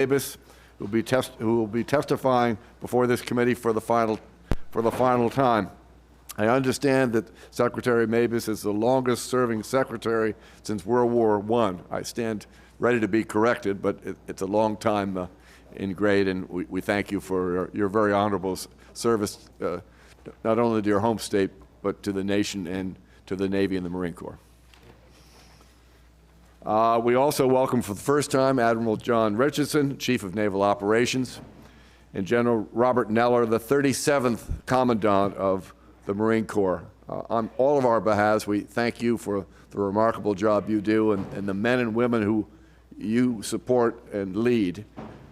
Mabus, who will be testifying before this committee for the final time. I understand that Secretary Mavis is the longest-serving secretary since World War I. I stand ready to be corrected, but it's a long time in grade, and we thank you for your very honorable service, not only to your home state, but to the nation and to the Navy and the Marine Corps. We also welcome for the first time Admiral John Richardson, Chief of Naval Operations, and General Robert Neller, the 37th Commandant of the Marine Corps. On all of our behalves, we thank you for the remarkable job you do and the men and women who you support and lead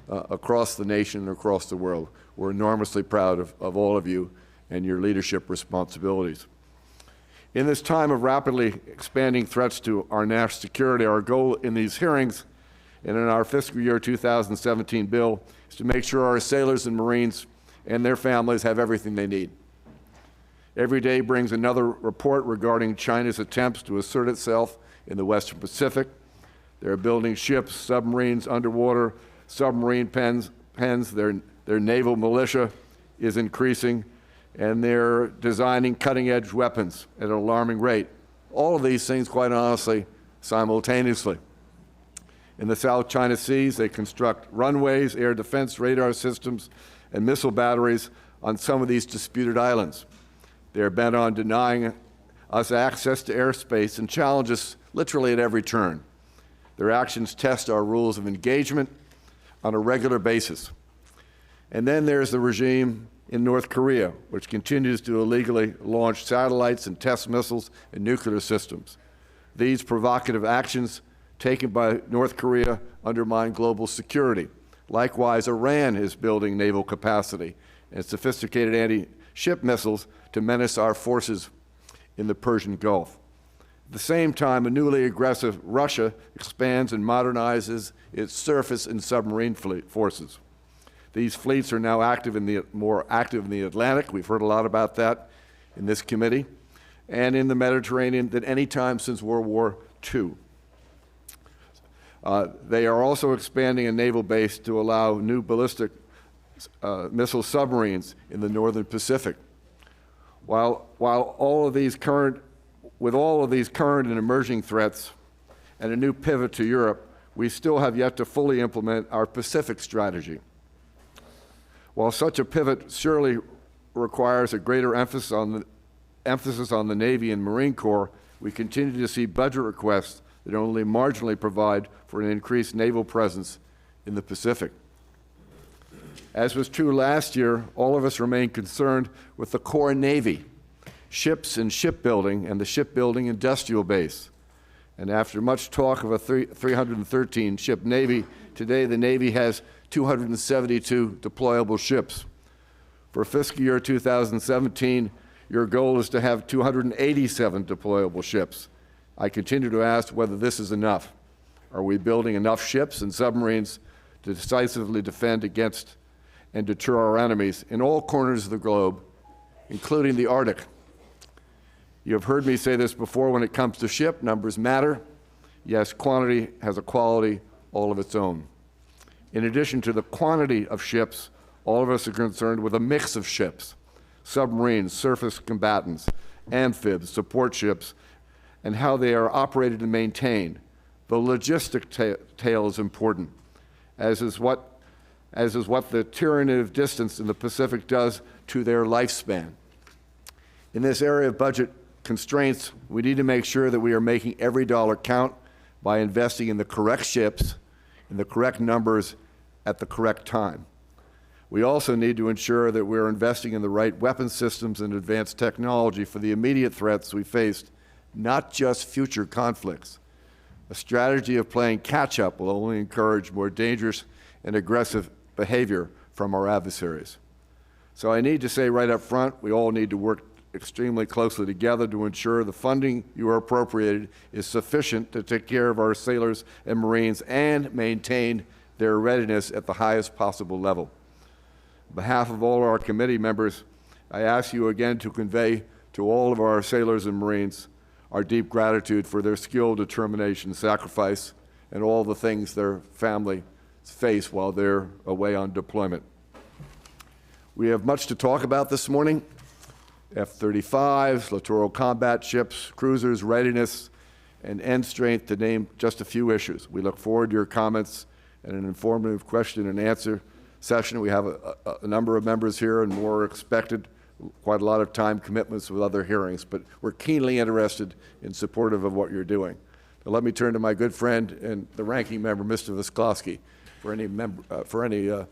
across the nation and across the world. We're enormously proud of all of you and your leadership responsibilities. In this time of rapidly expanding threats to our national security, our goal in these hearings and in our fiscal year 2017 bill is to make sure our sailors and Marines and their families have everything they need. Every day brings another report regarding China's attempts to assert itself in the Western Pacific. They're building ships, submarines, underwater submarine pens. Their naval militia is increasing, and they're designing cutting-edge weapons at an alarming rate. All of these things, quite honestly, simultaneously. In the South China Seas, they construct runways, air defense radar systems, and missile batteries on some of these disputed islands. They're bent on denying us access to airspace and challenge us literally at every turn. Their actions test our rules of engagement on a regular basis. And then there's the regime in North Korea, which continues to illegally launch satellites and test missiles and nuclear systems. These provocative actions taken by North Korea undermine global security. Likewise, Iran is building naval capacity and sophisticated anti-ship missiles to menace our forces in the Persian Gulf. At the same time, a newly aggressive Russia expands and modernizes its surface and submarine fleet forces. These fleets are now more active in the Atlantic. We've heard a lot about that in this committee, and in the Mediterranean than any time since World War II. They are also expanding a naval base to allow new ballistic missile submarines in the northern Pacific. With all of these current and emerging threats and a new pivot to Europe, we still have yet to fully implement our Pacific strategy. While such a pivot surely requires a greater emphasis on the Navy and Marine Corps, we continue to see budget requests that only marginally provide for an increased naval presence in the Pacific. As was true last year, all of us remain concerned with the core Navy, ships and shipbuilding, and the shipbuilding industrial base. And after much talk of a 313-ship Navy, today the Navy has 272 deployable ships. For fiscal year 2017, your goal is to have 287 deployable ships. I continue to ask whether this is enough. Are we building enough ships and submarines to decisively defend against and deter our enemies in all corners of the globe, including the Arctic? You have heard me say this before: when it comes to ship, numbers matter. Yes, quantity has a quality all of its own. In addition to the quantity of ships, all of us are concerned with a mix of ships: submarines, surface combatants, amphibs, support ships, and how they are operated and maintained. The logistic tale is important, as is what the tyranny of distance in the Pacific does to their lifespan. In this area of budget constraints, we need to make sure that we are making every dollar count by investing in the correct ships, in the correct numbers, at the correct time. We also need to ensure that we're investing in the right weapon systems and advanced technology for the immediate threats we faced, not just future conflicts. A strategy of playing catch-up will only encourage more dangerous and aggressive behavior from our adversaries. So I need to say right up front, we all need to work extremely closely together to ensure the funding you are appropriated is sufficient to take care of our sailors and Marines and maintain their readiness at the highest possible level. On behalf of all our committee members, I ask you again to convey to all of our sailors and Marines our deep gratitude for their skill, determination, sacrifice, and all the things their family face while they're away on deployment. We have much to talk about this morning: F-35s, littoral combat ships, cruisers, readiness, and end strength, to name just a few issues. We look forward to your comments and an informative question and answer session. We have a number of members here and more expected, quite a lot of time commitments with other hearings, but we're keenly interested and supportive of what you're doing. Now, let me turn to my good friend and the ranking member, Mr. Visklosky, for any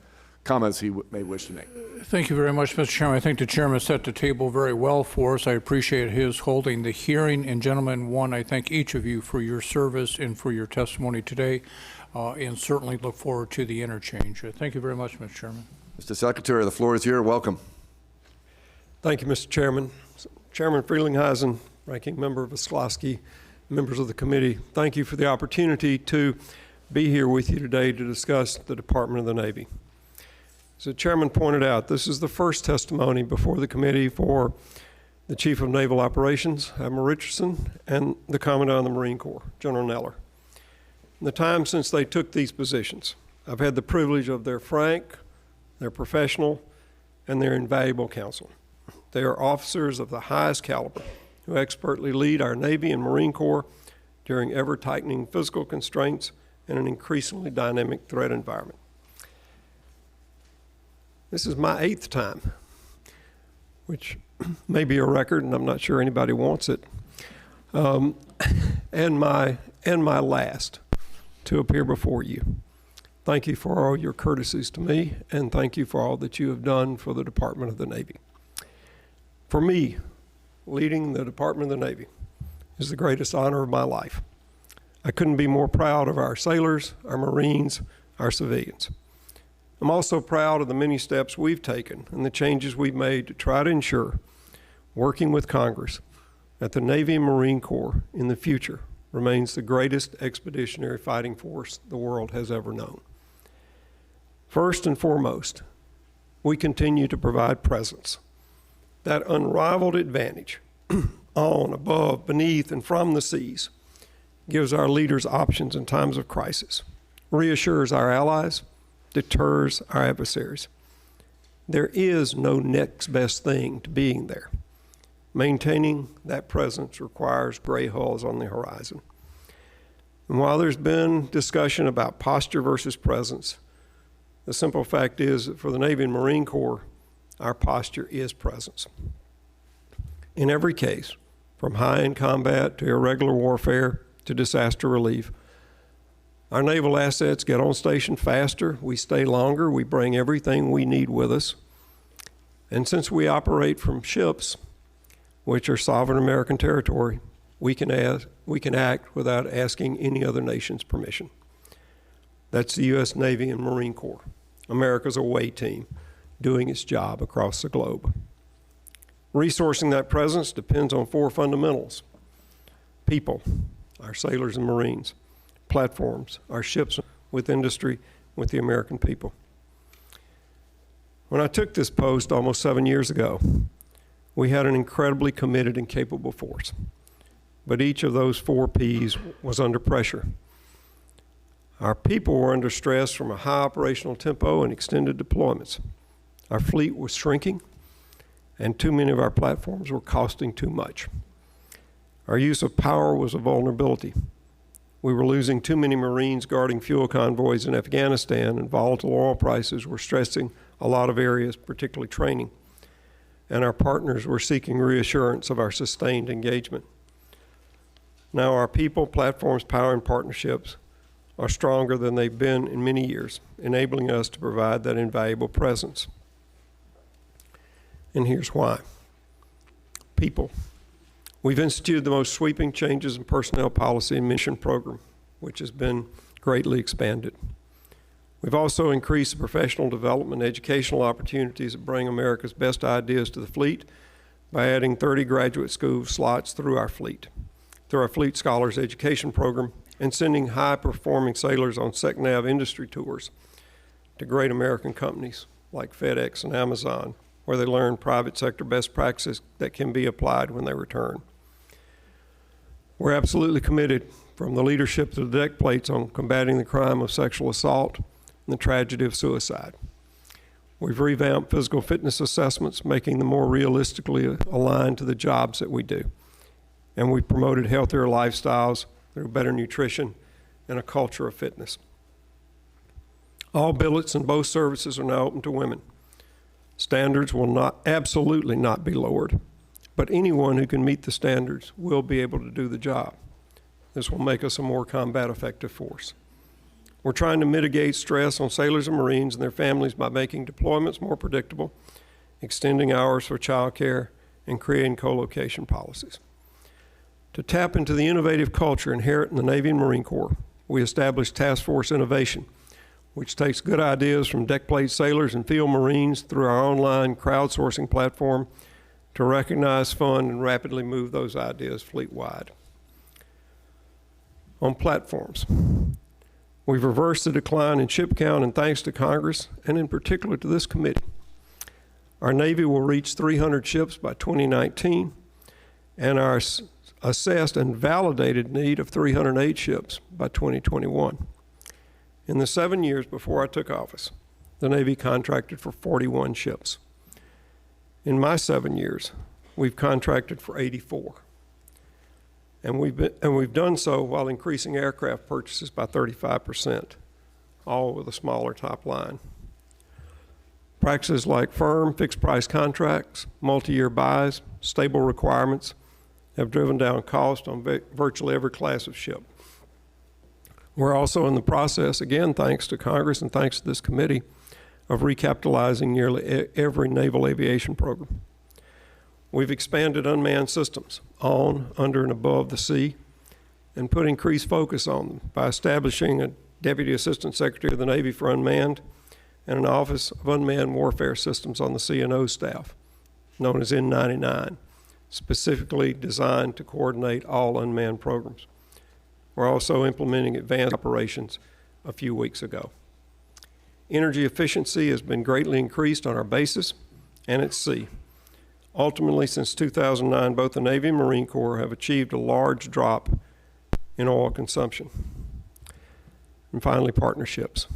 comments he may wish to make. Thank you very much, Mr. Chairman. I think the chairman set the table very well for us. I appreciate his holding the hearing. And gentlemen, one, I thank each of you for your service and for your testimony today, and certainly look forward to the interchange. Thank you very much, Mr. Chairman. Mr. Secretary, the floor is here. Welcome. Thank you, Mr. Chairman. Chairman Frelinghuysen, Ranking Member Visklosky, members of the committee, thank you for the opportunity to be here with you today to discuss the Department of the Navy. As the chairman pointed out, this is the first testimony before the committee for the Chief of Naval Operations, Admiral Richardson, and the Commandant of the Marine Corps, General Neller. In the time since they took these positions, I've had the privilege of their frank, their professional, and their invaluable counsel. They are officers of the highest caliber who expertly lead our Navy and Marine Corps during ever-tightening physical constraints in an increasingly dynamic threat environment. This is my 8th time, which may be a record, and I'm not sure anybody wants it, and my last to appear before you. Thank you for all your courtesies to me, and thank you for all that you have done for the Department of the Navy. For me, leading the Department of the Navy is the greatest honor of my life. I couldn't be more proud of our sailors, our Marines, our civilians. I'm also proud of the many steps we've taken and the changes we've made to try to ensure, working with Congress, that the Navy and Marine Corps in the future remains the greatest expeditionary fighting force the world has ever known. First and foremost, we continue to provide presence. That unrivaled advantage on, above, beneath, and from the seas gives our leaders options in times of crisis, reassures our allies, deters our adversaries. There is no next best thing to being there. Maintaining that presence requires gray hulls on the horizon. And while there's been discussion about posture versus presence, the simple fact is that for the Navy and Marine Corps, our posture is presence. In every case, from high-end combat to irregular warfare to disaster relief, our naval assets get on station faster, we stay longer, we bring everything we need with us. And since we operate from ships, which are sovereign American territory, we can act without asking any other nation's permission. That's the U.S. Navy and Marine Corps, America's away team, doing its job across the globe. Resourcing that presence depends on 4 fundamentals: people, our sailors and Marines; platforms, our ships with industry, with the American people. When I took this post almost 7 years ago, we had an incredibly committed and capable force. But each of those 4 Ps was under pressure. Our people were under stress from a high operational tempo and extended deployments. Our fleet was shrinking, and too many of our platforms were costing too much. Our use of power was a vulnerability. We were losing too many Marines guarding fuel convoys in Afghanistan, and volatile oil prices were stressing a lot of areas, particularly training. And our partners were seeking reassurance of our sustained engagement. Now our people, platforms, power, and partnerships are stronger than they've been in many years, enabling us to provide that invaluable presence. And here's why. People. We've instituted the most sweeping changes in personnel policy and mission program, which has been greatly expanded. We've also increased the professional development and educational opportunities that bring America's best ideas to the fleet by adding 30 graduate school slots through our Fleet Scholars Education Program, and sending high-performing sailors on SecNav industry tours to great American companies like FedEx and Amazon, where they learn private sector best practices that can be applied when they return. We're absolutely committed, from the leadership to the deck plates, on combating the crime of sexual assault and the tragedy of suicide. We've revamped physical fitness assessments, making them more realistically aligned to the jobs that we do. And we've promoted healthier lifestyles through better nutrition and a culture of fitness. All billets in both services are now open to women. Standards will absolutely not be lowered, but anyone who can meet the standards will be able to do the job. This will make us a more combat effective force. We're trying to mitigate stress on sailors and Marines and their families by making deployments more predictable, extending hours for child care, and creating co-location policies. To tap into the innovative culture inherent in the Navy and Marine Corps, we established Task Force Innovation, which takes good ideas from deck plate sailors and field Marines through our online crowdsourcing platform to recognize, fund, and rapidly move those ideas fleet-wide. On platforms, we've reversed the decline in ship count, and thanks to Congress, and in particular to this committee, our Navy will reach 300 ships by 2019, and our assessed and validated need of 308 ships by 2021. In the 7 years before I took office, the Navy contracted for 41 ships. In my 7 years, we've contracted for 84. And we've done so while increasing aircraft purchases by 35%, all with a smaller top line. Practices like firm fixed price contracts, multi-year buys, stable requirements have driven down cost on virtually every class of ship. We're also in the process, again, thanks to Congress and thanks to this committee, of recapitalizing nearly every naval aviation program. We've expanded unmanned systems on, under, and above the sea and put increased focus on them by establishing a Deputy Assistant Secretary of the Navy for Unmanned and an Office of Unmanned Warfare Systems on the CNO staff, known as N99, specifically designed to coordinate all unmanned programs. We're also implementing advanced operations a few weeks ago. Energy efficiency has been greatly increased on our bases and at sea. Ultimately, since 2009, both the Navy and Marine Corps have achieved a large drop in oil consumption. And finally, partnerships.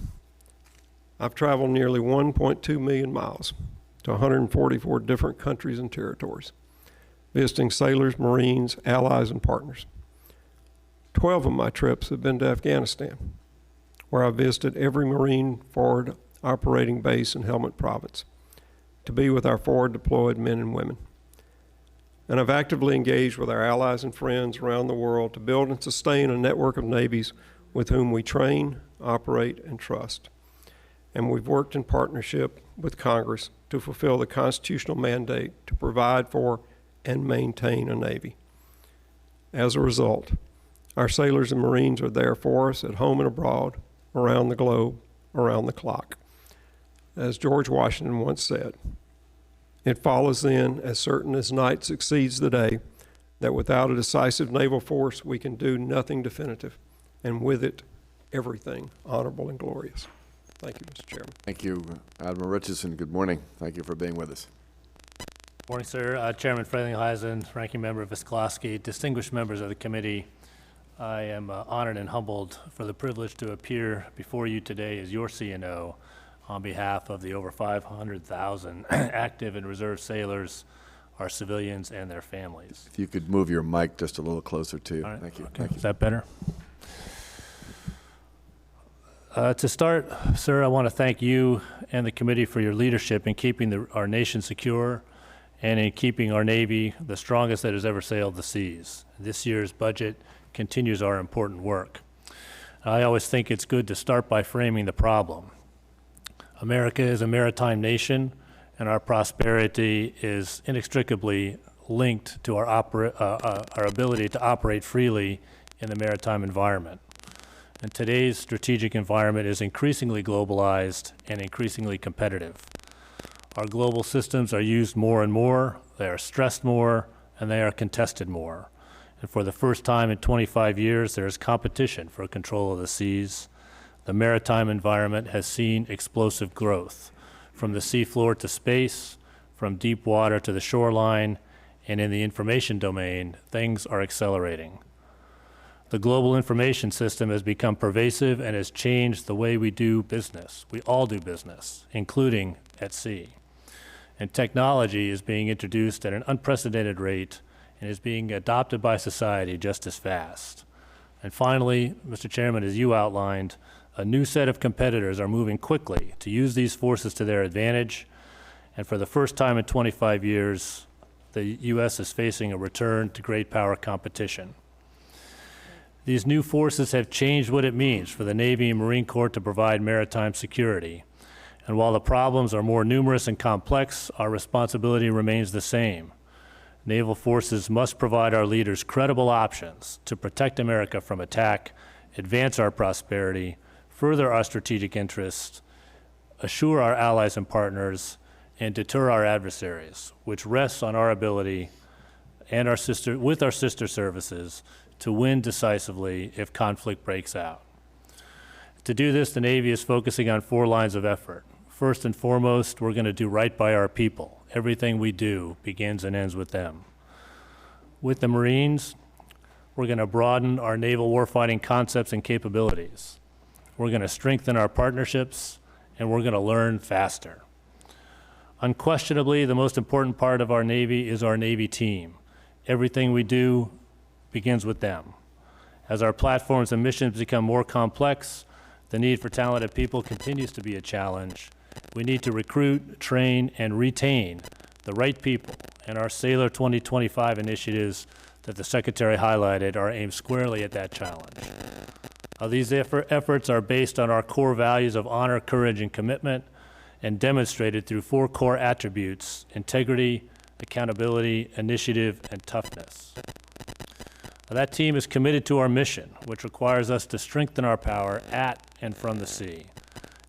I've traveled nearly 1.2 million miles to 144 different countries and territories, visiting sailors, Marines, allies, and partners. 12 of my trips have been to Afghanistan, where I visited every Marine forward operating base in Helmand Province to be with our forward deployed men and women. And I've actively engaged with our allies and friends around the world to build and sustain a network of navies with whom we train, operate, and trust. And we've worked in partnership with Congress to fulfill the constitutional mandate to provide for and maintain a Navy. As a result, our sailors and Marines are there for us at home and abroad, around the globe, around the clock. As George Washington once said, it follows then, as certain as night succeeds the day, that without a decisive naval force we can do nothing definitive, and with it, everything honorable and glorious. Thank you, Mr. Chairman. Thank you, Admiral Richardson. Good morning. Thank you for being with us. Morning, sir. Chairman Frelinghuysen, Ranking Member Visklosky, distinguished members of the committee, I am honored and humbled for the privilege to appear before you today as your CNO on behalf of the over 500,000 active and reserve sailors, our civilians, and their families. If you could move your mic just a little closer to you. All right. Thank you. Okay. Thank you. Is that better? To start, sir, I want to thank you and the committee for your leadership in keeping our nation secure and in keeping our Navy the strongest that has ever sailed the seas. This year's budget continues our important work. I always think it's good to start by framing the problem. America is a maritime nation, and our prosperity is inextricably linked to our ability to operate freely in the maritime environment. And today's strategic environment is increasingly globalized and increasingly competitive. Our global systems are used more and more, they are stressed more, and they are contested more. And for the first time in 25 years, there is competition for control of the seas. The maritime environment has seen explosive growth, from the seafloor to space, from deep water to the shoreline, and in the information domain, things are accelerating. The global information system has become pervasive and has changed the way we do business. We all do business, including at sea. And technology is being introduced at an unprecedented rate and is being adopted by society just as fast. And finally, Mr. Chairman, as you outlined, a new set of competitors are moving quickly to use these forces to their advantage. And for the first time in 25 years, the U.S. is facing a return to great power competition. These new forces have changed what it means for the Navy and Marine Corps to provide maritime security. And while the problems are more numerous and complex, our responsibility remains the same. Naval forces must provide our leaders credible options to protect America from attack, advance our prosperity, further our strategic interests, assure our allies and partners, and deter our adversaries, which rests on our ability and with our sister services to win decisively if conflict breaks out. To do this, the Navy is focusing on 4 lines of effort. First and foremost, we're going to do right by our people. Everything we do begins and ends with them. With the Marines, we're going to broaden our naval warfighting concepts and capabilities. We're going to strengthen our partnerships, and we're going to learn faster. Unquestionably, the most important part of our Navy is our Navy team. Everything we do begins with them. As our platforms and missions become more complex, the need for talented people continues to be a challenge. We need to recruit, train, and retain the right people, and our Sailor 2025 initiatives that the Secretary highlighted are aimed squarely at that challenge. These efforts are based on our core values of honor, courage, and commitment, and demonstrated through 4 core attributes: integrity, accountability, initiative, and toughness. That team is committed to our mission, which requires us to strengthen our power at and from the sea.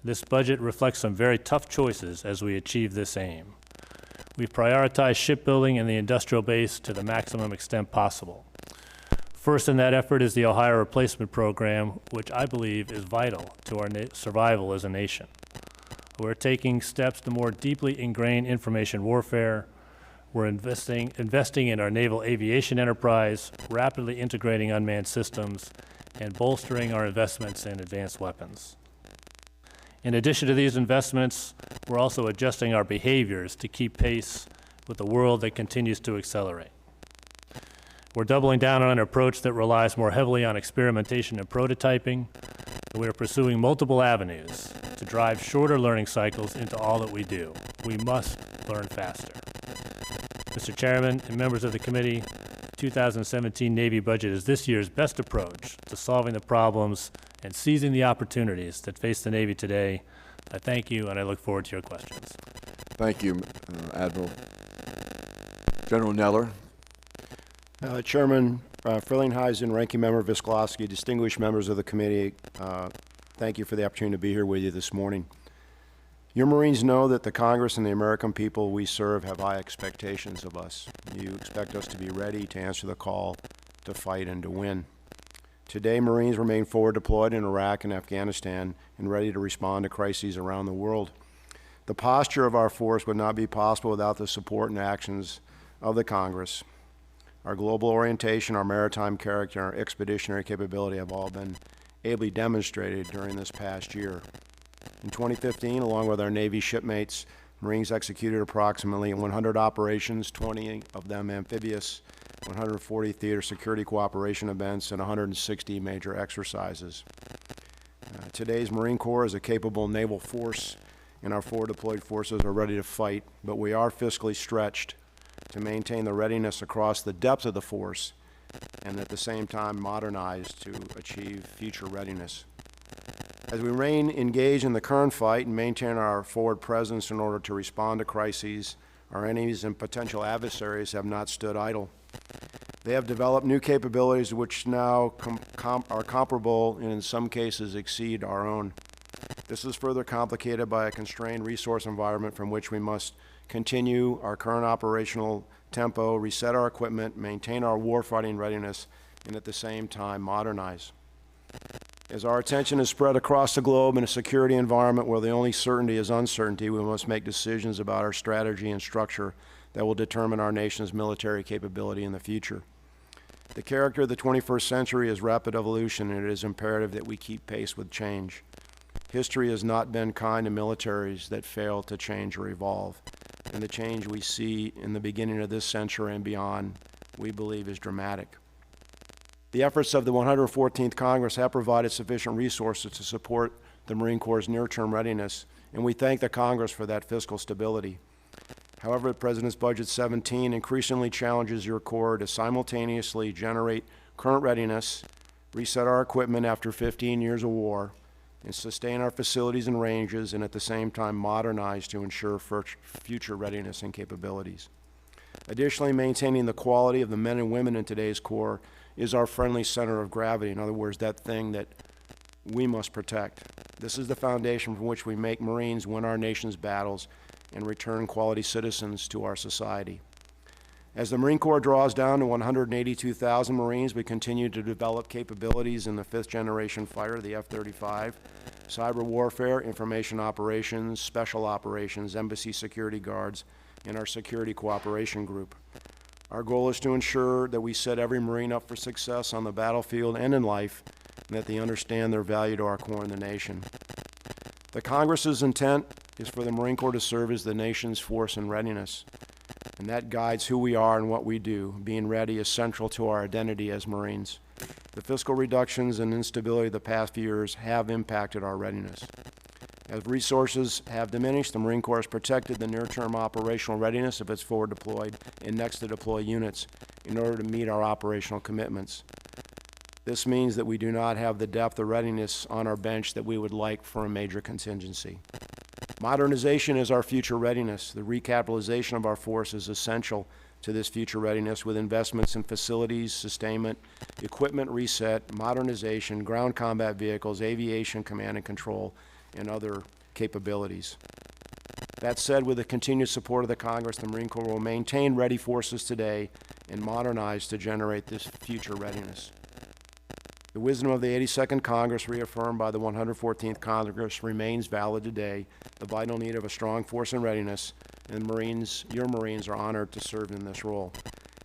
This budget reflects some very tough choices as we achieve this aim. We've prioritized shipbuilding and the industrial base to the maximum extent possible. First in that effort is the Ohio Replacement Program, which I believe is vital to our survival as a nation. We're taking steps to more deeply ingrain information warfare. We're investing in our naval aviation enterprise, rapidly integrating unmanned systems, and bolstering our investments in advanced weapons. In addition to these investments, we're also adjusting our behaviors to keep pace with the world that continues to accelerate. We're doubling down on an approach that relies more heavily on experimentation and prototyping, and we are pursuing multiple avenues to drive shorter learning cycles into all that we do. We must learn faster. Mr. Chairman and members of the committee, the 2017 Navy budget is this year's best approach to solving the problems and seizing the opportunities that face the Navy today. I thank you, and I look forward to your questions. Thank you, Admiral. General Neller. Chairman Frelinghuysen, Ranking Member Visklosky, distinguished members of the committee, thank you for the opportunity to be here with you this morning. Your Marines know that the Congress and the American people we serve have high expectations of us. You expect us to be ready to answer the call, to fight, and to win. Today, Marines remain forward deployed in Iraq and Afghanistan and ready to respond to crises around the world. The posture of our force would not be possible without the support and actions of the Congress. Our global orientation, our maritime character, and our expeditionary capability have all been ably demonstrated during this past year. In 2015, along with our Navy shipmates, Marines executed approximately 100 operations, 20 of them amphibious, 140 theater security cooperation events, and 160 major exercises. Today's Marine Corps is a capable naval force, and our forward deployed forces are ready to fight, but we are fiscally stretched to maintain the readiness across the depth of the force and at the same time modernize to achieve future readiness. As we remain engaged in the current fight and maintain our forward presence in order to respond to crises, our enemies and potential adversaries have not stood idle. They have developed new capabilities which now are comparable and in some cases exceed our own. This is further complicated by a constrained resource environment from which we must continue our current operational tempo, reset our equipment, maintain our warfighting readiness, and at the same time modernize. As our attention is spread across the globe in a security environment where the only certainty is uncertainty, we must make decisions about our strategy and structure that will determine our nation's military capability in the future. The character of the 21st century is rapid evolution, and it is imperative that we keep pace with change. History has not been kind to militaries that fail to change or evolve, and the change we see in the beginning of this century and beyond, we believe, is dramatic. The efforts of the 114th Congress have provided sufficient resources to support the Marine Corps' near-term readiness, and we thank the Congress for that fiscal stability. However, the President's Budget 17 increasingly challenges your Corps to simultaneously generate current readiness, reset our equipment after 15 years of war, and sustain our facilities and ranges, and at the same time modernize to ensure future readiness and capabilities. Additionally, maintaining the quality of the men and women in today's Corps is our friendly center of gravity. In other words, that thing that we must protect. This is the foundation from which we make Marines win our nation's battles and return quality citizens to our society. As the Marine Corps draws down to 182,000 Marines, we continue to develop capabilities in the fifth-generation fighter, the F-35, cyber warfare, information operations, special operations, embassy security guards, and our security cooperation group. Our goal is to ensure that we set every Marine up for success on the battlefield and in life, and that they understand their value to our Corps and the nation. The Congress's intent is for the Marine Corps to serve as the nation's force in readiness, and that guides who we are and what we do. Being ready is central to our identity as Marines. The fiscal reductions and instability of the past few years have impacted our readiness. As resources have diminished, the Marine Corps has protected the near-term operational readiness of its forward deployed and next to deploy units in order to meet our operational commitments. This means that we do not have the depth of readiness on our bench that we would like for a major contingency. Modernization is our future readiness. The recapitalization of our force is essential to this future readiness, with investments in facilities, sustainment, equipment reset, modernization, ground combat vehicles, aviation, command and control, and other capabilities. That said, with the continued support of the Congress, the Marine Corps will maintain ready forces today and modernize to generate this future readiness. The wisdom of the 82nd Congress, reaffirmed by the 114th Congress, remains valid today. The vital need of a strong force in readiness, and Marines, your Marines, are honored to serve in this role.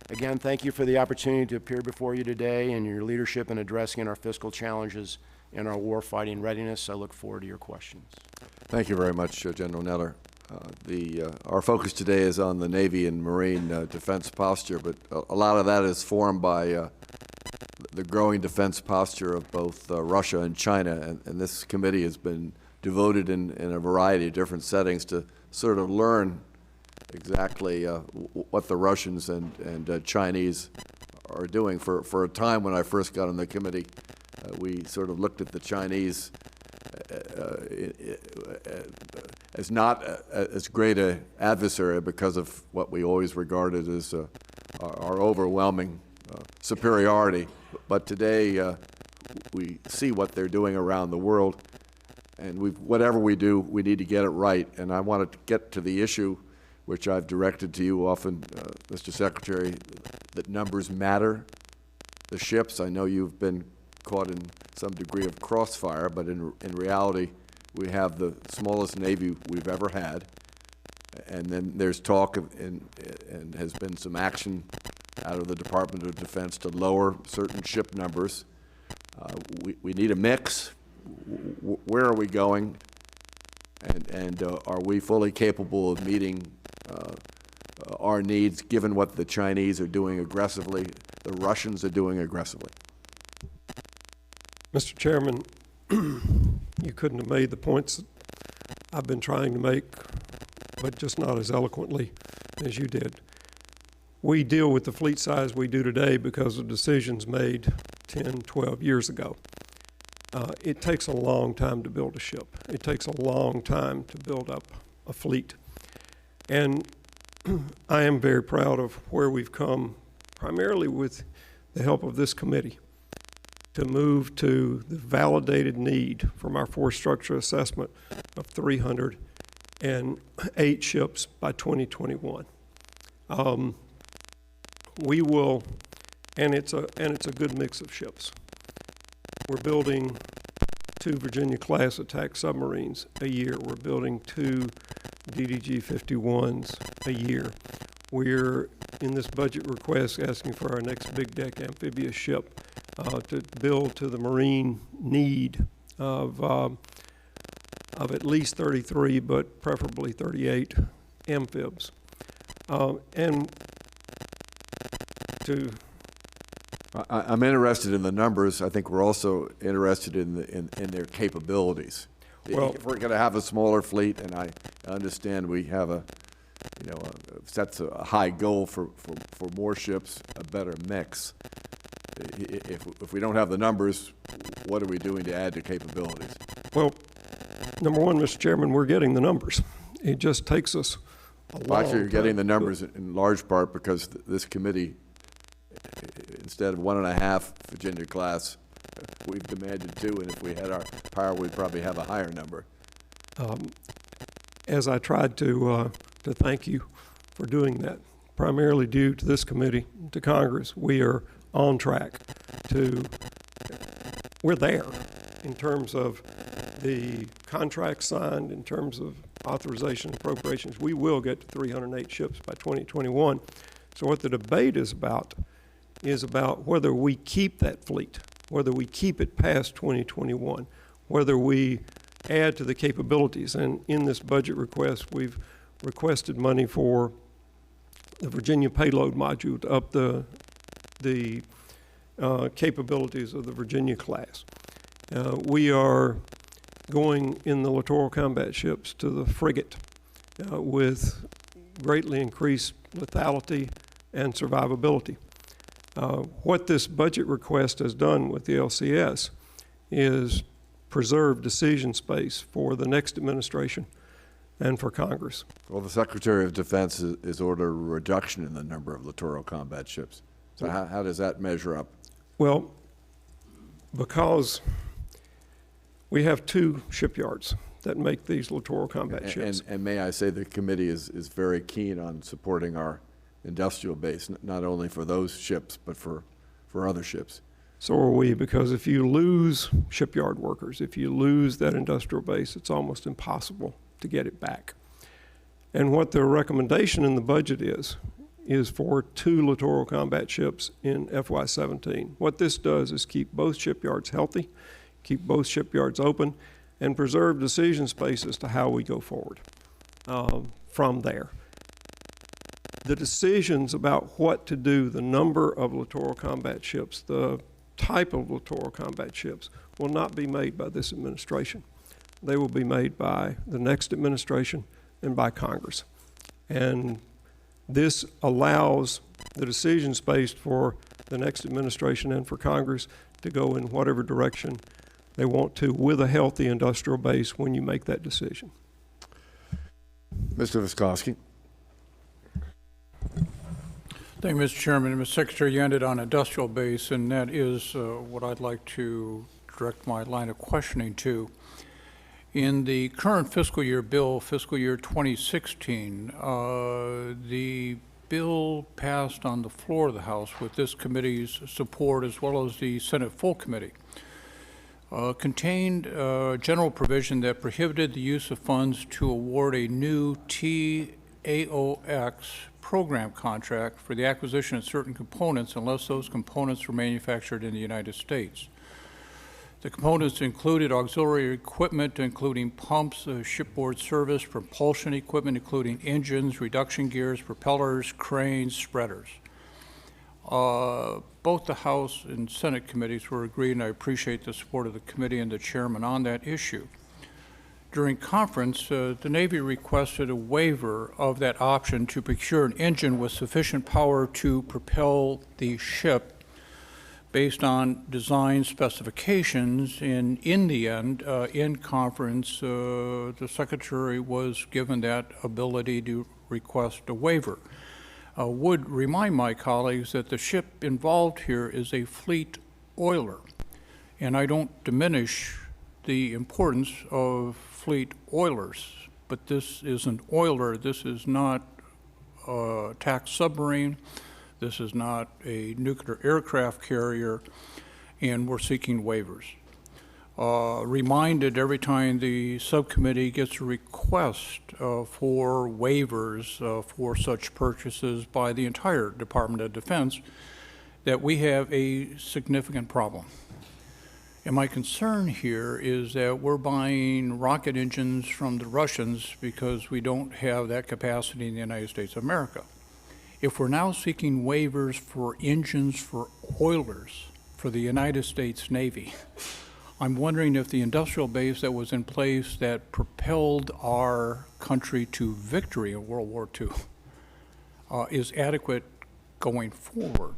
Again, thank you for the opportunity to appear before you today and your leadership in addressing our fiscal challenges and our war-fighting readiness. I look forward to your questions. Thank you very much, General Neller. Our focus today is on the Navy and Marine defense posture, but a lot of that is formed by the growing defense posture of both Russia and China, and this committee has been devoted in a variety of different settings to sort of learn exactly what the Russians and Chinese are doing. For a time when I first got on the committee, we sort of looked at the Chinese as not as great an adversary because of what we always regarded as our overwhelming superiority. But today we see what they're doing around the world, and whatever we do, we need to get it right. And I want to get to the issue, which I've directed to you often, Mr. Secretary, that numbers matter. The ships, I know you've been caught in some degree of crossfire, but in reality, we have the smallest Navy we've ever had. And then there's talk of, and has been some action out of the Department of Defense to lower certain ship numbers. We need a mix. Where are we going? And are we fully capable of meeting our needs, given what the Chinese are doing aggressively, the Russians are doing aggressively? Mr. Chairman, you couldn't have made the points that I've been trying to make, but just not as eloquently as you did. We deal with the fleet size we do today because of decisions made 10, 12 years ago. It takes a long time to build a ship. It takes a long time to build up a fleet. And I am very proud of where we've come, primarily with the help of this committee, to move to the validated need from our force structure assessment of 308 ships by 2021. We will, and it's a good mix of ships. We're building 2 Virginia-class attack submarines a year. We're building 2 DDG-51s a year. We're in this budget request asking for our next big deck amphibious ship to build to the Marine need of at least 33, but preferably 38 amphibs. And to I'm interested in the numbers. I think we're also interested in their capabilities. Well- If we're going to have a smaller fleet, and I understand we have sets a high goal for more ships, a better mix. If we don't have the numbers, what are we doing to add to capabilities? Well, number one, Mr. Chairman, we're getting the numbers. It just takes us a Well, long actually, you're getting the time. numbers in large part because this committee, instead of 1.5 Virginia class, we've demanded 2, and if we had our power, we'd probably have a higher number. As I tried to thank you for doing that, primarily due to this committee, to Congress, we are on track we're there in terms of the contract signed, in terms of authorization and appropriations. We will get to 308 ships by 2021. So what the debate is about whether we keep that fleet, whether we keep it past 2021, whether we add to the capabilities. And in this budget request, we've requested money for the Virginia payload module to up the capabilities of the Virginia class. We are going in the littoral combat ships to the frigate with greatly increased lethality and survivability. What this budget request has done with the LCS is preserve decision space for the next administration and for Congress. Well, the Secretary of Defense is ordered a reduction in the number of littoral combat ships. So how does that measure up? Well, because we have 2 shipyards that make these littoral combat ships. And may I say the committee is very keen on supporting our industrial base, not only for those ships, but for other ships. So are we, because if you lose shipyard workers, if you lose that industrial base, it's almost impossible to get it back. And what the recommendation in the budget is for 2 littoral combat ships in FY17. What this does is keep both shipyards healthy, keep both shipyards open, and preserve decision space as to how we go forward from there. The decisions about what to do, the number of littoral combat ships, the type of littoral combat ships, will not be made by this administration. They will be made by the next administration and by Congress. And this allows the decision space for the next administration and for Congress to go in whatever direction they want to with a healthy industrial base when you make that decision. Mr. Vysotsky. Thank you, Mr. Chairman. And Mr. Secretary, you ended on industrial base, and that is what I'd like to direct my line of questioning to. In the current fiscal year bill, fiscal year 2016, the bill passed on the floor of the House with this committee's support as well as the Senate full committee, contained a general provision that prohibited the use of funds to award a new TAOX program contract for the acquisition of certain components unless those components were manufactured in the United States. The components included auxiliary equipment, including pumps, shipboard service, propulsion equipment, including engines, reduction gears, propellers, cranes, spreaders. Both the House and Senate committees were agreed, and I appreciate the support of the committee and the chairman on that issue. During conference, the Navy requested a waiver of that option to procure an engine with sufficient power to propel the ship based on design specifications. And in the end, in conference, the Secretary was given that ability to request a waiver. Would remind my colleagues that the ship involved here is a fleet oiler, and I don't diminish the importance of fleet oilers, but this is an oiler. This is not a attack submarine. This is not a nuclear aircraft carrier, and we're seeking waivers. reminded every time the subcommittee gets a request for waivers for such purchases by the entire Department of Defense that we have a significant problem. And my concern here is that we're buying rocket engines from the Russians because we don't have that capacity in the United States of America. If we're now seeking waivers for engines for oilers for the United States Navy, I'm wondering if the industrial base that was in place that propelled our country to victory in World War II is adequate going forward.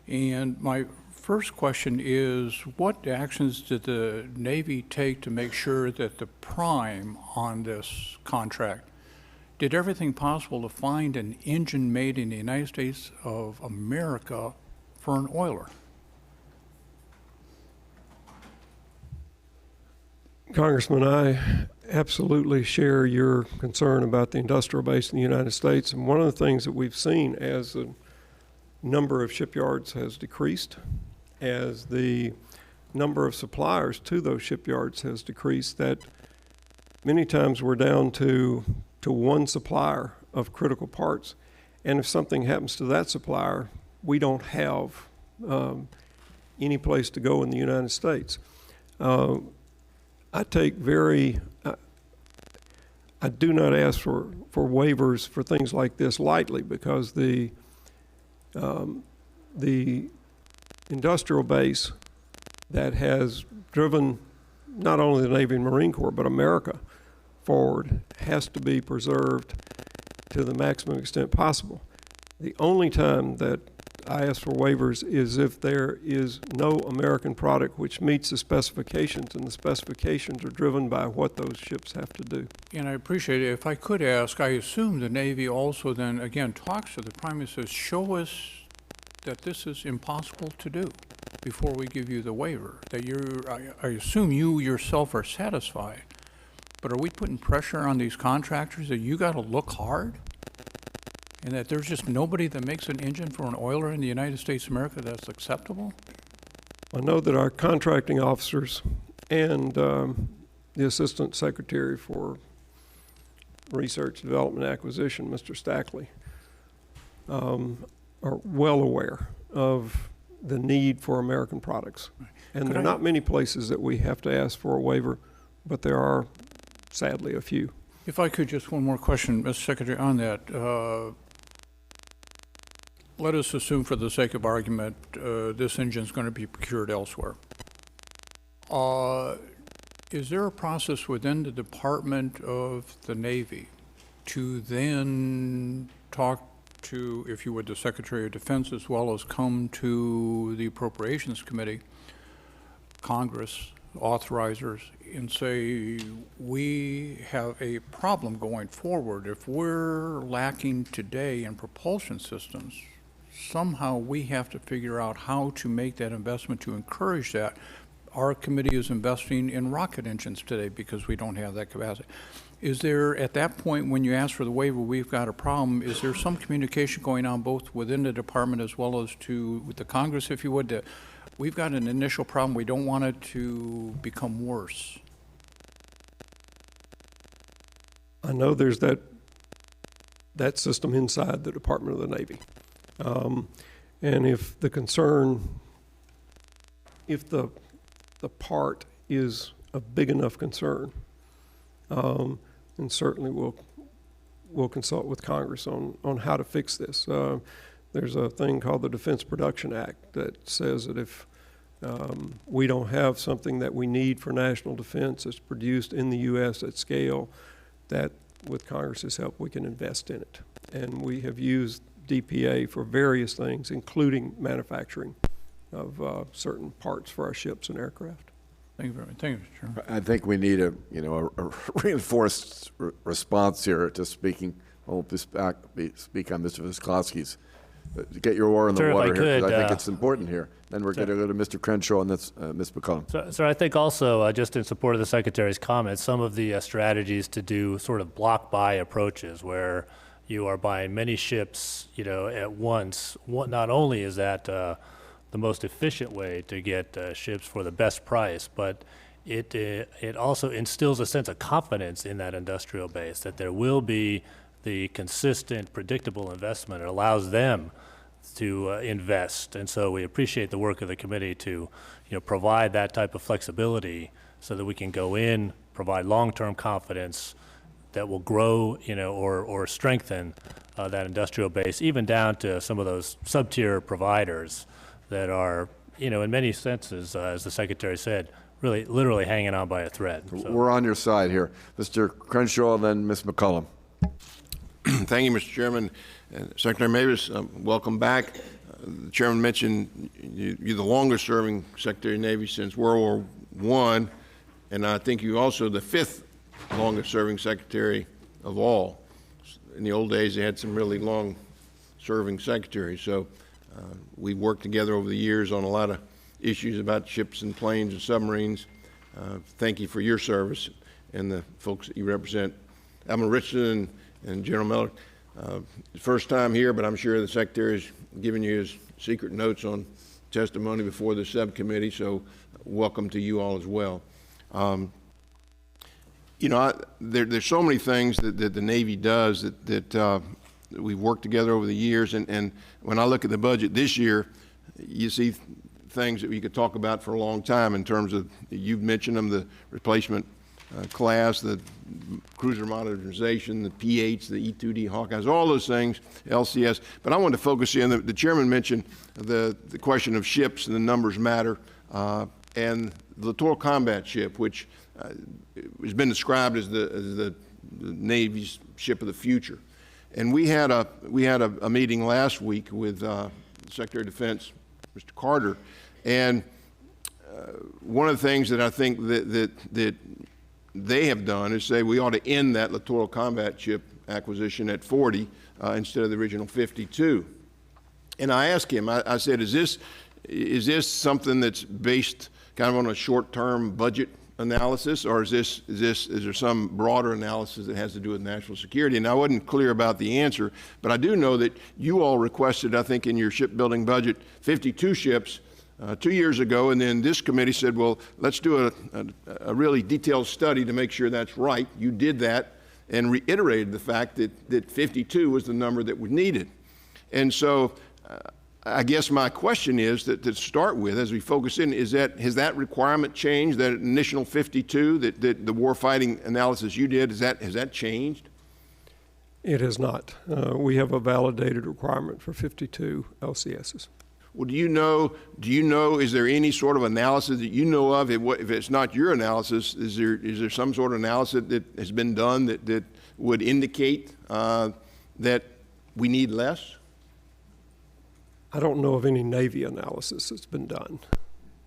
And my first question is, what actions did the Navy take to make sure that the prime on this contract did everything possible to find an engine made in the United States of America for an oiler? Congressman, I absolutely share your concern about the industrial base in the United States. And one of the things that we've seen as the number of shipyards has decreased, as the number of suppliers to those shipyards has decreased, that many times we're down to one supplier of critical parts. And if something happens to that supplier, we don't have any place to go in the United States. I do not ask for waivers for things like this lightly, because the industrial base that has driven not only the Navy and Marine Corps, but America forward has to be preserved to the maximum extent possible. The only time that I ask for waivers is if there is no American product which meets the specifications, and the specifications are driven by what those ships have to do. And I appreciate it. If I could ask, I assume the Navy also then, again, talks to the Prime and says, show us that this is impossible to do before we give you the waiver. That I assume you yourself are satisfied. But are we putting pressure on these contractors that you got to look hard? And that there's just nobody that makes an engine for an oiler in the United States of America that's acceptable? I know that our contracting officers and the Assistant Secretary for Research, Development, and Acquisition, Mr. Stackley, are well aware of the need for American products. And there are not many places that we have to ask for a waiver, but there are, sadly, a few. If I could, just one more question, Mr. Secretary, on that. Let us assume, for the sake of argument, this engine's going to be procured elsewhere. Is there a process within the Department of the Navy to then talk to, if you would, the Secretary of Defense, as well as come to the Appropriations Committee, Congress, authorizers, and say, we have a problem going forward. If we're lacking today in propulsion systems, somehow we have to figure out how to make that investment to encourage that. Our committee is investing in rocket engines today because we don't have that capacity. Is there, at that point, when you ask for the waiver, we've got a problem, is there some communication going on both within the department as well as with the Congress, if you would, that we've got an initial problem, we don't want it to become worse? I know there's that system inside the Department of the Navy. And if the concern, if the part is a big enough concern, then certainly we'll consult with Congress on how to fix this. There's a thing called the Defense Production Act that says that if we don't have something that we need for national defense that's produced in the U.S. at scale, that with Congress's help we can invest in it. And we have used DPA for various things, including manufacturing of certain parts for our ships and aircraft. Thank you very much. Thank you, Mr. Chairman. I think we need a reinforced response here to speaking. I'll speak on Mr. Visklowski's. Get your oar in the Sir, water if here, I because could, I think it's important here. Then we're going to go to Mr. Crenshaw and that's Ms. McCollum. So I think also, just in support of the Secretary's comments, some of the strategies to do sort of block buy approaches where you are buying many ships, at once. Not only is that the most efficient way to get ships for the best price, but it also instills a sense of confidence in that industrial base, that there will be the consistent, predictable investment. It allows them to invest. And so we appreciate the work of the committee to provide that type of flexibility so that we can go in, provide long-term confidence that will grow or strengthen that industrial base, even down to some of those sub-tier providers that are, in many senses, as the Secretary said, really literally hanging on by a thread. So. We're on your side here. Mr. Crenshaw, then Ms. McCullum. Thank you, Mr. Chairman. Secretary Mavis, welcome back. The Chairman mentioned you're the longest-serving Secretary of the Navy since World War I, and I think you're also the 5th longest-serving Secretary of all. In the old days, they had some really long-serving secretaries, so we've worked together over the years on a lot of issues about ships and planes and submarines. Thank you for your service and the folks that you represent. Admiral Richardson and General Neller, first time here, but I'm sure the Secretary has given you his secret notes on testimony before the subcommittee, so welcome to you all as well. There's so many things that the Navy does that we've worked together over the years, and when I look at the budget this year, you see things that we could talk about for a long time in terms of, you've mentioned them, the replacement class, the cruiser modernization, the P-8s, the E-2D Hawkeyes, all those things, LCS. But I wanted to focus in, the Chairman mentioned the question of ships and the numbers matter, and the littoral combat ship, which has been described as the Navy's ship of the future. And we had a meeting last week with Secretary of Defense, Mr. Carter, and one of the things that I think that they have done is say we ought to end that littoral combat ship acquisition at 40 instead of the original 52. And I asked him, I said, is this something that's based kind of on a short-term budget analysis, or is there some broader analysis that has to do with national security? And I wasn't clear about the answer, but I do know that you all requested, I think, in your shipbuilding budget, 52 ships 2 years ago, and then this committee said, well, let's do a really detailed study to make sure that's right. You did that and reiterated the fact that 52 was the number that was needed. And so I guess my question is that to start with, as we focus in, has that requirement changed, that initial 52, that the warfighting analysis you did, has that changed? It has not. We have a validated requirement for 52 LCSs. Well, do you know, is there any sort of analysis that you know of? If it's not your analysis, is there some sort of analysis that has been done that would indicate that we need less? I don't know of any Navy analysis that's been done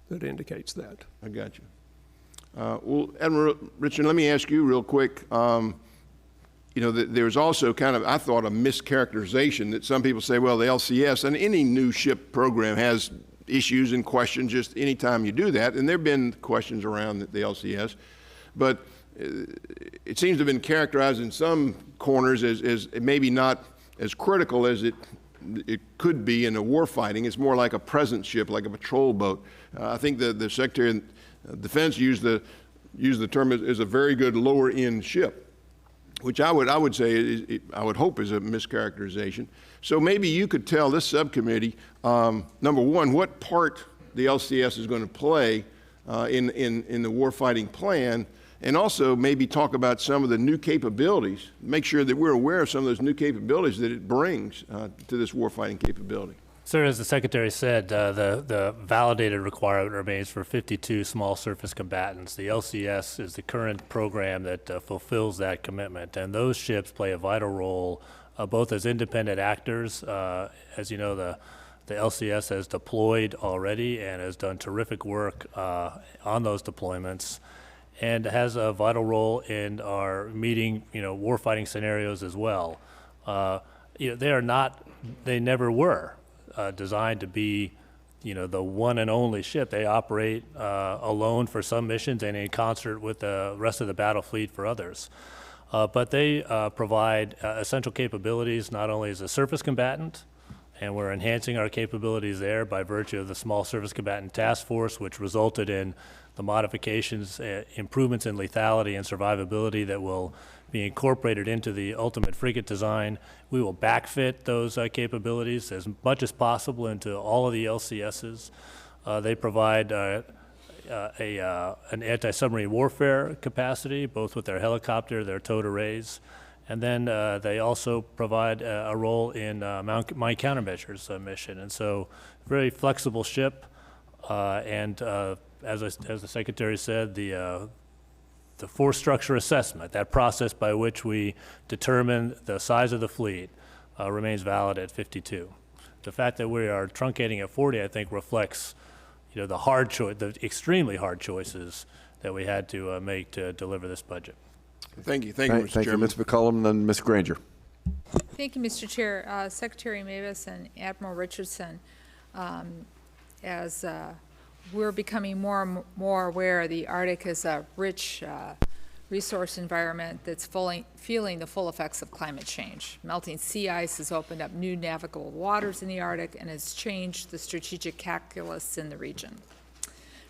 that indicates that. I got you. Well, Admiral Richardson, let me ask you real quick. There's also kind of, I thought, a mischaracterization that some people say, well, the LCS and any new ship program has issues and questions just any time you do that, and there have been questions around the LCS, but it seems to have been characterized in some corners as maybe not as critical as it could be in a warfighting. It's more like a presence ship, like a patrol boat. I think the Secretary of Defense used the term as a very good lower-end ship, which I would say, I would hope is a mischaracterization. So maybe you could tell this subcommittee, number one, what part the LCS is going to play in the warfighting plan, and also maybe talk about some of the new capabilities, make sure that we're aware of some of those new capabilities that it brings to this warfighting capability. Sir, as the Secretary said, the validated requirement remains for 52 small surface combatants. The LCS is the current program that fulfills that commitment, and those ships play a vital role both as independent actors. As you know, the LCS has deployed already and has done terrific work on those deployments, and has a vital role in our meeting, warfighting scenarios as well. They never were designed to be, the one and only ship. They operate alone for some missions and in concert with the rest of the battle fleet for others. But they provide essential capabilities not only as a surface combatant, and we're enhancing our capabilities there by virtue of the Small Surface Combatant Task Force, which resulted in the modifications, improvements in lethality and survivability that will be incorporated into the ultimate frigate design. We will backfit those capabilities as much as possible into all of the LCSs. They provide an anti-submarine warfare capacity, both with their helicopter, their towed arrays, and then they also provide a role in mine countermeasures mission. And so, very flexible ship, and as the Secretary said, the force structure assessment, that process by which we determine the size of the fleet, remains valid at 52. The fact that we are truncating at 40, I think, reflects, you know, the extremely hard choices that we had to make to deliver this budget. Thank you, Mr. Thank you, Chairman. Ms. McCollum, then Ms. Granger. Thank you, Mr. Chair. Secretary Mavis and Admiral Richardson, as we're becoming more and more aware, the Arctic is a rich resource environment that's feeling the full effects of climate change. Melting sea ice has opened up new navigable waters in the Arctic and has changed the strategic calculus in the region.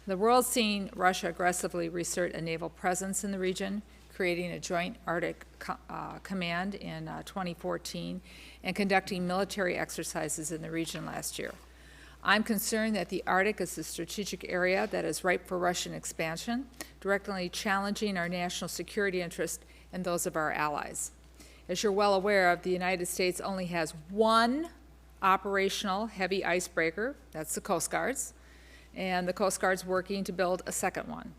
The world's seen Russia aggressively reassert a naval presence in the region, creating a joint Arctic command in 2014 and conducting military exercises in the region last year. I'm concerned that the Arctic is a strategic area that is ripe for Russian expansion, directly challenging our national security interests and those of our allies. As you're well aware of, the United States only has one operational heavy icebreaker, that's the Coast Guard's, and the Coast Guard's working to build a second one.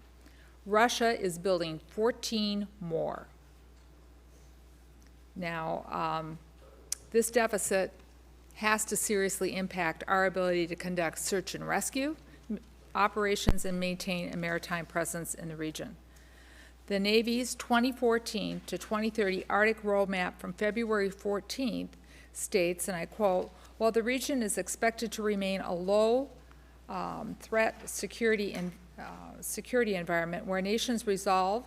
Russia is building 14 more. Now, this deficit has to seriously impact our ability to conduct search and rescue operations and maintain a maritime presence in the region. The Navy's 2014 to 2030 Arctic Roadmap from February 14th states, and I quote, "While the region is expected to remain a low threat security environment where nations resolve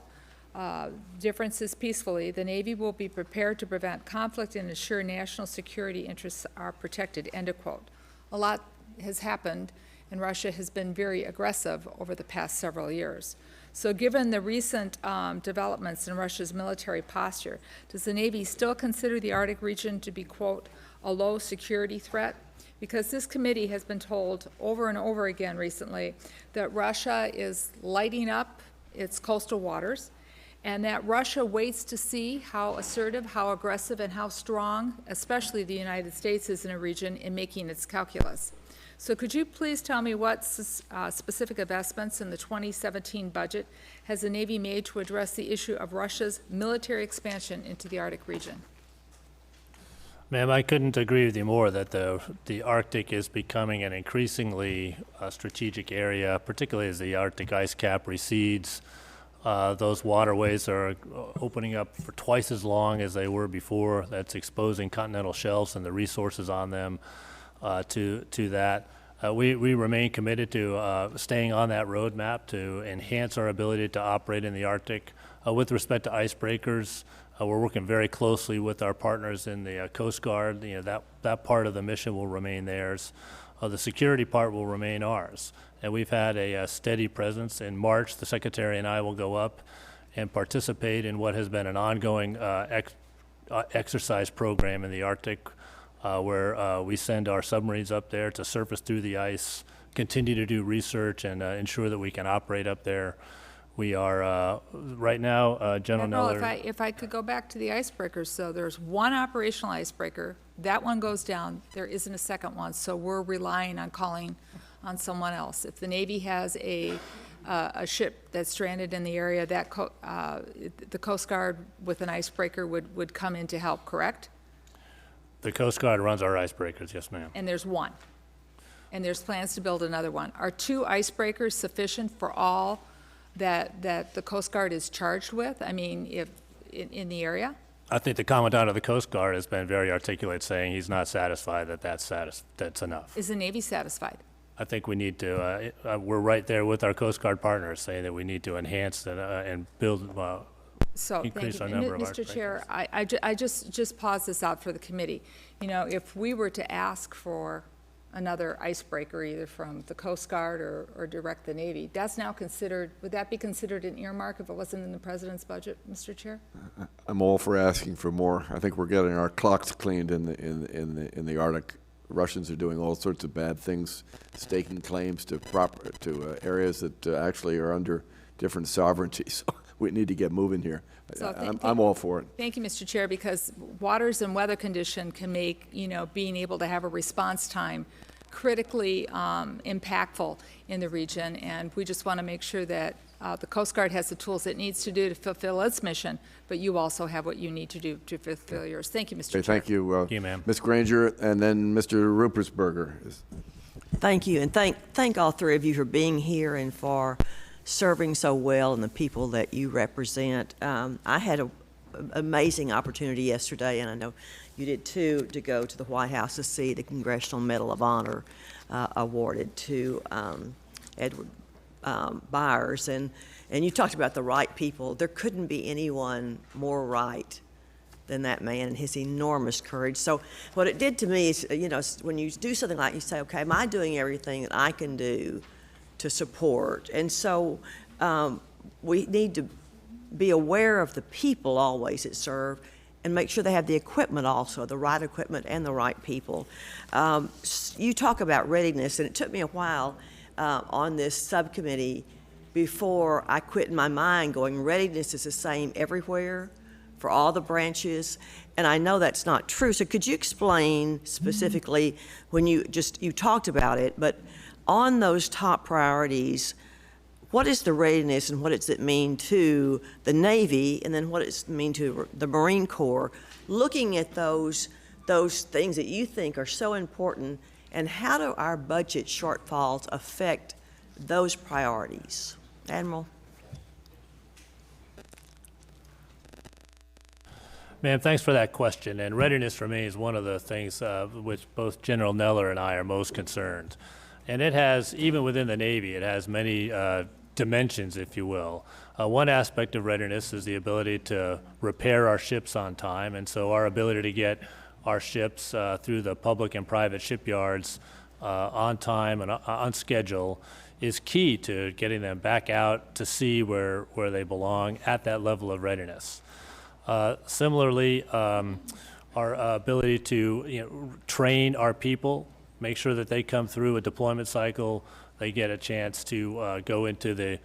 differences peacefully, the Navy will be prepared to prevent conflict and ensure national security interests are protected," end of quote. A lot has happened, and Russia has been very aggressive over the past several years. So given the recent developments in Russia's military posture, does the Navy still consider the Arctic region to be, quote, "a low security threat"? Because this committee has been told over and over again recently that Russia is lighting up its coastal waters, and that Russia waits to see how assertive, how aggressive, and how strong, especially the United States is in a region, in making its calculus. So could you please tell me what specific investments in the 2017 budget has the Navy made to address the issue of Russia's military expansion into the Arctic region? Ma'am, I couldn't agree with you more that the Arctic is becoming an increasingly strategic area, particularly as the Arctic ice cap recedes. Those waterways are opening up for twice as long as they were before. That's exposing continental shelves and the resources on them to that. We remain committed to staying on that roadmap to enhance our ability to operate in the Arctic. With respect to icebreakers, we're working very closely with our partners in the Coast Guard. You know, that part of the mission will remain theirs. The security part will remain ours. And we've had a steady presence. In March, the Secretary and I will go up and participate in what has been an ongoing exercise program in the Arctic, where we send our submarines up there to surface through the ice, continue to do research, and ensure that we can operate up there. We are, right now, General Neller. If I could go back to the icebreakers, so there's one operational icebreaker, that one goes down, there isn't a second one, so we're relying on calling on someone else. If the Navy has a ship that's stranded in the area, that the Coast Guard with an icebreaker would come in to help, correct? The Coast Guard runs our icebreakers, yes, ma'am. And there's one. And there's plans to build another one. Are 2 icebreakers sufficient for all that the Coast Guard is charged with? I mean, if in the area? I think the Commandant of the Coast Guard has been very articulate, saying he's not satisfied that that's enough. Is the Navy satisfied? I think we need to, we're right there with our Coast Guard partners, saying that we need to enhance and build, increase our number of Mr. Chair, I just pause this out for the committee. You know, if we were to ask for another icebreaker, either from the Coast Guard or direct the Navy. That's now considered, would that be considered an earmark if it wasn't in the president's budget, Mr. Chair? I'm all for asking for more. I think we're getting our clocks cleaned in the Arctic. Russians are doing all sorts of bad things, staking claims to areas that actually are under different sovereignties. So we need to get moving here. So I'm all for it. Thank you, Mr. Chair, because waters and weather condition can make, being able to have a response time critically impactful in the region, and we just want to make sure that the Coast Guard has the tools it needs to do to fulfill its mission, but you also have what you need to do to fulfill yours. Thank you, Mr. Chair. Thank you. Thank you, ma'am. Ms. Granger, and then Mr. Rupersberger. Thank you, and thank all three of you for being here and for serving so well and the people that you represent. I had an amazing opportunity yesterday, and I know you did too, to go to the White House to see the Congressional Medal of Honor awarded to Edward Byers. And you talked about the right people. There couldn't be anyone more right than that man and his enormous courage. So what it did to me is, when you do something like, you say, okay, am I doing everything that I can do to support? And so we need to be aware of the people always that serve and make sure they have the equipment also, the right equipment and the right people. You talk about readiness, and it took me a while on this subcommittee before I quit in my mind going, readiness is the same everywhere for all the branches, and I know that's not true. So could you explain specifically, when you talked about it, but on those top priorities, what is the readiness and what does it mean to the Navy, and then what does it mean to the Marine Corps, looking at those things that you think are so important, and how do our budget shortfalls affect those priorities? Admiral? Ma'am, thanks for that question. And readiness for me is one of the things which both General Neller and I are most concerned. And it has, even within the Navy, it has many dimensions, if you will. One aspect of readiness is the ability to repair our ships on time, and so our ability to get our ships through the public and private shipyards on time and on schedule is key to getting them back out to sea where they belong at that level of readiness. Similarly, our ability to train our people, make sure that they come through a deployment cycle, they get a chance to go into the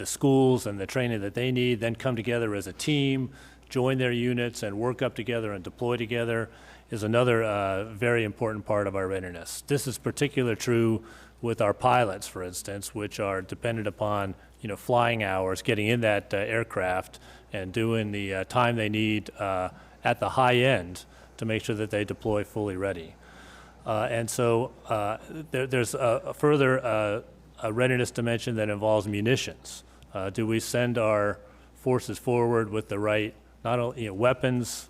schools and the training that they need, then come together as a team, join their units and work up together and deploy together is another very important part of our readiness. This is particularly true with our pilots, for instance, which are dependent upon flying hours, getting in that aircraft and doing the time they need at the high end to make sure that they deploy fully ready. And so there's a further a readiness dimension that involves munitions. Do we send our forces forward with the right, not only weapons,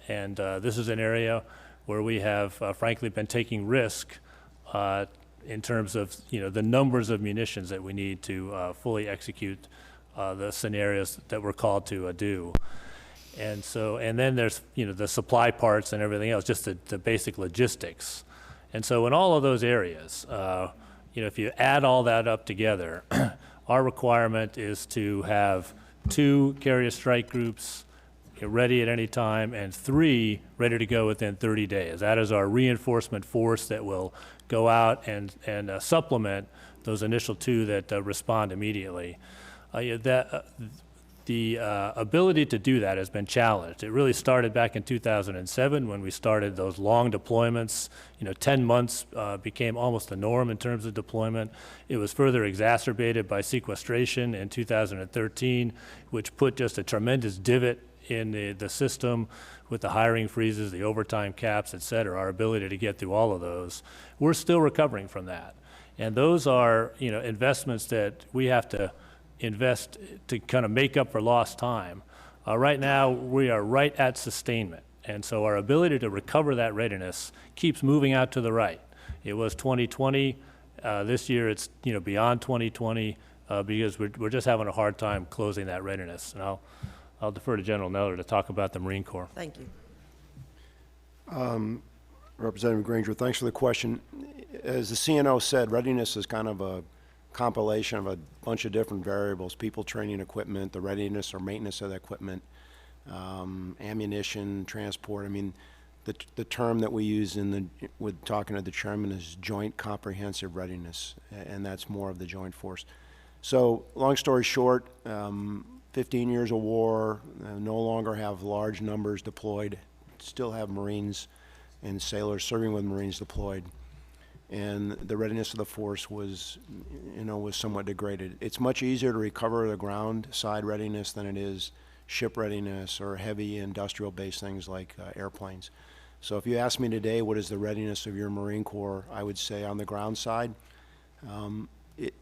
and this is an area where we have frankly been taking risk in terms of the numbers of munitions that we need to fully execute the scenarios that we're called to do. And so, and then there's the supply parts and everything else, just the basic logistics. And so in all of those areas, if you add all that up together, our requirement is to have 2 carrier strike groups ready at any time and 3 ready to go within 30 days. That is our reinforcement force that will go out and supplement those initial 2 that respond immediately. The ability to do that has been challenged. It really started back in 2007 when we started those long deployments. 10 months became almost the norm in terms of deployment. It was further exacerbated by sequestration in 2013, which put just a tremendous divot in the system with the hiring freezes, the overtime caps, et cetera, our ability to get through all of those. We're still recovering from that. And those are, investments that we have to invest to kind of make up for lost time. Right now, we are right at sustainment. And so our ability to recover that readiness keeps moving out to the right. It was 2020. This year, it's beyond 2020 because we're just having a hard time closing that readiness. And I'll defer to General Neller to talk about the Marine Corps. Thank you. Representative Granger, thanks for the question. As the CNO said, readiness is kind of a compilation of a bunch of different variables: people, training, equipment, the readiness or maintenance of the equipment, ammunition, transport. I mean, the term that we use with talking to the chairman is joint comprehensive readiness, and that's more of the joint force. So, long story short, 15 years of war, no longer have large numbers deployed, still have Marines and sailors serving with Marines deployed, and the readiness of the force was somewhat degraded. It's much easier to recover the ground side readiness than it is ship readiness or heavy industrial-based things like airplanes. So if you ask me today, what is the readiness of your Marine Corps, I would say on the ground side,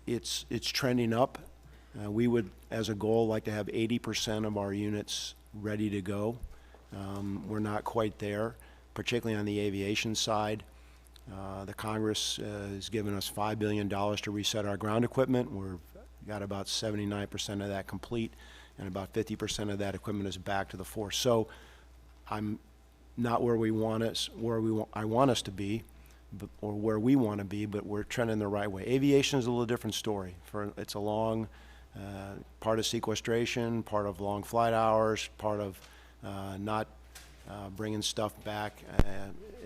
it's trending up. We would, as a goal, like to have 80% of our units ready to go. We're not quite there, particularly on the aviation side. The Congress has given us $5 billion to reset our ground equipment. We've got about 79% of that complete, and about 50% of that equipment is back to the force. So I'm not where we want us, I want us to be, or where we want to be, but we're trending the right way. Aviation is a little different story. It's a long part of sequestration, part of long flight hours, part of not bringing stuff back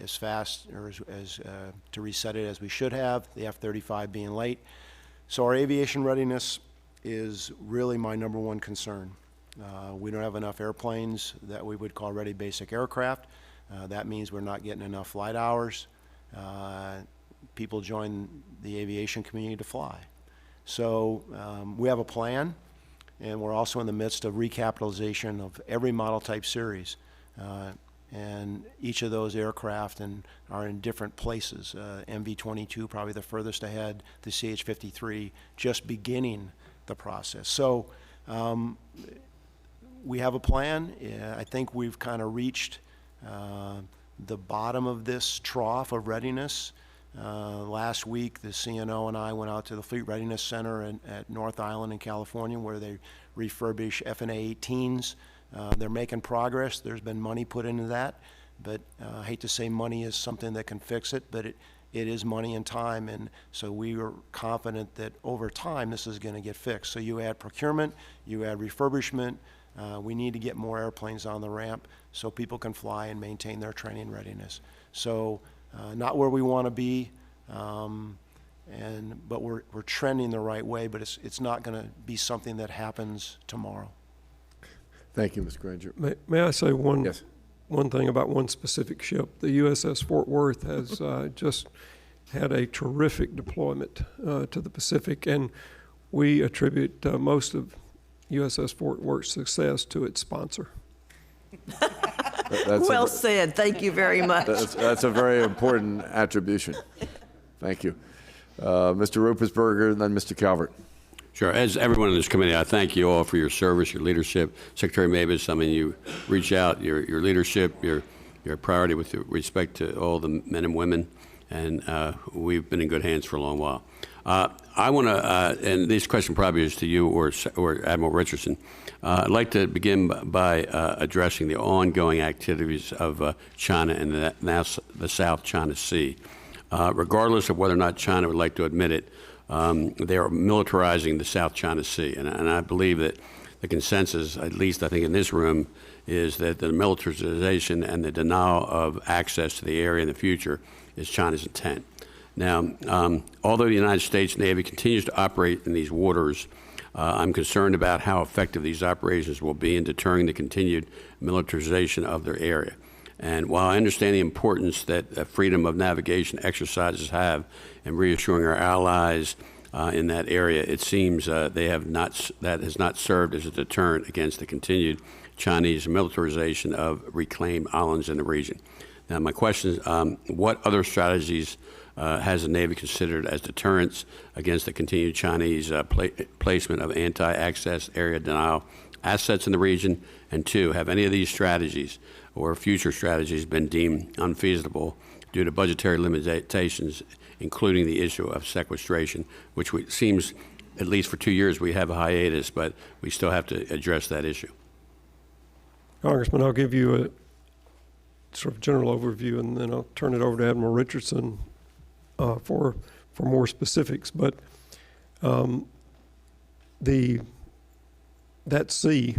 as fast or as to reset it as we should have, the F-35 being late. So our aviation readiness is really my number one concern. We don't have enough airplanes that we would call ready basic aircraft. That means we're not getting enough flight hours. People join the aviation community to fly. So we have a plan, and we're also in the midst of recapitalization of every model type series. And each of those aircraft are in different places. MV-22 probably the furthest ahead, the CH-53 just beginning the process. So we have a plan. I think we've kind of reached the bottom of this trough of readiness. Last week, the CNO and I went out to the Fleet Readiness Center at North Island in California, where they refurbish F/A-18s. They're making progress. There's been money put into that, but I hate to say money is something that can fix it, but it is money and time, and so we are confident that over time this is going to get fixed. So you add procurement, you add refurbishment. We need to get more airplanes on the ramp so people can fly and maintain their training readiness. So not where we want to be, but we're trending the right way, but it's not going to be something that happens tomorrow. Thank you, Mr. Granger. May I say Yes. one thing about one specific ship? The USS Fort Worth has just had a terrific deployment to the Pacific, and we attribute most of USS Fort Worth's success to its sponsor. Well said. Thank you very much. That's a very important attribution. Thank you. Mr. Rupersberger, and then Mr. Calvert. Sure. As everyone in this committee, I thank you all for your service, your leadership. Secretary Mavis, I mean, you reach out, your leadership, your priority with respect to all the men and women, and we've been in good hands for a long while. I want to, and this question probably is to you or Admiral Richardson. I'd like to begin by addressing the ongoing activities of China in the South China Sea. Regardless of whether or not China would like to admit it, they are militarizing the South China Sea, and I believe that the consensus, at least I think in this room, is that the militarization and the denial of access to the area in the future is China's intent. Now, although the United States Navy continues to operate in these waters, I'm concerned about how effective these operations will be in deterring the continued militarization of their area. And while I understand the importance that freedom of navigation exercises have in reassuring our allies in that area, it seems that has not served as a deterrent against the continued Chinese militarization of reclaimed islands in the region. Now, my question is, what other strategies has the Navy considered as deterrents against the continued Chinese placement of anti-access area denial assets in the region? And two, have any of these strategies or future strategies been deemed unfeasible due to budgetary limitations, including the issue of sequestration, which seems, at least for 2 years, we have a hiatus, but we still have to address that issue. Congressman, I'll give you sort of general overview, and then I'll turn it over to Admiral Richardson for more specifics. But that sea,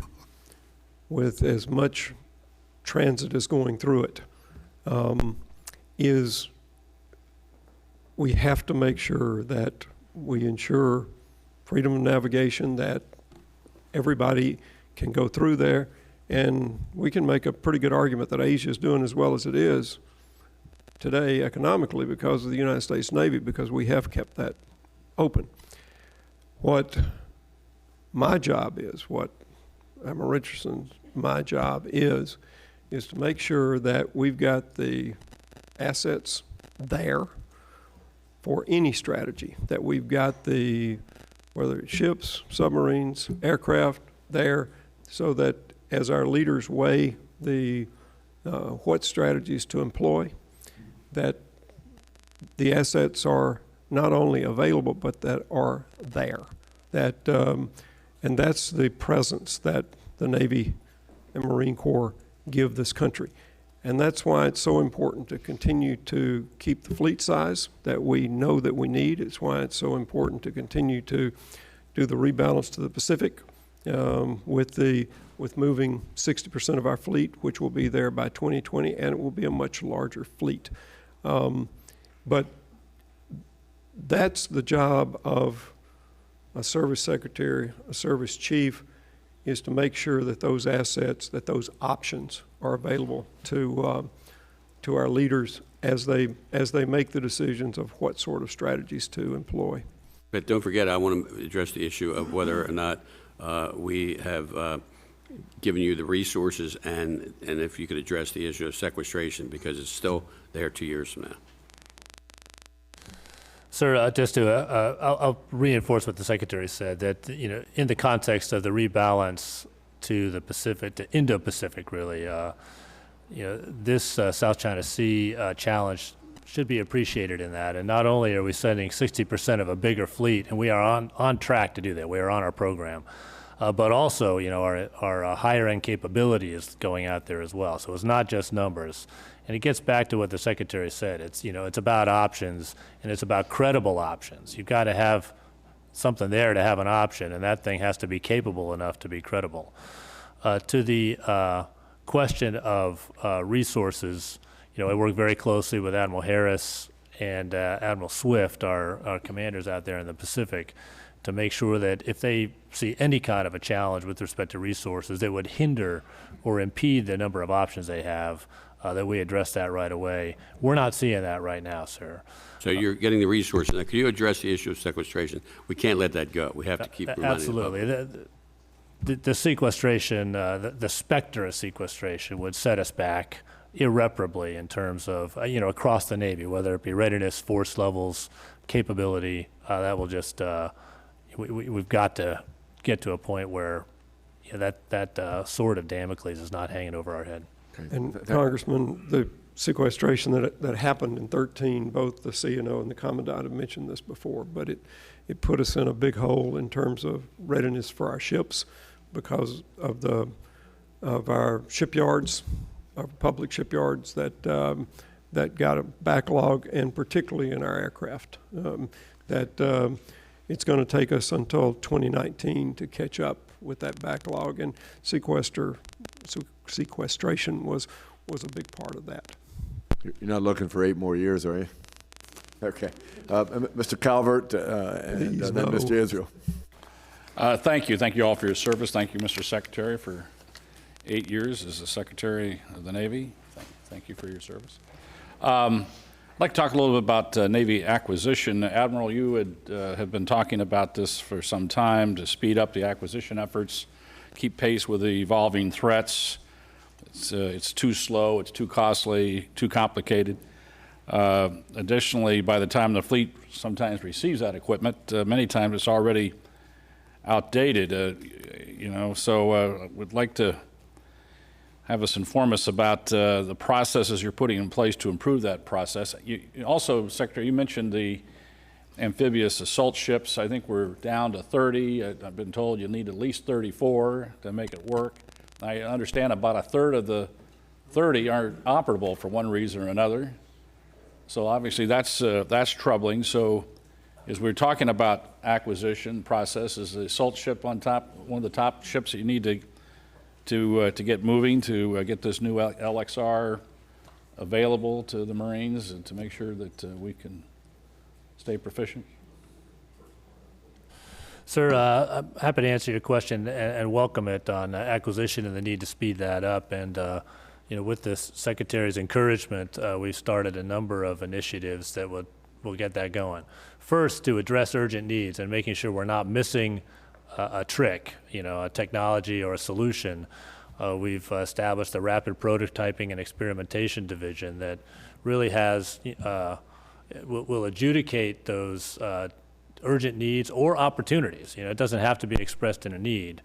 with as much transit as going through it, we have to make sure that we ensure freedom of navigation, that everybody can go through there. And we can make a pretty good argument that Asia is doing as well as it is today economically because of the United States Navy, because we have kept that open. What my job is, what Admiral Richardson's my job is to make sure that we've got the assets there for any strategy, that we've got the, whether it's ships, submarines, aircraft there, so that as our leaders weigh the what strategies to employ, that the assets are not only available but that are there. That and that's the presence that the Navy and Marine Corps give this country. And that's why it's so important to continue to keep the fleet size that we know that we need. It's why it's so important to continue to do the rebalance to the Pacific with moving 60% of our fleet, which will be there by 2020, and it will be a much larger fleet. But that's the job of a service secretary, a service chief, is to make sure that those assets, that those options are available to our leaders as they make the decisions of what sort of strategies to employ. But don't forget, I want to address the issue of whether or not we have given you the resources, and if you could address the issue of sequestration, because it's still there 2 years from now. Sir, just to, I'll reinforce what the Secretary said, that, in the context of the rebalance to the Pacific, to Indo-Pacific, really, this South China Sea challenge should be appreciated in that. And not only are we sending 60% of a bigger fleet, and we are on track to do that, we are on our program, but also, our higher end capability is going out there as well. So it's not just numbers. And it gets back to what the Secretary said. It's, it's about options, and it's about credible options. You've got to have something there to have an option, and that thing has to be capable enough to be credible. To the question of resources, I work very closely with Admiral Harris and Admiral Swift, our commanders out there in the Pacific, to make sure that if they see any kind of a challenge with respect to resources that would hinder or impede the number of options they have, that we address that right away. We're not seeing that right now, sir. So you're getting the resources. Now, could you address the issue of sequestration? We can't let that go. We have to keep reminding absolutely. The sequestration, the specter of sequestration would set us back irreparably in terms of, across the Navy, whether it be readiness, force levels, capability. That will just, we've got to get to a point where that sword of Damocles is not hanging over our head. And Congressman, the sequestration that happened in 2013, both the CNO and the Commandant have mentioned this before, but it put us in a big hole in terms of readiness for our ships because of our shipyards, our public shipyards that got a backlog, and particularly in our aircraft. It's going to take us until 2019 to catch up with that backlog, and sequestration was a big part of that. You're not looking for 8 more years, are you? Okay. Mr. Calvert and then Mr. Israel. Thank you. Thank you all for your service. Thank you, Mr. Secretary, for 8 years as the Secretary of the Navy. Thank you for your service. I'd like to talk a little bit about Navy acquisition. Admiral, you have been talking about this for some time to speed up the acquisition efforts, keep pace with the evolving threats. It's too slow, it's too costly, too complicated. Additionally, by the time the fleet sometimes receives that equipment, many times it's already outdated, so we'd like to have us inform us about the processes you're putting in place to improve that process. Also, Secretary, you mentioned the amphibious assault ships. I think we're down to 30. I've been told you need at least 34 to make it work. I understand about a third of the 30 aren't operable for one reason or another. So obviously that's troubling. So as we're talking about acquisition process, is the Assault ship on top one of the top ships that you need to get moving to get this new LXR available to the Marines and to make sure that we can stay proficient? Sir, I'm happy to answer your question and welcome it on acquisition and the need to speed that up. And you know, with this Secretary's encouragement, we've started a number of initiatives that will get that going. First, to address urgent needs and making sure we're not missing a trick, you know, a technology or a solution. We've established a rapid prototyping and experimentation division that really has will adjudicate those urgent needs or opportunities. You know, it doesn't have to be expressed in a need,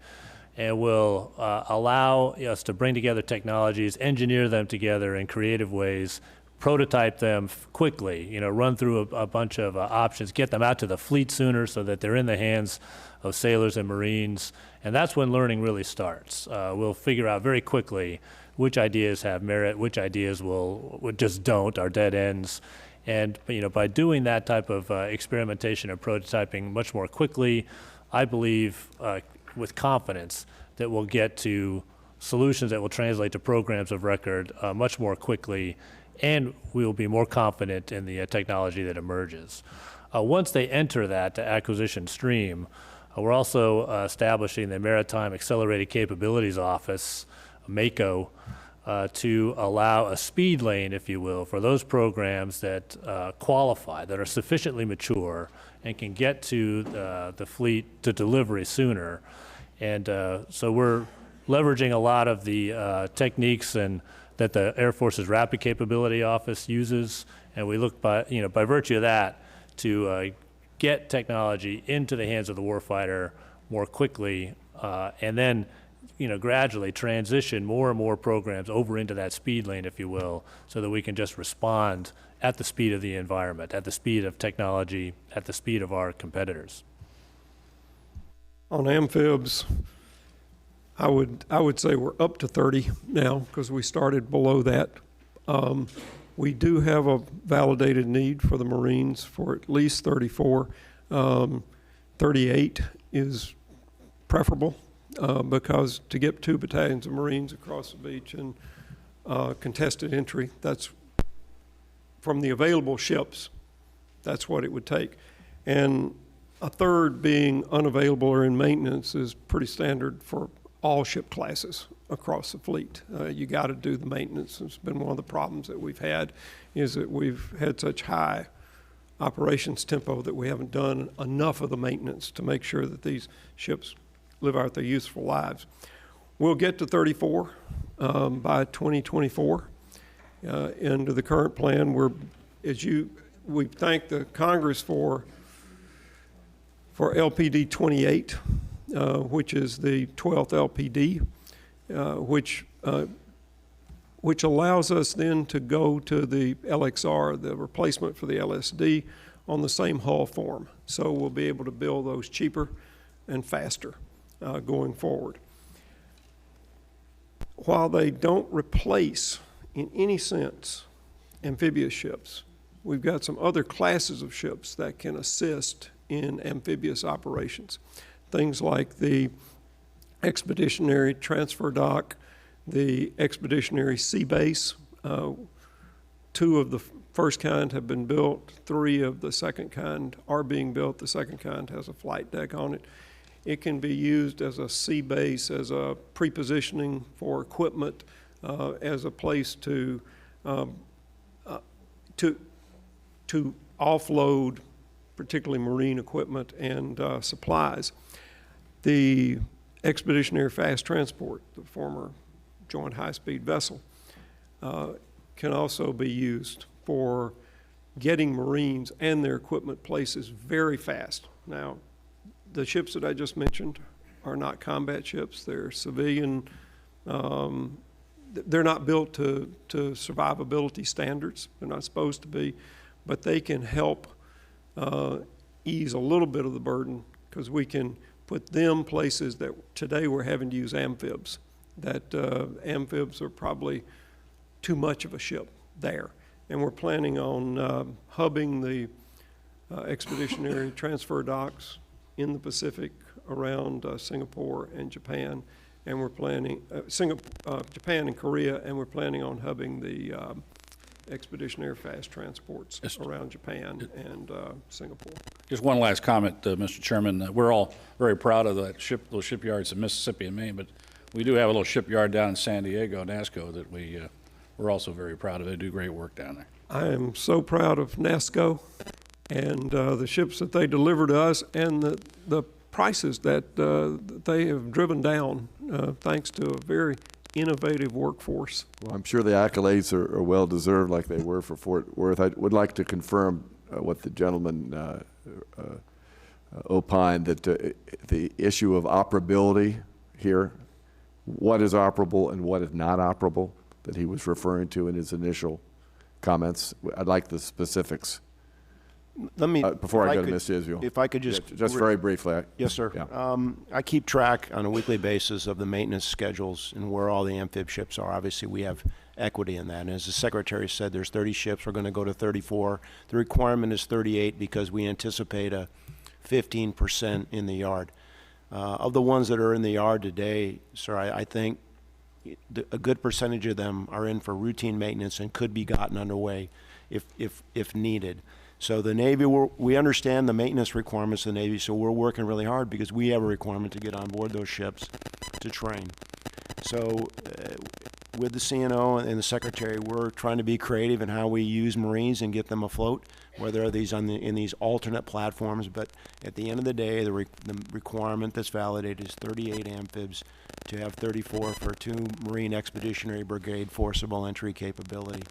and will allow us to bring together technologies, engineer them together in creative ways, prototype them quickly, you know, run through a bunch of options, get them out to the fleet sooner so that they're in the hands of sailors and Marines, and that's when learning really starts. We'll figure out very quickly which ideas have merit, which ideas will just don't, are dead ends. And you know, by doing that type of experimentation and prototyping much more quickly, I believe with confidence that we'll get to solutions that will translate to programs of record much more quickly, and we will be more confident in the technology that emerges. Once they enter that acquisition stream, we're also establishing the Maritime Accelerated Capabilities Office, MACO, to allow a speed lane, if you will, for those programs that qualify, that are sufficiently mature and can get to the fleet to delivery sooner. And so we're leveraging a lot of the techniques and that the Air Force's Rapid Capability Office uses, and we look by virtue of that to get technology into the hands of the warfighter more quickly, and then gradually transition more and more programs over into that speed lane, if you will, so that we can just respond at the speed of the environment, at the speed of technology, at the speed of our competitors. On amphibs, I would say we're up to 30 now because we started below that. We do have a validated need for the Marines for at least 34. 38 is preferable because to get 2 battalions of Marines across the beach and contested entry, that's from the available ships, that's what it would take. And a third being unavailable or in maintenance is pretty standard for all ship classes across the fleet. You got to do the maintenance. It's been one of the problems that we've had, is that we've had such high operations tempo that we haven't done enough of the maintenance to make sure that these ships live out their useful lives. We'll get to 34 by 2024. Under the current plan, we thank the Congress for LPD 28, which is the 12th LPD, which allows us then to go to the LXR, the replacement for the LSD, on the same hull form. So we'll be able to build those cheaper and faster going forward. While they don't replace, in any sense, amphibious ships, we've got some other classes of ships that can assist in amphibious operations. Things like the expeditionary transfer dock, the expeditionary sea base. 2 of the first kind have been built. 3 of the second kind are being built. The second kind has a flight deck on it. It can be used as a sea base, as a prepositioning for equipment, as a place to offload particularly marine equipment and supplies. The expeditionary fast transport, the former joint high-speed vessel, can also be used for getting Marines and their equipment places very fast. Now, the ships that I just mentioned are not combat ships. They're civilian. They're not built to survivability standards. They're not supposed to be, but they can help ease a little bit of the burden because we can put them places that today we're having to use amphibs. That amphibs are probably too much of a ship there. And we're planning on hubbing the expeditionary transfer docks in the Pacific around Singapore and Japan. And we're planning, Japan and Korea, and we're planning on hubbing the expeditionary fast transports around Japan and Singapore. Just one last comment, Mr. Chairman. We're all very proud of that those shipyards in Mississippi and Maine, but we do have a little shipyard down in San Diego, NASCO, that we're also very proud of. They do great work down there. I am so proud of NASCO and the ships that they deliver to us, and the prices that they have driven down thanks to a very innovative workforce. Well, I'm sure the accolades are well deserved, like they were for Fort Worth. I would like to confirm what the gentleman opined, that the issue of operability here, what is operable and what is not operable, that he was referring to in his initial comments. I'd like the specifics. Let me, before I go to Ms. Israel. If I could just very briefly. Yes, sir. Yeah. I keep track on a weekly basis of the maintenance schedules and where all the amphib ships are. Obviously, we have equity in that. And as the Secretary said, there's 30 ships. We're going to go to 34. The requirement is 38 because we anticipate a 15% in the yard. Of the ones that are in the yard today, sir, I think a good percentage of them are in for routine maintenance and could be gotten underway if needed. So the Navy, we understand the maintenance requirements of the Navy, so we're working really hard because we have a requirement to get on board those ships to train. So with the CNO and the Secretary, we're trying to be creative in how we use Marines and get them afloat, whether these in these alternate platforms. But at the end of the day, the requirement that's validated is 38 amphibs to have 34 for 2 Marine Expeditionary Brigade forcible entry capability.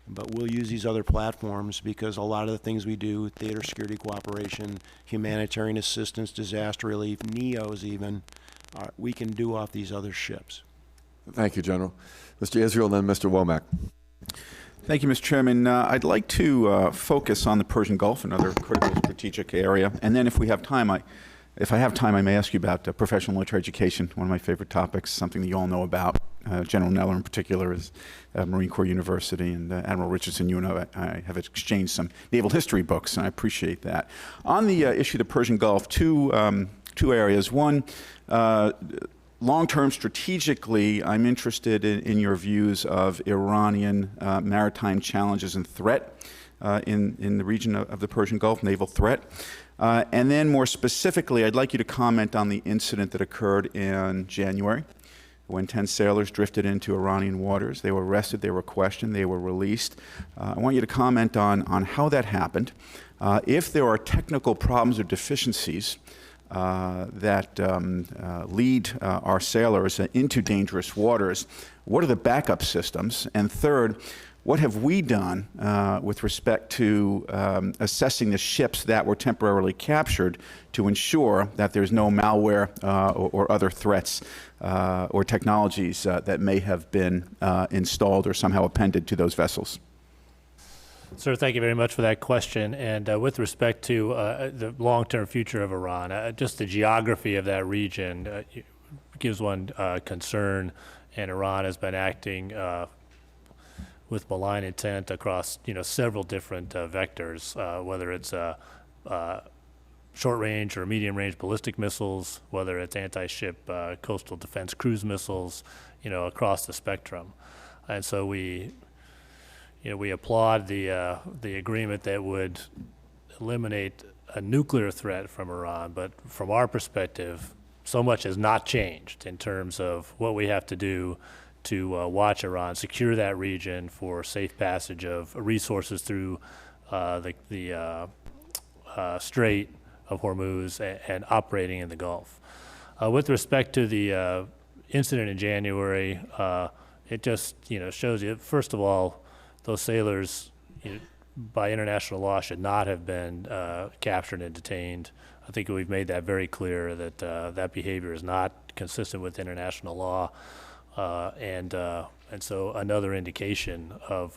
But we'll use these other platforms because a lot of the things we do, theater security cooperation, humanitarian assistance, disaster relief, NEOs even, we can do off these other ships. Thank you, General. Mr. Israel, then Mr. Womack. Thank you, Mr. Chairman. I'd like to focus on the Persian Gulf, another critical strategic area. And then if I have time, I may ask you about professional military education, one of my favorite topics, something that you all know about. General Neller in particular is Marine Corps University, and Admiral Richardson, you know, I have exchanged some naval history books, and I appreciate that. On the issue of the Persian Gulf, two areas. One, long-term strategically, I'm interested in your views of Iranian maritime challenges and threat in the region of the Persian Gulf, naval threat. And then more specifically, I'd like you to comment on the incident that occurred in January when 10 sailors drifted into Iranian waters. They were arrested, they were questioned, they were released. I want you to comment on how that happened. If there are technical problems or deficiencies that lead our sailors into dangerous waters, what are the backup systems? And third, what have we done with respect to assessing the ships that were temporarily captured to ensure that there's no malware or other threats or technologies that may have been installed or somehow appended to those vessels? Sir, thank you very much for that question. And with respect to the long-term future of Iran, just the geography of that region gives one concern, and Iran has been acting with malign intent across, several different vectors, whether it's short-range or medium-range ballistic missiles, whether it's anti-ship coastal defense cruise missiles, across the spectrum. And so we applaud the agreement that would eliminate a nuclear threat from Iran, but from our perspective, so much has not changed in terms of what we have to do to watch Iran, secure that region for safe passage of resources through the Strait of Hormuz and operating in the Gulf. With respect to the incident in January, it just shows you, first of all, those sailors, by international law, should not have been captured and detained. I think we've made that very clear that that behavior is not consistent with international law. And so another indication of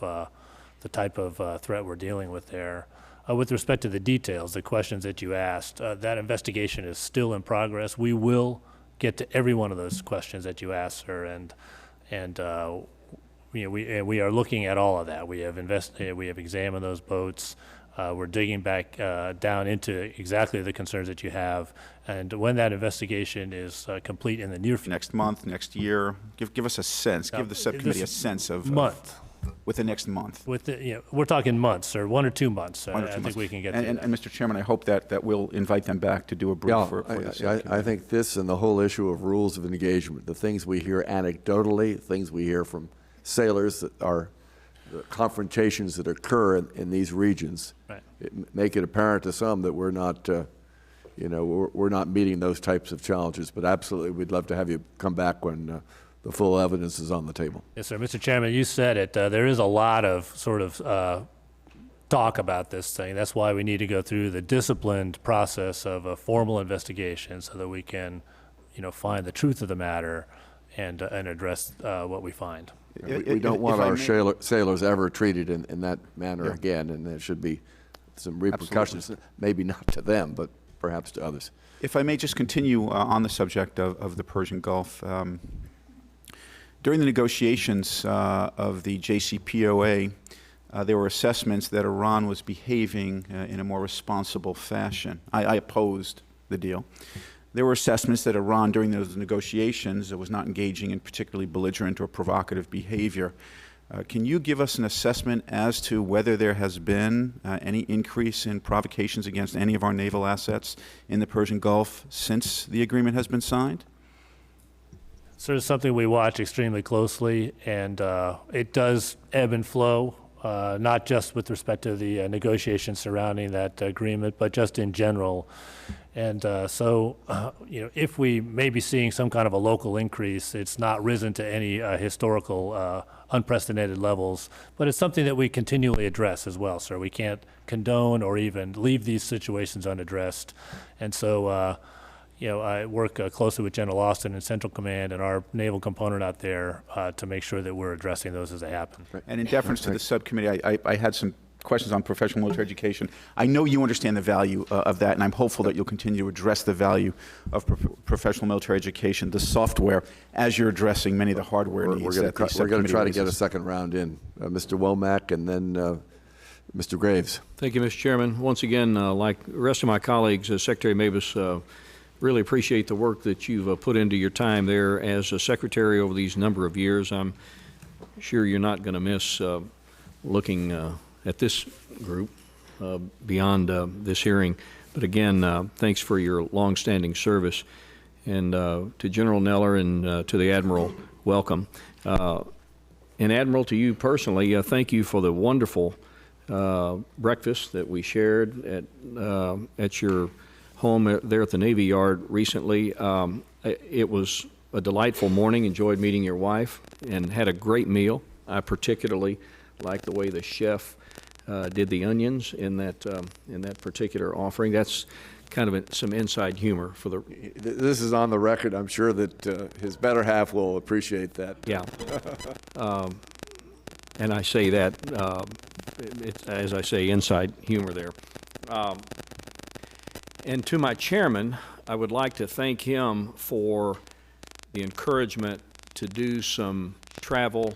the type of threat we're dealing with there. With respect to the details, the questions that you asked, that investigation is still in progress. We will get to every one of those questions that you asked, sir, and we are looking at all of that. We have examined those boats. We're digging back down into exactly the concerns that you have. And when that investigation is complete in the near future. Next month, next year? Give us a sense. Give the subcommittee a sense of with the next month. We're talking months, or 1 or 2 months. I think we can get to and Mr. Chairman, I hope that we'll invite them back to do a brief for the subcommittee. I think this and the whole issue of rules of engagement, the things we hear anecdotally, things we hear from sailors that are the confrontations that occur in these regions, right, make it apparent to some that we're not, we're not meeting those types of challenges. But absolutely, we'd love to have you come back when the full evidence is on the table. Yes, sir. Mr. Chairman, you said it. There is a lot of sort of talk about this thing. That's why we need to go through the disciplined process of a formal investigation so that we can, find the truth of the matter and address what we find. We don't want our sailors ever treated in that manner again, and there should be some repercussions, maybe not to them, but perhaps to others. If I may just continue on the subject of the Persian Gulf. During the negotiations of the JCPOA, there were assessments that Iran was behaving in a more responsible fashion. I opposed the deal. There were assessments that Iran, during those negotiations, was not engaging in particularly belligerent or provocative behavior. Can you give us an assessment as to whether there has been any increase in provocations against any of our naval assets in the Persian Gulf since the agreement has been signed? So it's something we watch extremely closely, and it does ebb and flow, not just with respect to the negotiations surrounding that agreement, but just in general. And if we may be seeing some kind of a local increase, it's not risen to any historical unprecedented levels, but it's something that we continually address as well, sir. We can't condone or even leave these situations unaddressed. And so, I work closely with General Austin and Central Command and our naval component out there to make sure that we're addressing those as they happen. And in deference to the subcommittee, I had some questions on professional military education. I know you understand the value of that, and I'm hopeful that you'll continue to address the value of professional military education, the software, as you're addressing many of the hardware needs. We're going to try to get a second round in. Mr. Womack and then Mr. Graves. Thank you, Mr. Chairman. Once again, like the rest of my colleagues, Secretary Mavis, really appreciate the work that you've put into your time there as a secretary over these number of years. I'm sure you're not going to miss looking at this group beyond this hearing. But again, thanks for your longstanding service. And to General Neller and to the Admiral, welcome. And Admiral, to you personally, thank you for the wonderful breakfast that we shared at your home there at the Navy Yard recently. It was a delightful morning. Enjoyed meeting your wife and had a great meal. I particularly like the way the chef did the onions in that particular offering. That's kind of some inside humor for the. This is on the record. I'm sure that his better half will appreciate that. Yeah. And I say that it's, as I say, inside humor there. And to my chairman, I would like to thank him for the encouragement to do some travel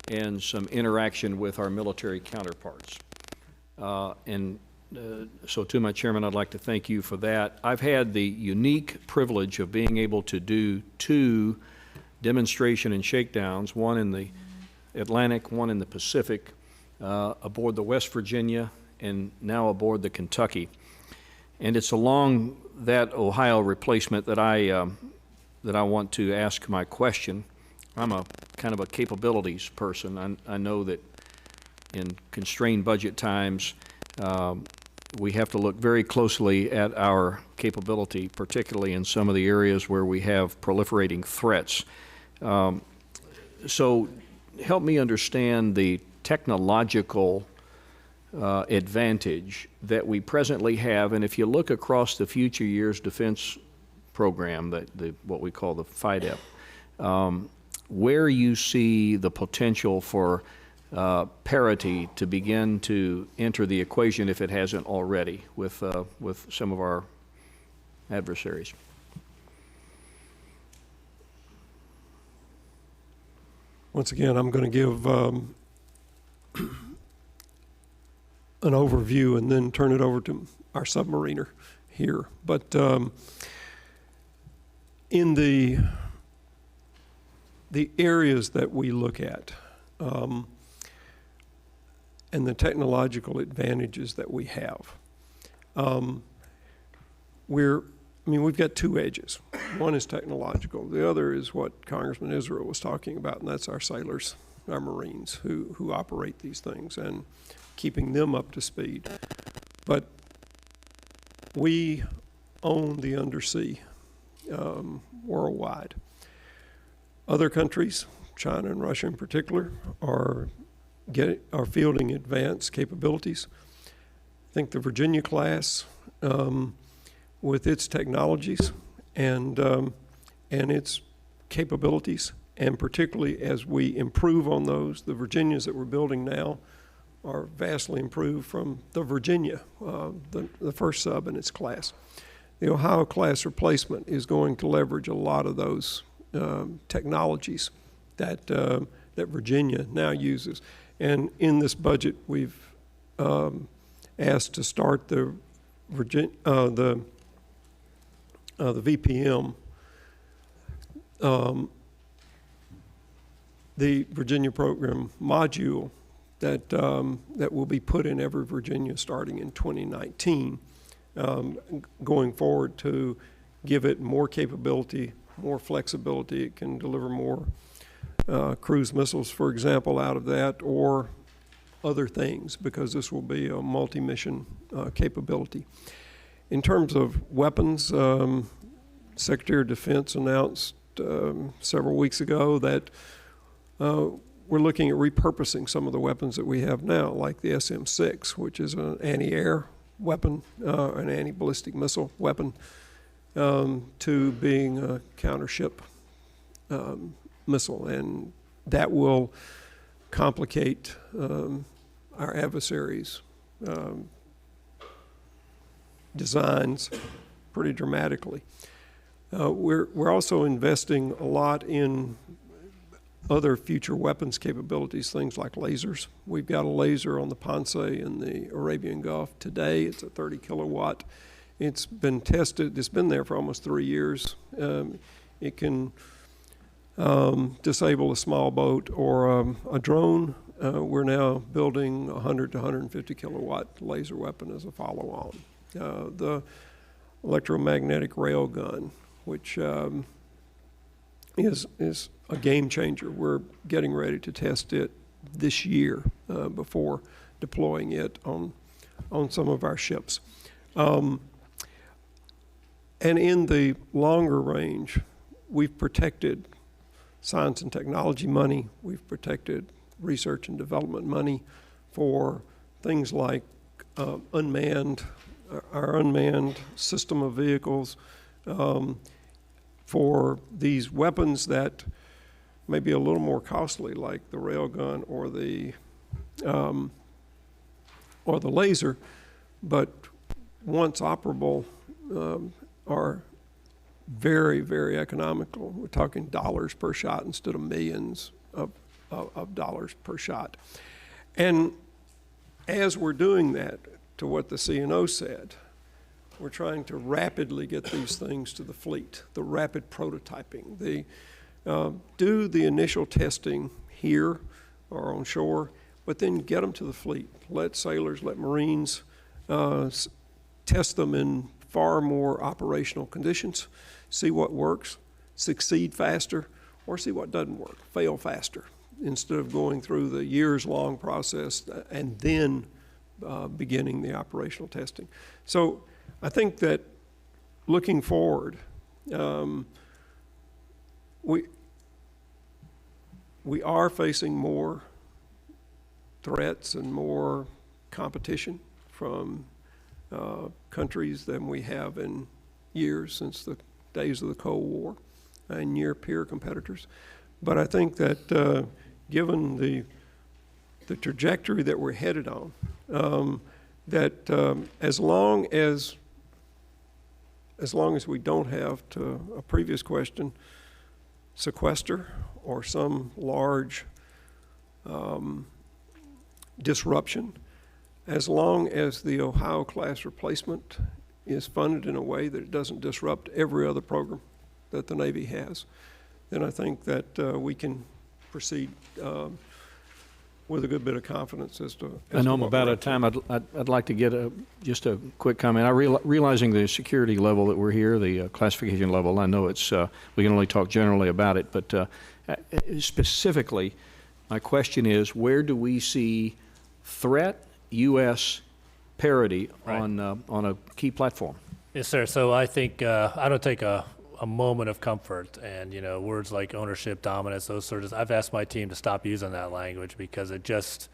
and some interaction with our military counterparts. So to my chairman, I'd like to thank you for that. I've had the unique privilege of being able to do 2 demonstration and shakedowns, one in the Atlantic, one in the Pacific, aboard the West Virginia, and now aboard the Kentucky. And it's along that Ohio replacement that I want to ask my question. I'm a kind of a capabilities person. I know that in constrained budget times, we have to look very closely at our capability, particularly in some of the areas where we have proliferating threats. So help me understand the technological advantage that we presently have, and if you look across the future years defense program, what we call the FIDEP, where you see the potential for parity to begin to enter the equation if it hasn't already with some of our adversaries. once again, I'm going to give an overview and then turn it over to our submariner here. But in the areas that we look at and the technological advantages that we have, we've got two edges. One is technological. The other is what Congressman Israel was talking about, and that's our sailors, our Marines who operate these things and keeping them up to speed. But we own the undersea worldwide. Other countries, China and Russia in particular, are fielding advanced capabilities. I think the Virginia class, with its technologies and its capabilities, and particularly as we improve on those, the Virginias that we're building now are vastly improved from the Virginia, the first sub in its class. The Ohio class replacement is going to leverage a lot of those technologies that Virginia now uses. And in this budget, we've asked to start the VPM, the Virginia program module that will be put in every Virginia starting in 2019, going forward to give it more capability, more flexibility. It can deliver more cruise missiles, for example, out of that, or other things, because this will be a multi-mission capability. In terms of weapons, Secretary of Defense announced several weeks ago that we're looking at repurposing some of the weapons that we have now, like the SM-6, which is an anti-air weapon, an anti-ballistic missile weapon, to being a counter-ship missile. And that will complicate our adversaries' designs pretty dramatically. We're also investing a lot in other future weapons capabilities, things like lasers. We've got a laser on the Ponce in the Arabian Gulf today. It's a 30 kilowatt. It's been tested. It's been there for almost 3 years. It can disable a small boat or a drone. We're now building a 100 to 150 kilowatt laser weapon as a follow-on. The electromagnetic rail gun, which is a game changer. We're getting ready to test it this year before deploying it on some of our ships. And in the longer range, we've protected science and technology money. We've protected research and development money for things like our unmanned system of vehicles, for these weapons that may be a little more costly, like the railgun or the laser, but once operable, are very, very economical. We're talking dollars per shot instead of millions of dollars per shot. And as we're doing that, to what the CNO said, we're trying to rapidly get these things to the fleet, the rapid prototyping. Do the initial testing here or on shore, but then get them to the fleet. Let sailors, let Marines test them in far more operational conditions, see what works, succeed faster, or see what doesn't work, fail faster, instead of going through the years-long process and then beginning the operational testing. So I think that looking forward, we are facing more threats and more competition from countries than we have in years since the days of the Cold War and near peer competitors. But I think that given the trajectory that we're headed on, that as long as we don't have, to a previous question, sequester or some large disruption, as long as the Ohio-class replacement is funded in a way that it doesn't disrupt every other program that the Navy has, then I think that we can proceed with a good bit of confidence as to. I know I'm about out of time. I'd like to get just a quick comment. Realizing the security level that we're here, the classification level, I know it's we can only talk generally about it, but specifically, my question is, where do we see threat, U.S. parity on a key platform? Yes, sir. So I think I don't take a moment of comfort, and words like ownership, dominance, those sorts of. I've asked my team to stop using that language because it just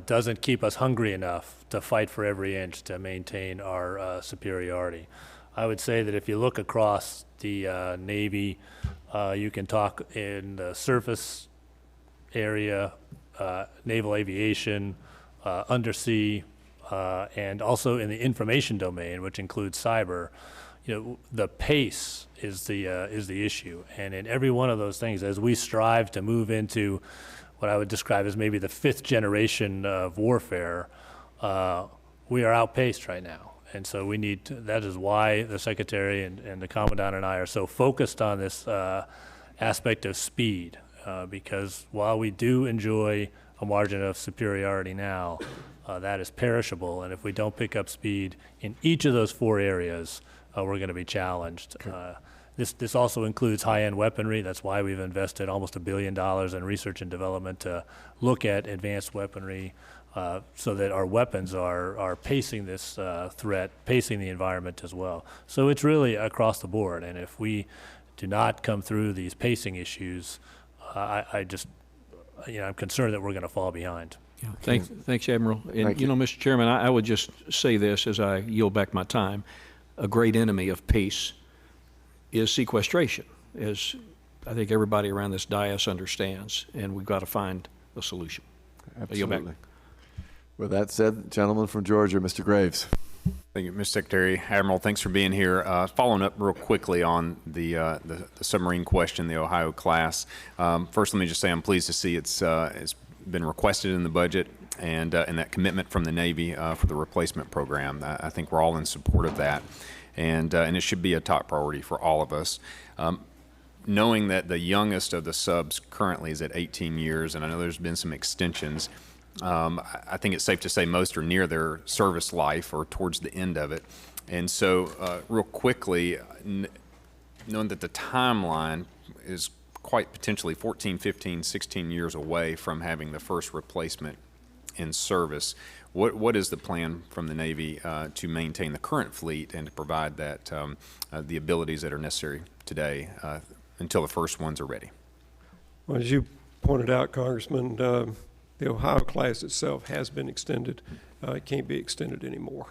doesn't keep us hungry enough to fight for every inch to maintain our superiority. I would say that if you look across the Navy, you can talk in the surface area, naval aviation, undersea, and also in the information domain, which includes cyber. The pace is the issue, and in every one of those things, as we strive to move into what I would describe as maybe the 5th generation of warfare, we are outpaced right now, and so we need to, that is why the Secretary and the Commandant and I are so focused on this aspect of speed, because while we do enjoy a margin of superiority now, that is perishable, and if we don't pick up speed in each of those 4 areas, we're going to be challenged. This also includes high-end weaponry. That's why we've invested almost $1 billion in research and development to look at advanced weaponry, so that our weapons are pacing this threat, pacing the environment as well. So it's really across the board, and if we do not come through these pacing issues, I'm concerned that we're going to fall behind. Yeah. Thanks, Admiral. And, Mr. Chairman, I would just say this as I yield back my time. A great enemy of peace is sequestration, as I think everybody around this dais understands, and we've got to find a solution. Absolutely. With that said, gentleman from Georgia, Mr. Graves. Thank you, Mr. Secretary. Admiral, thanks for being here. Following up real quickly on the submarine question, the Ohio class. First, let me just say I'm pleased to see it's been requested in the budget, and that commitment from the Navy for the replacement program. I think we're all in support of that, and it should be a top priority for all of us. Knowing that the youngest of the subs currently is at 18 years, and I know there's been some extensions, I think it's safe to say most are near their service life or towards the end of it. And so real quickly, knowing that the timeline is quite potentially 14, 15, 16 years away from having the first replacement in service, what is the plan from the Navy to maintain the current fleet and to provide that the abilities that are necessary today until the first ones are ready? Well, as you pointed out, Congressman, the Ohio class itself has been extended. It can't be extended anymore.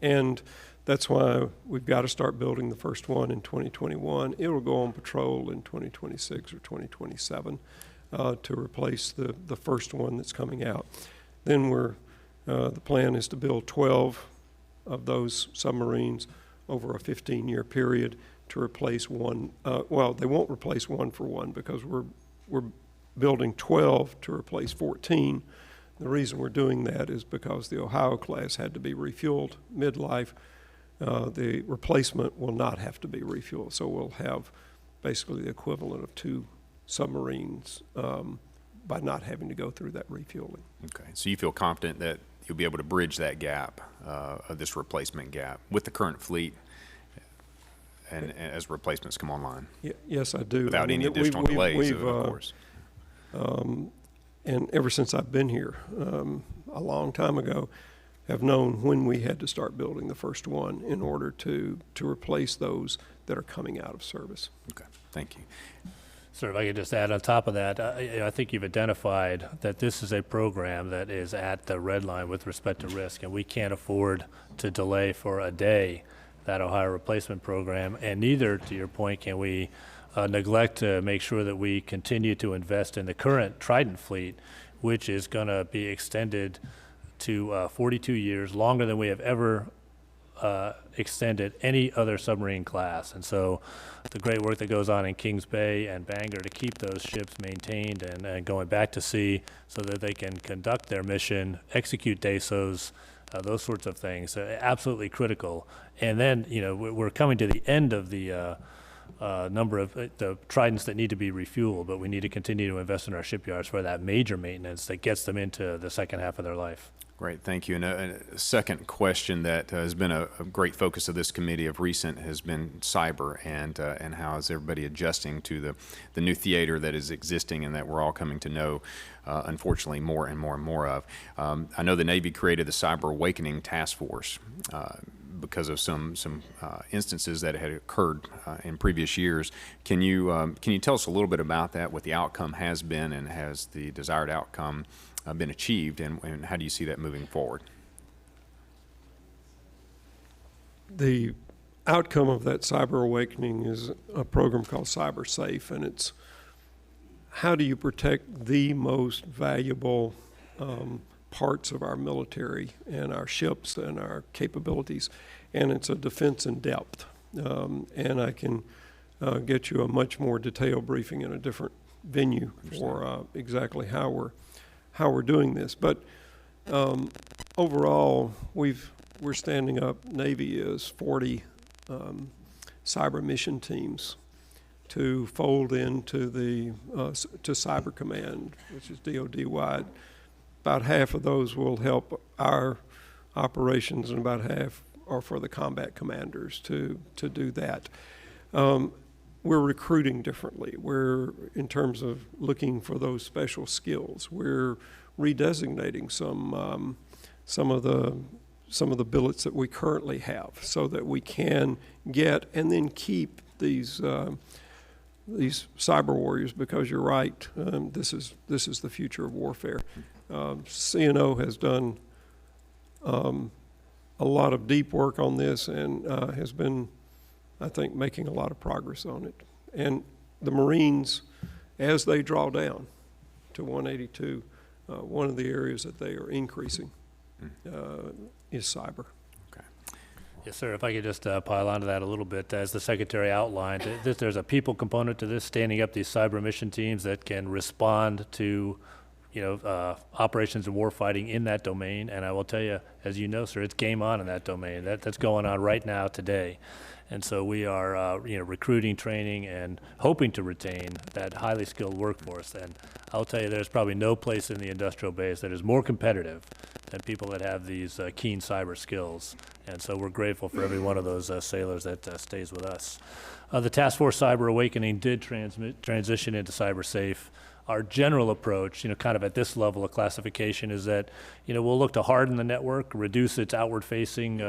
And that's why we've got to start building the first one in 2021. It will go on patrol in 2026 or 2027 to replace the first one that's coming out. Then the plan is to build 12 of those submarines over a 15-year period to replace one. Well, they won't replace one for one because we're building 12 to replace 14. The reason we're doing that is because the Ohio class had to be refueled mid-life. The replacement will not have to be refueled, so we'll have basically the equivalent of 2 submarines by not having to go through that refueling. Okay, so you feel confident that you'll be able to bridge that gap, of this replacement gap, with the current fleet and as replacements come online? Yes, I do. Without any additional delays, of course. And ever since I've been here, a long time ago, have known when we had to start building the first one in order to replace those that are coming out of service. Okay, thank you. Sir, if I could just add on top of that, I think you've identified that this is a program that is at the red line with respect to risk, and we can't afford to delay for a day that Ohio replacement program, and neither, to your point, can we neglect to make sure that we continue to invest in the current Trident fleet, which is going to be extended to 42 years, longer than we have ever extended any other submarine class. And so the great work that goes on in Kings Bay and Bangor to keep those ships maintained and going back to sea so that they can conduct their mission, execute DESOs, those sorts of things, absolutely critical. And then, you know, we're coming to the end of the number of the Tridents that need to be refueled, but we need to continue to invest in our shipyards for that major maintenance that gets them into the second half of their life. Great, thank you. And a second question that has been a great focus of this committee of recent has been cyber and how is everybody adjusting to the new theater that is existing and that we're all coming to know, unfortunately, more and more and more of. I know the Navy created the Cyber Awakening Task Force because of some instances that had occurred in previous years. Can you tell us a little bit about that, what the outcome has been, and has the desired outcome been achieved, and how do you see that moving forward? The outcome of that Cyber Awakening is a program called Cyber Safe, and it's how do you protect the most valuable parts of our military and our ships and our capabilities, and it's a defense in depth. And I can get you a much more detailed briefing in a different venue for exactly how we're doing this. But overall, we're standing up, Navy is 40 cyber mission teams to fold into the to Cyber Command, which is DoD-wide. About half of those will help our operations, and about half are for the combat commanders to do that. We're recruiting differently. We're, in terms of looking for those special skills, we're redesignating some of the billets that we currently have so that we can get and then keep these cyber warriors, because you're right, this is the future of warfare. CNO has done a lot of deep work on this and has been, I think, making a lot of progress on it. And the Marines, as they draw down to 182, one of the areas that they are increasing is cyber. Yes, sir. If I could just pile onto that a little bit, as the Secretary outlined, there's a people component to this, standing up these cyber mission teams that can respond to, you know, operations and warfighting in that domain. And I will tell you, as you know, sir, it's game on in that domain. That's going on right now today. And so we are, you know, recruiting, training, and hoping to retain that highly skilled workforce. And I'll tell you, there's probably no place in the industrial base that is more competitive than people that have these keen cyber skills. And so we're grateful for every one of those sailors that stays with us. The Task Force Cyber Awakening did transition into Cyber Safe. Our general approach, you know, kind of at this level of classification, is that, you know, we'll look to harden the network, reduce its outward-facing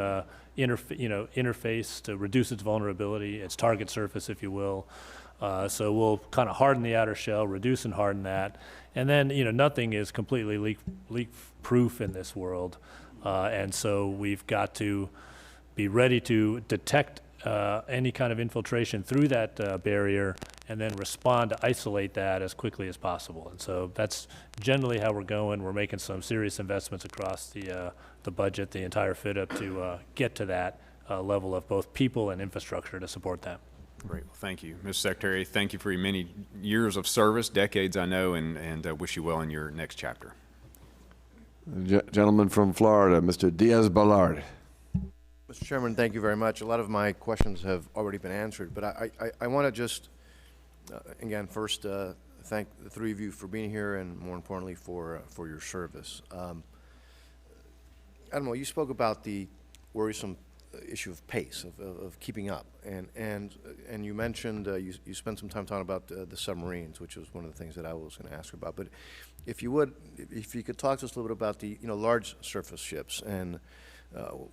interface to reduce its vulnerability, its target surface, if you will. So we'll kind of harden the outer shell, reduce and harden that. And then, you know, nothing is completely leak-proof in this world. And so we've got to be ready to detect any kind of infiltration through that barrier and then respond to isolate that as quickly as possible. And so that's generally how we're going. We're making some serious investments across the budget, the entire fit-up, to get to that level of both people and infrastructure to support that. Great. Well, thank you. Mr. Secretary, thank you for your many years of service, decades, I know, and wish you well in your next chapter. Gentleman from Florida, Mr. Diaz-Balart. Mr. Chairman, thank you very much. A lot of my questions have already been answered, but I want to just, again, first thank the three of you for being here, and more importantly for your service. Admiral, you spoke about the worrisome issue of pace, of keeping up, and you mentioned you spent some time talking about the submarines, which was one of the things that I was going to ask about. But if you could talk to us a little bit about the large surface ships and how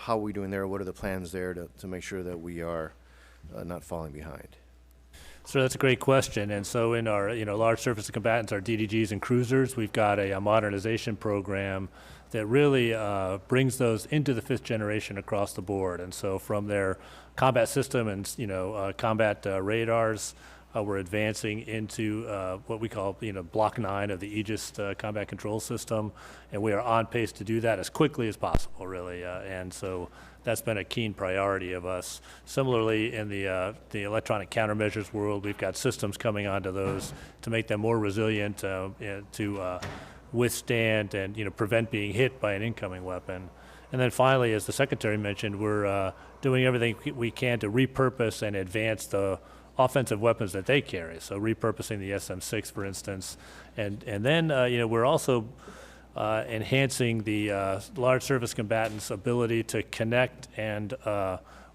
are we doing there? What are the plans there to make sure that we are not falling behind? So that's a great question. And so in our large surface combatants, our DDGs and cruisers, we've got a modernization program that really brings those into the fifth generation across the board. And so from their combat system and combat radars, We're advancing into what we call, Block 9 of the Aegis Combat Control System, and we are on pace to do that as quickly as possible, really. And so that's been a keen priority of us. Similarly, in the electronic countermeasures world, we've got systems coming onto those to make them more resilient, to withstand and prevent being hit by an incoming weapon. And then finally, as the Secretary mentioned, we're doing everything we can to repurpose and advance the offensive weapons that they carry. So repurposing the SM-6, for instance. And then, we're also enhancing the large surface combatants' ability to connect and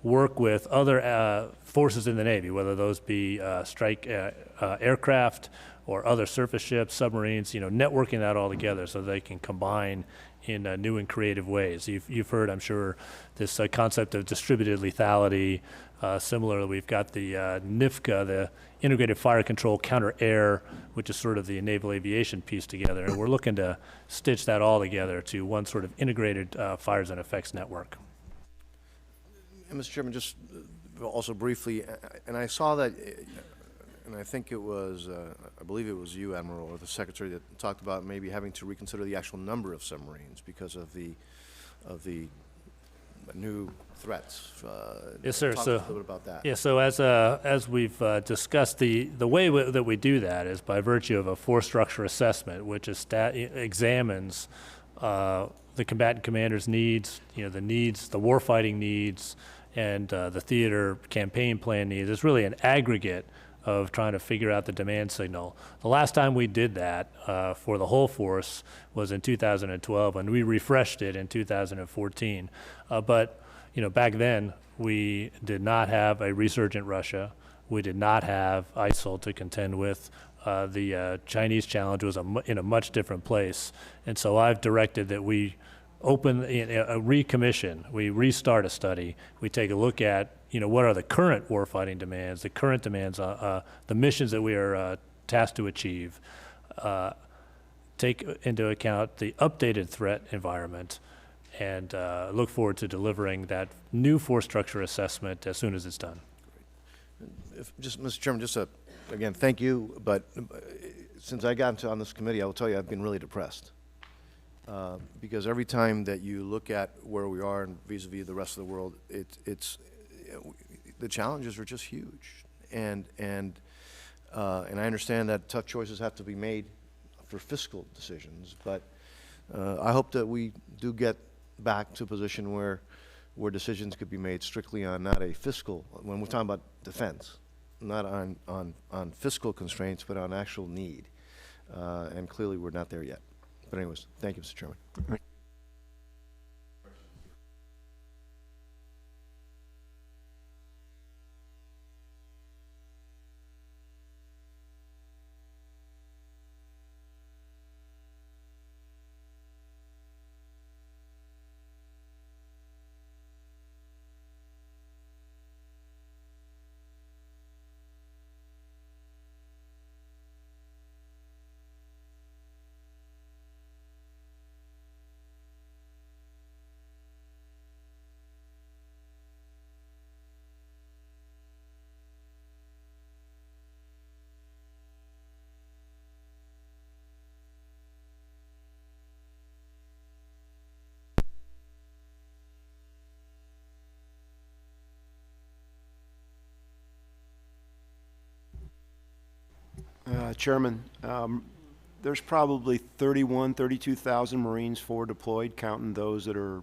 work with other forces in the Navy, whether those be strike aircraft or other surface ships, submarines, networking that all together so they can combine in new and creative ways. You've heard, I'm sure, this concept of distributed lethality. Similarly, we've got the NIFCA, the Integrated Fire Control Counter-Air, which is sort of the naval aviation piece together. And we're looking to stitch that all together to one sort of integrated fires and effects network. And Mr. Chairman, just also briefly, and I saw that, and I think it was, I believe it was you, Admiral, or the Secretary, that talked about maybe having to reconsider the actual number of submarines because of the new threats. Yes, sir. Talk So, a little bit about that. Yeah. So as we've discussed, the way that we do that is by virtue of a force structure assessment, which examines the combatant commander's needs, the needs, the warfighting needs, and the theater campaign plan needs. It's really an aggregate of trying to figure out the demand signal. The last time we did that for the whole force was in 2012, and we refreshed it in 2014. But back then we did not have a resurgent Russia. We did not have ISIL to contend with. The Chinese challenge was in a much different place, and so I've directed that we open a recommission. We restart a study. We take a look at what are the current warfighting demands, the current demands, the missions that we are tasked to achieve, take into account the updated threat environment, and look forward to delivering that new force structure assessment as soon as it's done. Mr. Chairman, again, thank you, but since I got on this committee, I will tell you I've been really depressed. Because every time that you look at where we are and vis-a-vis the rest of the world, the challenges are just huge, and I understand that tough choices have to be made for fiscal decisions, but I hope that we do get back to a position where decisions could be made strictly on not a fiscal, when we're talking about defense, not on fiscal constraints, but on actual need, and clearly we're not there yet. But anyways, thank you, Mr. Chairman. Chairman, there's probably 32,000 Marines forward deployed, counting those that are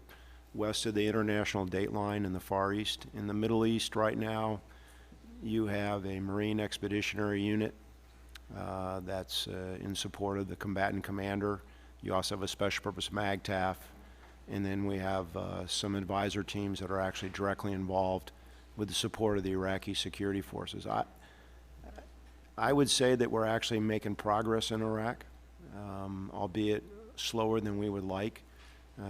west of the international date line in the Far East. In the Middle East right now, you have a Marine Expeditionary Unit that's in support of the combatant commander. You also have a Special Purpose MAGTAF, and then we have some advisor teams that are actually directly involved with the support of the Iraqi security forces. I would say that we're actually making progress in Iraq, albeit slower than we would like.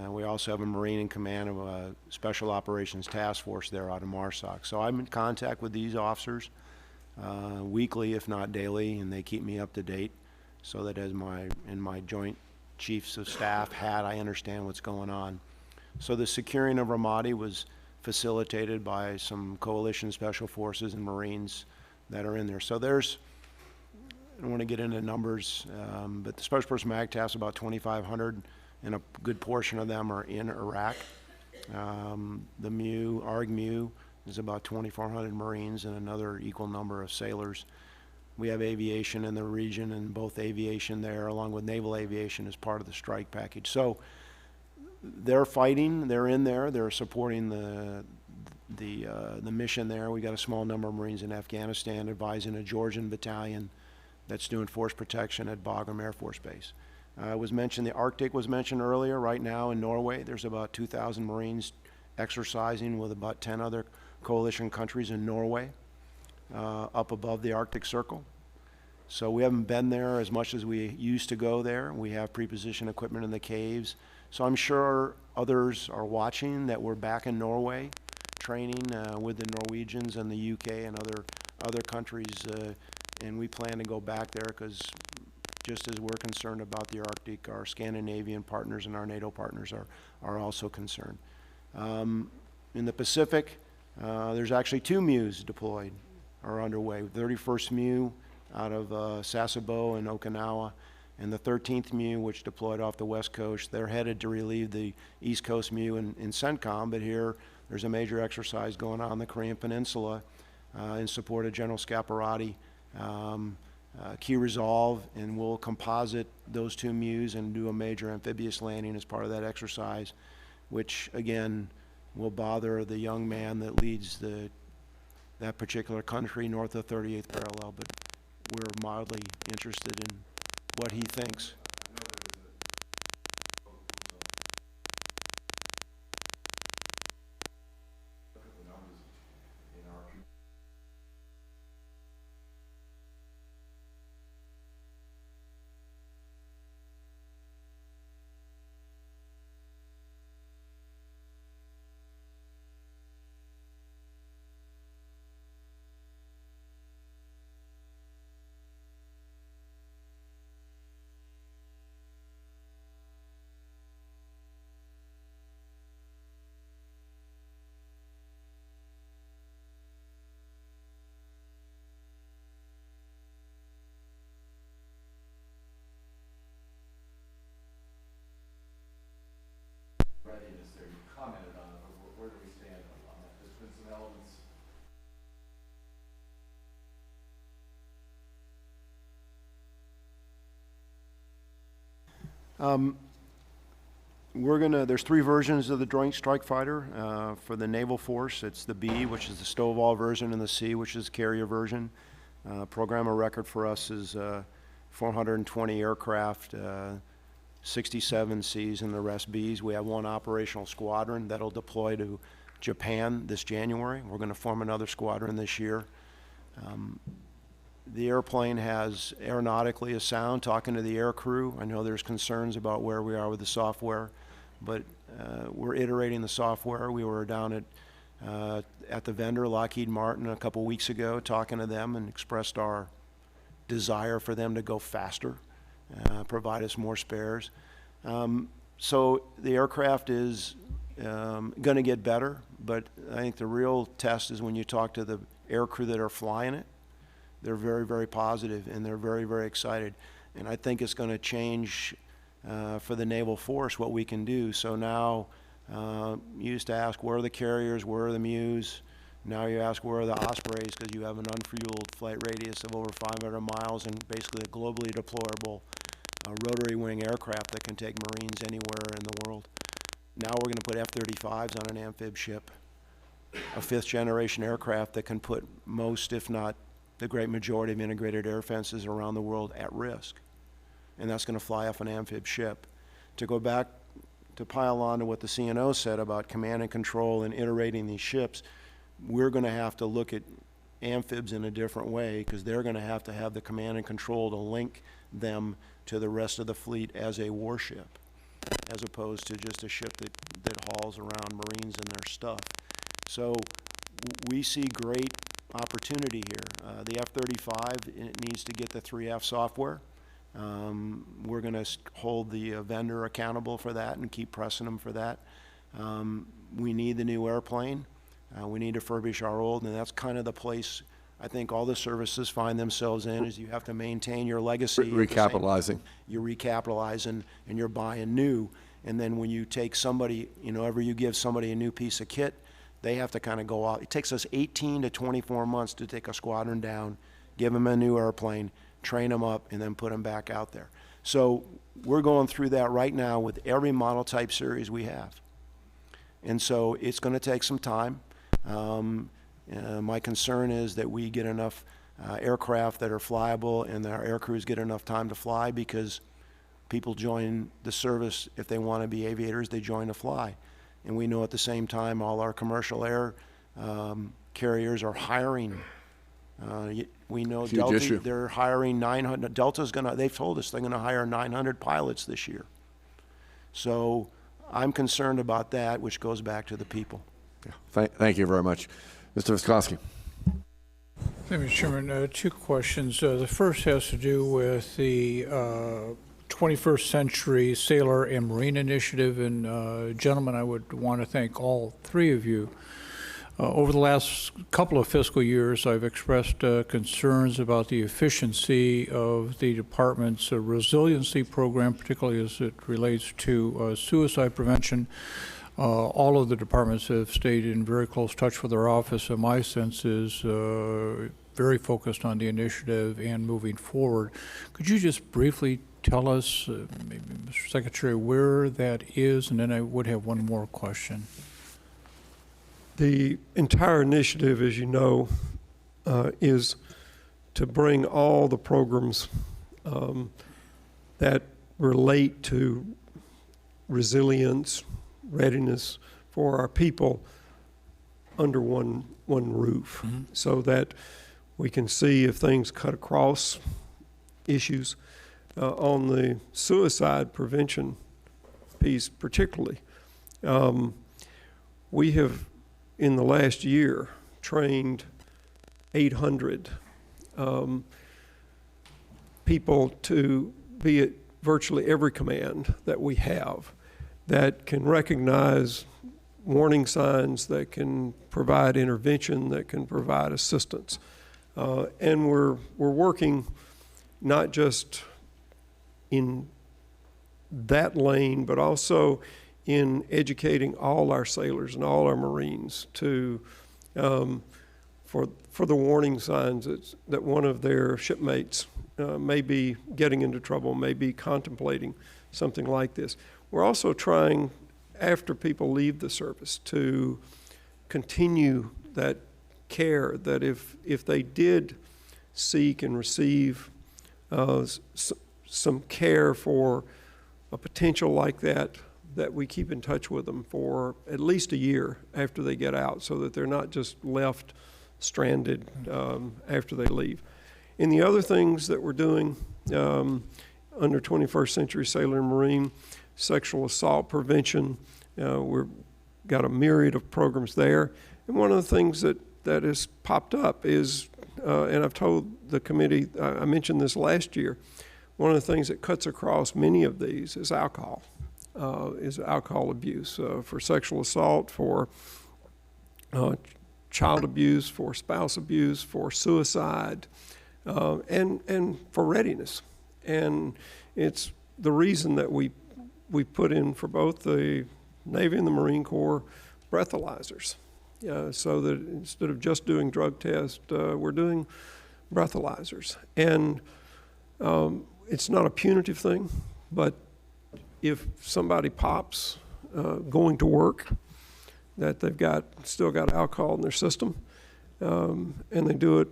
We also have a Marine in command of a Special Operations Task Force there out of MARSOC. So I'm in contact with these officers weekly, if not daily, and they keep me up to date so that in my Joint Chiefs of Staff hat, I understand what's going on. So the securing of Ramadi was facilitated by some coalition special forces and Marines that are in there. So there's, I don't want to get into numbers, but the Special Person Mag Task is about 2,500, and a good portion of them are in Iraq. The MU, ARG MU, is about 2,400 Marines and another equal number of sailors. We have aviation in the region, and both aviation there, along with naval aviation, is part of the strike package. So they're fighting, they're in there, they're supporting the mission there. We got a small number of Marines in Afghanistan advising a Georgian battalion that's doing force protection at Bagram Air Force Base. Was mentioned, the Arctic was mentioned earlier. Right now in Norway, there's about 2,000 Marines exercising with about 10 other coalition countries in Norway, up above the Arctic Circle. So we haven't been there as much as we used to go there. We have pre-position equipment in the caves. So I'm sure others are watching that we're back in Norway, training with the Norwegians and the UK and other countries, and we plan to go back there because just as we're concerned about the Arctic, our Scandinavian partners and our NATO partners are also concerned. In the Pacific, there's actually 2 MUs deployed or underway. 31st MU out of Sasebo and Okinawa, and the 13th MU, which deployed off the West Coast. They're headed to relieve the East Coast MU in CENTCOM, but here there's a major exercise going on in the Korean Peninsula in support of General Scaparrotti. Key Resolve, and we'll composite those 2 MUs and do a major amphibious landing as part of that exercise, which again will bother the young man that leads that particular country north of 38th parallel, but we're mildly interested in what he thinks. Readiness there, you commented on it, but where do we stand on that? There's been some elements. There's 3 versions of the Joint Strike Fighter for the Naval Force. It's the B, which is the Stovall version, and the C, which is the carrier version. Program of record for us is 420 aircraft, 67 Cs and the rest Bs. We have 1 operational squadron that'll deploy to Japan this January. We're going to form another squadron this year. The airplane has aeronautically a sound, talking to the air crew. I know there's concerns about where we are with the software, but we're iterating the software. We were down at the vendor, Lockheed Martin, a couple weeks ago, talking to them and expressed our desire for them to go faster, provide us more spares. So the aircraft is going to get better, but I think the real test is when you talk to the air crew that are flying it. They're very, very positive, and they're very, very excited. And I think it's going to change for the Naval Force what we can do. So now you used to ask, where are the carriers, where are the MUs? Now you ask, where are the Ospreys, because you have an unfueled flight radius of over 500 miles and basically a globally deployable rotary wing aircraft that can take Marines anywhere in the world. Now we're going to put F-35s on an amphib ship, a 5th generation aircraft that can put most, if not the great majority of integrated air defenses around the world at risk. And that's going to fly off an amphib ship. To go back to pile on to what the CNO said about command and control and iterating these ships, we're going to have to look at amphibs in a different way, because they're going to have the command and control to link them to the rest of the fleet as a warship, as opposed to just a ship that hauls around Marines and their stuff. So we see great opportunity here. The F-35, it needs to get the 3F software. We're going to hold the vendor accountable for that and keep pressing them for that. We need the new airplane. We need to furbish our old, and that's kind of the place I think all the services find themselves in is you have to maintain your legacy. Recapitalizing. You're recapitalizing and you're buying new. And then when you take somebody, whenever you give somebody a new piece of kit, they have to kind of go out. It takes us 18 to 24 months to take a squadron down, give them a new airplane, train them up, and then put them back out there. So we're going through that right now with every model type series we have. And so it's going to take some time. My concern is that we get enough aircraft that are flyable and that our air crews get enough time to fly, because people join the service if they want to be aviators, they join to fly. And we know at the same time all our commercial air carriers are hiring. We know Huge Delta, issue. they're hiring 900. Delta's they've told us they're going to hire 900 pilots this year. So I'm concerned about that, which goes back to the people. Yeah. Thank you very much. Mr. Wiskoski. Thank you, Mr. Chairman. Two questions. The first has to do with the 21st Century Sailor and Marine Initiative. And gentlemen, I would want to thank all three of you. Over the last couple of fiscal years, I've expressed concerns about the efficiency of the department's resiliency program, particularly as it relates to suicide prevention. All of the departments have stayed in very close touch with our office, and my sense is very focused on the initiative and moving forward. Could you just briefly tell us, maybe Mr. Secretary, where that is? And then I would have one more question. The entire initiative, as you know, is to bring all the programs that relate to resilience, readiness for our people under one roof, so that we can see if things cut across issues. On the suicide prevention piece particularly, we have in the last year trained 800 people to be at virtually every command that we have, that can recognize warning signs, that can provide intervention, that can provide assistance. And we're working not just in that lane, but also in educating all our sailors and all our Marines to for the warning signs that one of their shipmates may be getting into trouble, may be contemplating something like this. We're also trying, after people leave the service, to continue that care, that if they did seek and receive some care for a potential like that, that we keep in touch with them for at least a year after they get out, so that they're not just left stranded after they leave. And the other things that we're doing under 21st Century Sailor and Marine, sexual assault prevention, we've got a myriad of programs there. And one of the things that has popped up is, and I've told the committee, I mentioned this last year, one of the things that cuts across many of these is alcohol abuse, for sexual assault, for child abuse, for spouse abuse, for suicide, and for readiness. And it's the reason that we put in for both the Navy and the Marine Corps breathalyzers, so that instead of just doing drug tests, we're doing breathalyzers. And it's not a punitive thing, but if somebody pops going to work, that they've still got alcohol in their system, and they do it,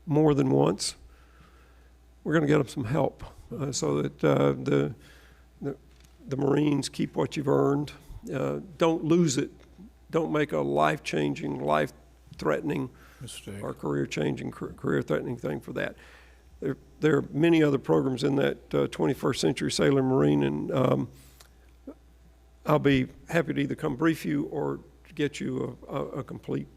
more than once, we're going to get them some help, so that the Marines keep what you've earned. Don't lose it. Don't make a life-changing, life-threatening, or career-changing, career-threatening thing for that. There are many other programs in that 21st Century Sailor and Marine, and I'll be happy to either come brief you or get you a complete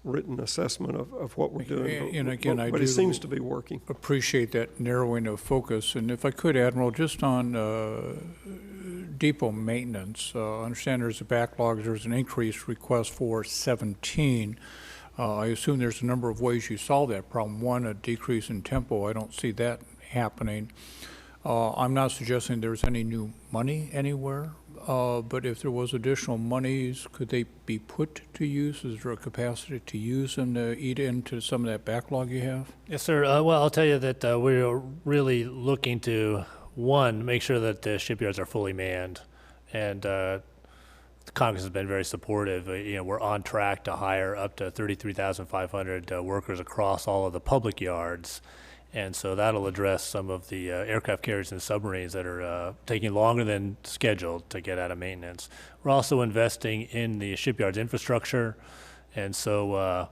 written assessment of what we're doing. And again, but it seems to be working. Appreciate that narrowing of focus. And if I could, Admiral, just on depot maintenance, I understand there's a backlog. There's an increased request for 17. I assume there's a number of ways you solve that problem. One, a decrease in tempo. I don't see that happening. I'm not suggesting there's any new money anywhere, but if there was additional monies, could they be put to use? Is there a capacity to use them to eat into some of that backlog you have? Yes, sir. Well, I'll tell you that we're really looking to, one, make sure that the shipyards are fully manned, and Congress has been very supportive. We're on track to hire up to 33,500 workers across all of the public yards, and so that'll address some of the aircraft carriers and submarines that are taking longer than scheduled to get out of maintenance. We're also investing in the shipyard's infrastructure, and so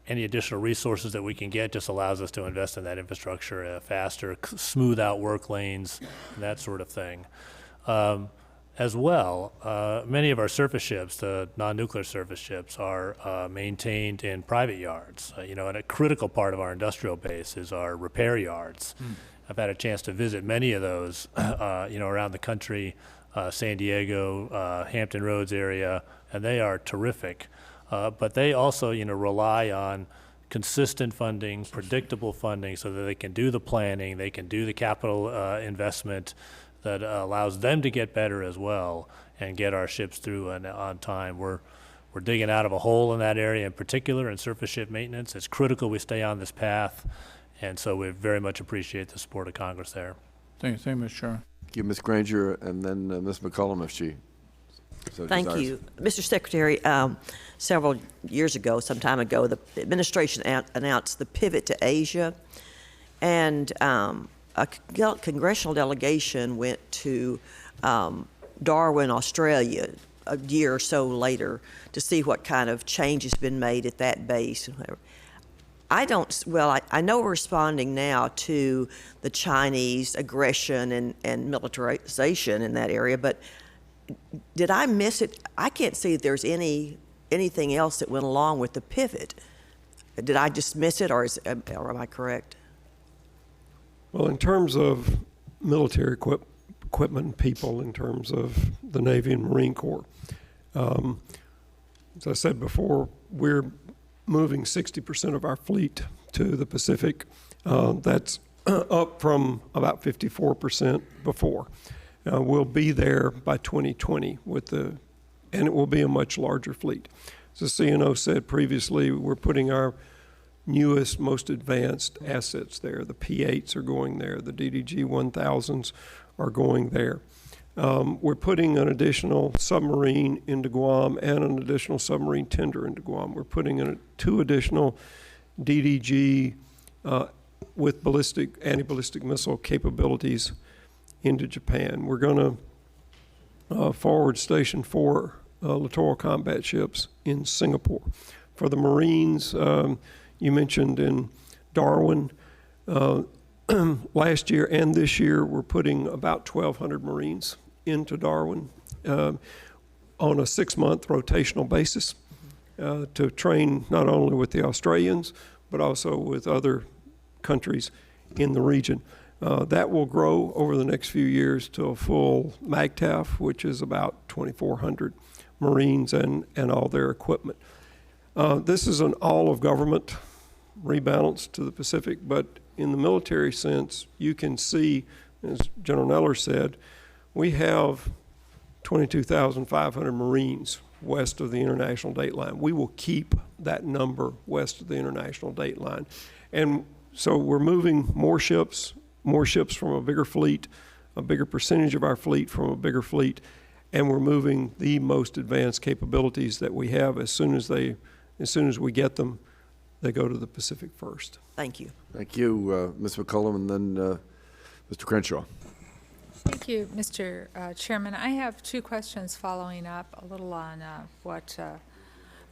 any additional resources that we can get just allows us to invest in that infrastructure faster, smooth out work lanes, that sort of thing. As well, many of our surface ships, the non-nuclear surface ships, are maintained in private yards. And a critical part of our industrial base is our repair yards. I've had a chance to visit many of those, around the country, San Diego, Hampton Roads area, and they are terrific. But they also, rely on consistent funding, predictable funding, so that they can do the planning, they can do the capital investment that allows them to get better as well and get our ships through and on time. We're digging out of a hole in that area in particular in surface ship maintenance. It's critical we stay on this path, and so we very much appreciate the support of Congress there. Thank you, Mr. Chairman. Thank you, Ms. Granger, and then Ms. McCollum, if she so Thank desires. you. Mr. Secretary, several years ago, some time ago, the administration announced the pivot to Asia, and a congressional delegation went to Darwin, Australia, a year or so later to see what kind of change has been made at that base. I know we're responding now to the Chinese aggression and militarization in that area, but did I miss it? I can't see that there's anything else that went along with the pivot. Did I just miss it, or am I correct? Well, in terms of military equipment and people, in terms of the Navy and Marine Corps, as I said before, we're moving 60% of our fleet to the Pacific. That's up from about 54% before. We'll be there by 2020 and it will be a much larger fleet. As the CNO said previously, we're putting our newest, most advanced assets there. The P-8s are going there. The DDG-1000s are going there. We're putting an additional submarine into Guam and an additional submarine tender into Guam. We're putting in 2 additional DDG with anti-ballistic missile capabilities into Japan. We're going to forward station 4 littoral combat ships in Singapore. For the Marines, you mentioned in Darwin, last year and this year, we're putting about 1,200 Marines into Darwin on a 6-month rotational basis to train not only with the Australians, but also with other countries in the region. That will grow over the next few years to a full MAGTF, which is about 2,400 Marines and all their equipment. This is an all-of-government rebalance to the Pacific, but in the military sense, you can see, as General Neller said, we have 22,500 Marines west of the international date line. We will keep that number west of the international date line. And so we're moving more ships from a bigger fleet, a bigger percentage of our fleet from a bigger fleet, and we're moving the most advanced capabilities that we have. As soon as we get them, they go to the Pacific first. Thank you. Thank you, Ms. McCollum, and then Mr. Crenshaw. Thank you, Mr. Chairman. I have 2 questions following up a little on what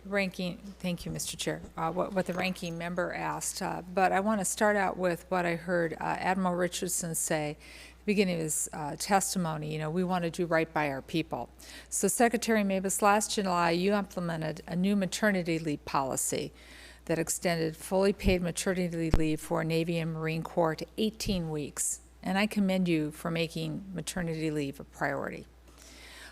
thank you, Mr. Chair, what the ranking member asked. But I want to start out with what I heard Admiral Richardson say at the beginning of his testimony. We want to do right by our people. So Secretary Mavis, last July, you implemented a new maternity leave policy that extended fully paid maternity leave for Navy and Marine Corps to 18 weeks. And I commend you for making maternity leave a priority.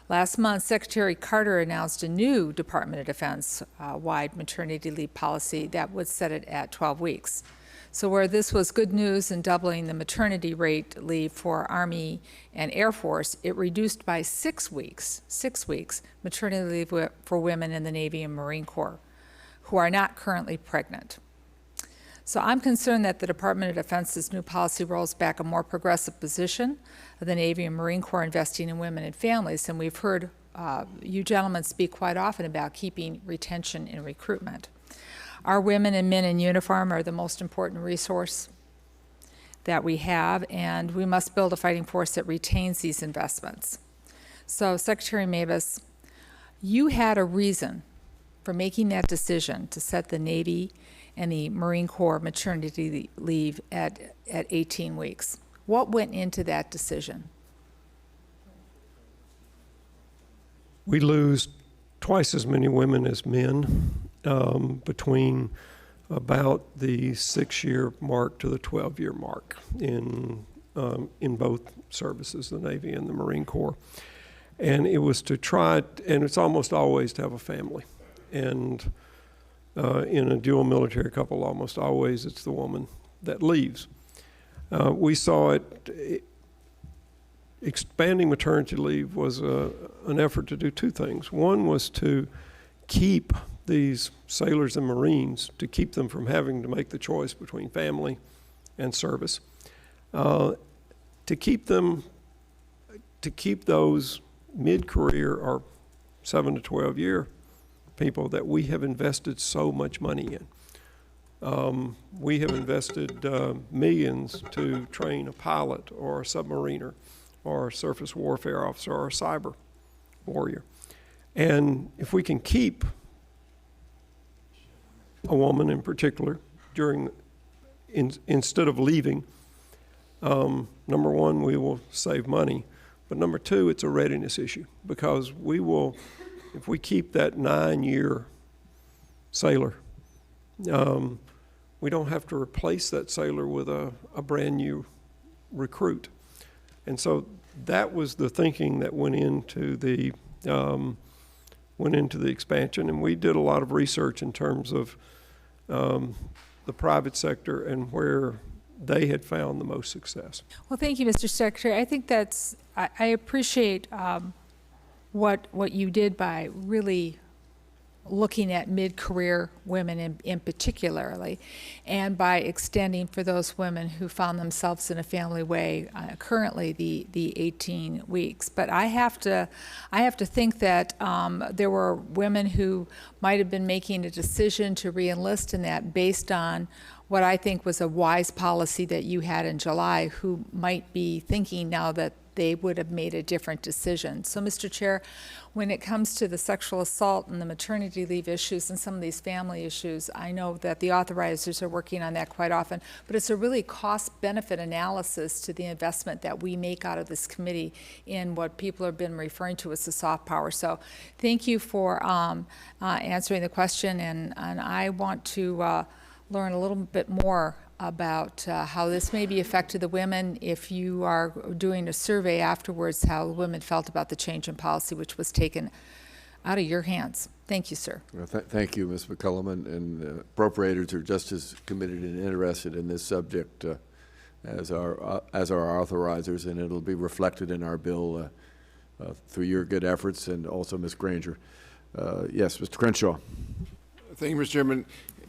Last month, Secretary Carter announced a new Department of Defense wide maternity leave policy that would set it at 12 weeks. So where this was good news in doubling the maternity rate leave for Army and Air Force, it reduced by 6 weeks maternity leave for women in the Navy and Marine Corps who are not currently pregnant. So I'm concerned that the Department of Defense's new policy rolls back a more progressive position of the Navy and Marine Corps investing in women and families, and we've heard you gentlemen speak quite often about keeping retention and recruitment. Our women and men in uniform are the most important resource that we have, and we must build a fighting force that retains these investments. So, Secretary Mavis, you had a reason for making that decision to set the Navy and the Marine Corps maternity leave at 18 weeks. What went into that decision? We lose twice as many women as men between about the 6-year mark to the 12-year mark in both services, the Navy and the Marine Corps. And it was to try, and it's almost always to have a family. And in a dual military couple, almost always it's the woman that leaves. We saw it, expanding maternity leave was an effort to do two things. One was to keep these sailors and Marines, to keep them from having to make the choice between family and service, to keep those mid-career or 7 to 12 year people that we have invested so much money in. We have invested millions to train a pilot or a submariner or a surface warfare officer or a cyber warrior. And if we can keep a woman in particular instead of leaving, number one, we will save money. But number two, it's a readiness issue, because we will, if we keep that 9-year sailor, we don't have to replace that sailor with a brand new recruit. And so that was the thinking that went into the expansion. And we did a lot of research in terms of the private sector and where they had found the most success. Well, thank you, Mr. Secretary. I think I appreciate what you did by really looking at mid-career women in particularly, and by extending for those women who found themselves in a family way, currently the 18 weeks. But I have to think that there were women who might have been making a decision to re-enlist in that based on what I think was a wise policy that you had in July, who might be thinking now that they would have made a different decision. So, Mr. Chair, when it comes to the sexual assault and the maternity leave issues and some of these family issues, I know that the authorizers are working on that quite often, but it's a really cost-benefit analysis to the investment that we make out of this committee in what people have been referring to as the soft power. So thank you for answering the question, and I want to learn a little bit more about how this maybe affected the women, if you are doing a survey afterwards, how women felt about the change in policy, which was taken out of your hands. Thank you, sir. Well, thank you, Ms. McCullum, and appropriators are just as committed and interested in this subject as our authorizers, and it'll be reflected in our bill through your good efforts, and also Ms. Granger. Yes, Mr. Crenshaw. Thank you, Mr. Chairman.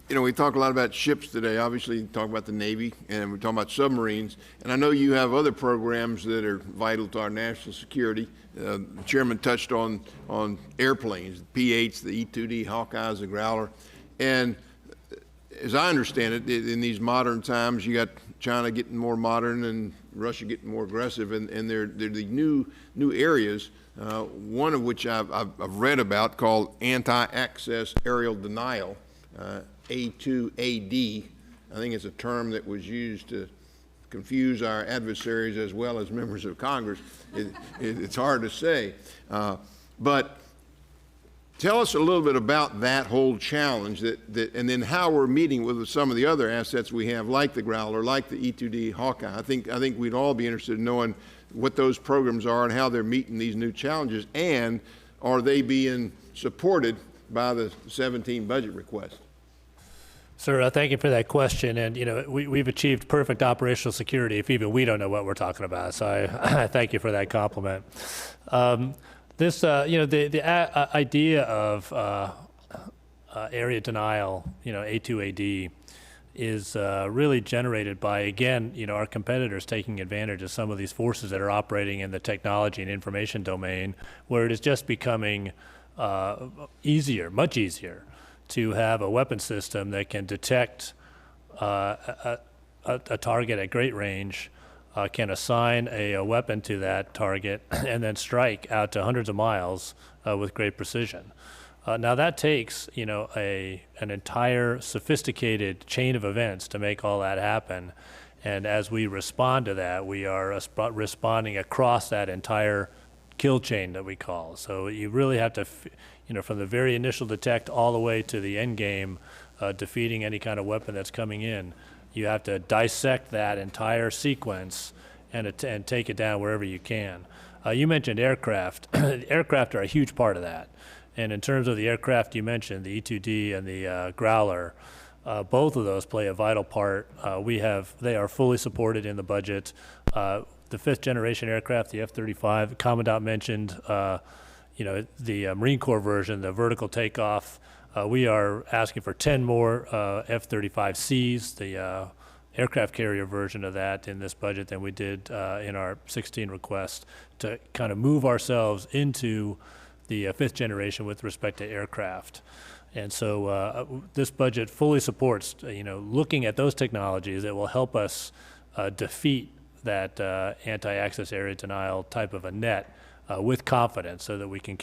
You know, we talk a lot about ships today. Obviously, talk about the Navy, and we're talking about submarines. And I know you have other programs that are vital to our national security. The Chairman touched on airplanes, the P-8s, the E-2D, Hawkeyes, the Growler. And as I understand it, in these modern times, you got China getting more modern and Russia getting more aggressive, and they're the new areas. One of which I've read about, called anti-access aerial denial. A2AD, I think it's a term that was used to confuse our adversaries as well as members of Congress. It's hard to say. But tell us a little bit about that whole challenge, and then how we're meeting with some of the other assets we have, like the Growler, like the E-2D Hawkeye. I think we'd all be interested in knowing what those programs are and how they're meeting these new challenges, and are they being supported by the 17 budget request? Sir, thank you for that question. And, you know, we've achieved perfect operational security if even we don't know what we're talking about. So I thank you for that compliment. This, you know, the idea of area denial, you know, A2AD, is really generated by, again, you know, our competitors taking advantage of some of these forces that are operating in the technology and information domain, where it is just becoming easier, much easier, to have a weapon system that can detect a target at great range, can assign a weapon to that target, and then strike out to hundreds of miles with great precision. Now that takes, you know, an entire sophisticated chain of events to make all that happen. And as we respond to that, we are responding across that entire kill chain that we call. So you really have to, you know, from the very initial detect all the way to the end game, defeating any kind of weapon that's coming in, you have to dissect that entire sequence and take it down wherever you can. You mentioned aircraft. Aircraft are a huge part of that. And in terms of the aircraft you mentioned, the E-2D and the Growler, both of those play a vital part. They are fully supported in the budget. The fifth generation aircraft, the F-35, Commandant mentioned, you know, the Marine Corps version, the vertical takeoff. We are asking for 10 more F-35Cs, the aircraft carrier version of that in this budget than we did in our 16 request, to kind of move ourselves into the fifth generation with respect to aircraft. And so this budget fully supports, you know, looking at those technologies that will help us defeat that anti-access area denial type of a net with confidence, so that we can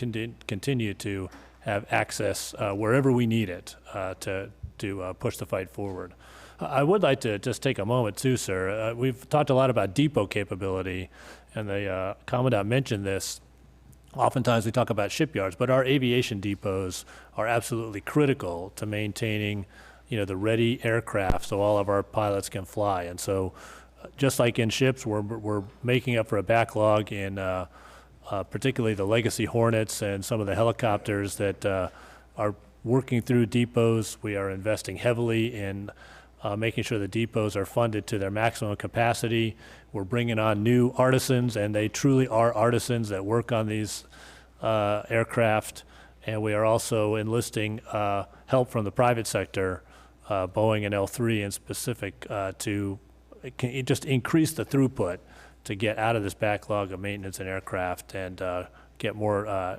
continue to have access wherever we need it to push the fight forward. I would like to just take a moment too, sir. We've talked a lot about depot capability, and the Commandant mentioned this. Oftentimes we talk about shipyards, but our aviation depots are absolutely critical to maintaining, you know, the ready aircraft so all of our pilots can fly. And so just like in ships, we're making up for a backlog in particularly the Legacy Hornets and some of the helicopters that are working through depots. We are investing heavily in making sure the depots are funded to their maximum capacity. We're bringing on new artisans, and they truly are artisans that work on these aircraft. And we are also enlisting help from the private sector, Boeing and L3 in specific, to just increase the throughput to get out of this backlog of maintenance and aircraft and get more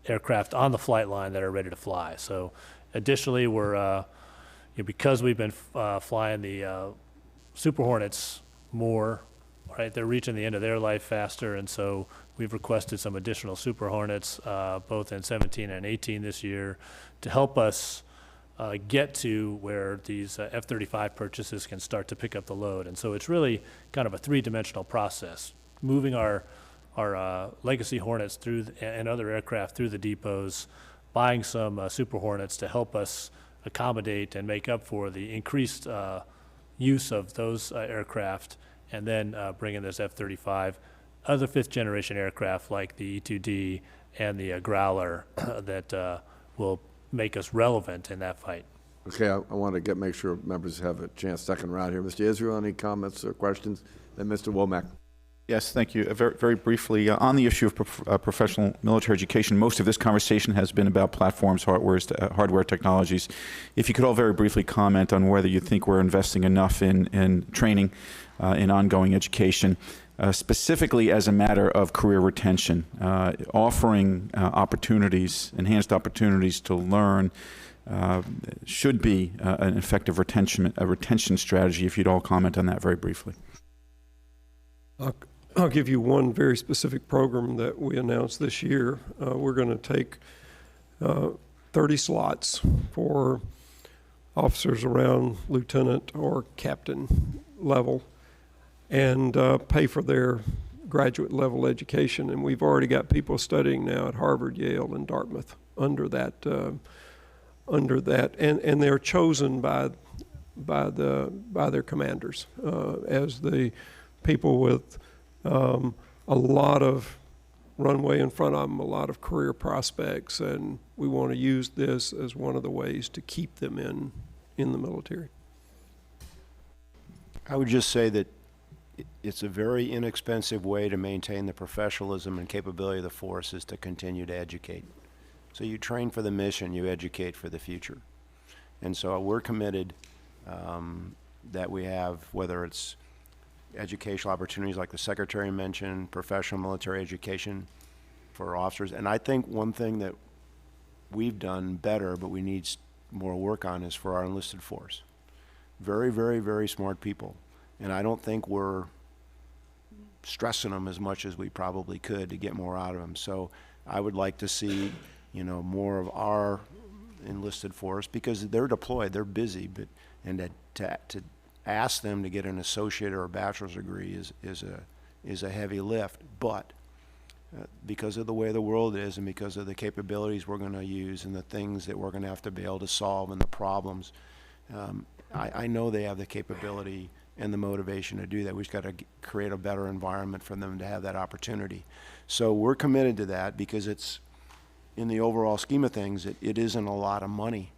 aircraft on the flight line that are ready to fly. So additionally, we're because we've been flying the Super Hornets more, right? They're reaching the end of their life faster, and so we've requested some additional Super Hornets, both in 17 and 18 this year, to help us get to where these F-35 purchases can start to pick up the load. And so it's really kind of a three-dimensional process, moving our Legacy Hornets through and other aircraft through the depots, buying some Super Hornets to help us accommodate and make up for the increased use of those aircraft, and then bringing this F-35, other fifth-generation aircraft like the E-2D and the Growler that will make us relevant in that fight. Okay, I want to make sure members have a chance second round here. Mr. Israel, any comments or questions? Then Mr. Womack. Yes, thank you. Very, very briefly, on the issue of professional military education, most of this conversation has been about platforms, hardware technologies. If you could all very briefly comment on whether you think we're investing enough in training, in ongoing education, specifically as a matter of career retention, offering opportunities, enhanced opportunities to learn, should be an effective retention strategy. If you'd all comment on that very briefly. I'll give you one very specific program that we announced this year. We're going to take 30 slots for officers around lieutenant or captain level and and pay for their graduate level education. And we've already got people studying now at Harvard, Yale, and Dartmouth under that, and they're chosen by their commanders as the people with a lot of runway in front of them, a lot of career prospects, and we want to use this as one of the ways to keep them in the military. I would just say that it's a very inexpensive way to maintain the professionalism and capability of the force is to continue to educate. So you train for the mission, you educate for the future. And so we're committed that we have, whether it's educational opportunities like the Secretary mentioned, professional military education for officers. And I think one thing that we've done better, but we need more work on, is for our enlisted force. Very, very, very smart people. And I don't think we're stressing them as much as we probably could to get more out of them. So I would like to see, you know, more of our enlisted force, because they're deployed, they're busy, but and to ask them to get an associate or a bachelor's degree is a heavy lift. But because of the way the world is, and because of the capabilities we're going to use and the things that we're going to have to be able to solve and the problems, I know they have the capability and the motivation to do that. We've got to create a better environment for them to have that opportunity. So we're committed to that, because it's, in the overall scheme of things, it isn't a lot of money,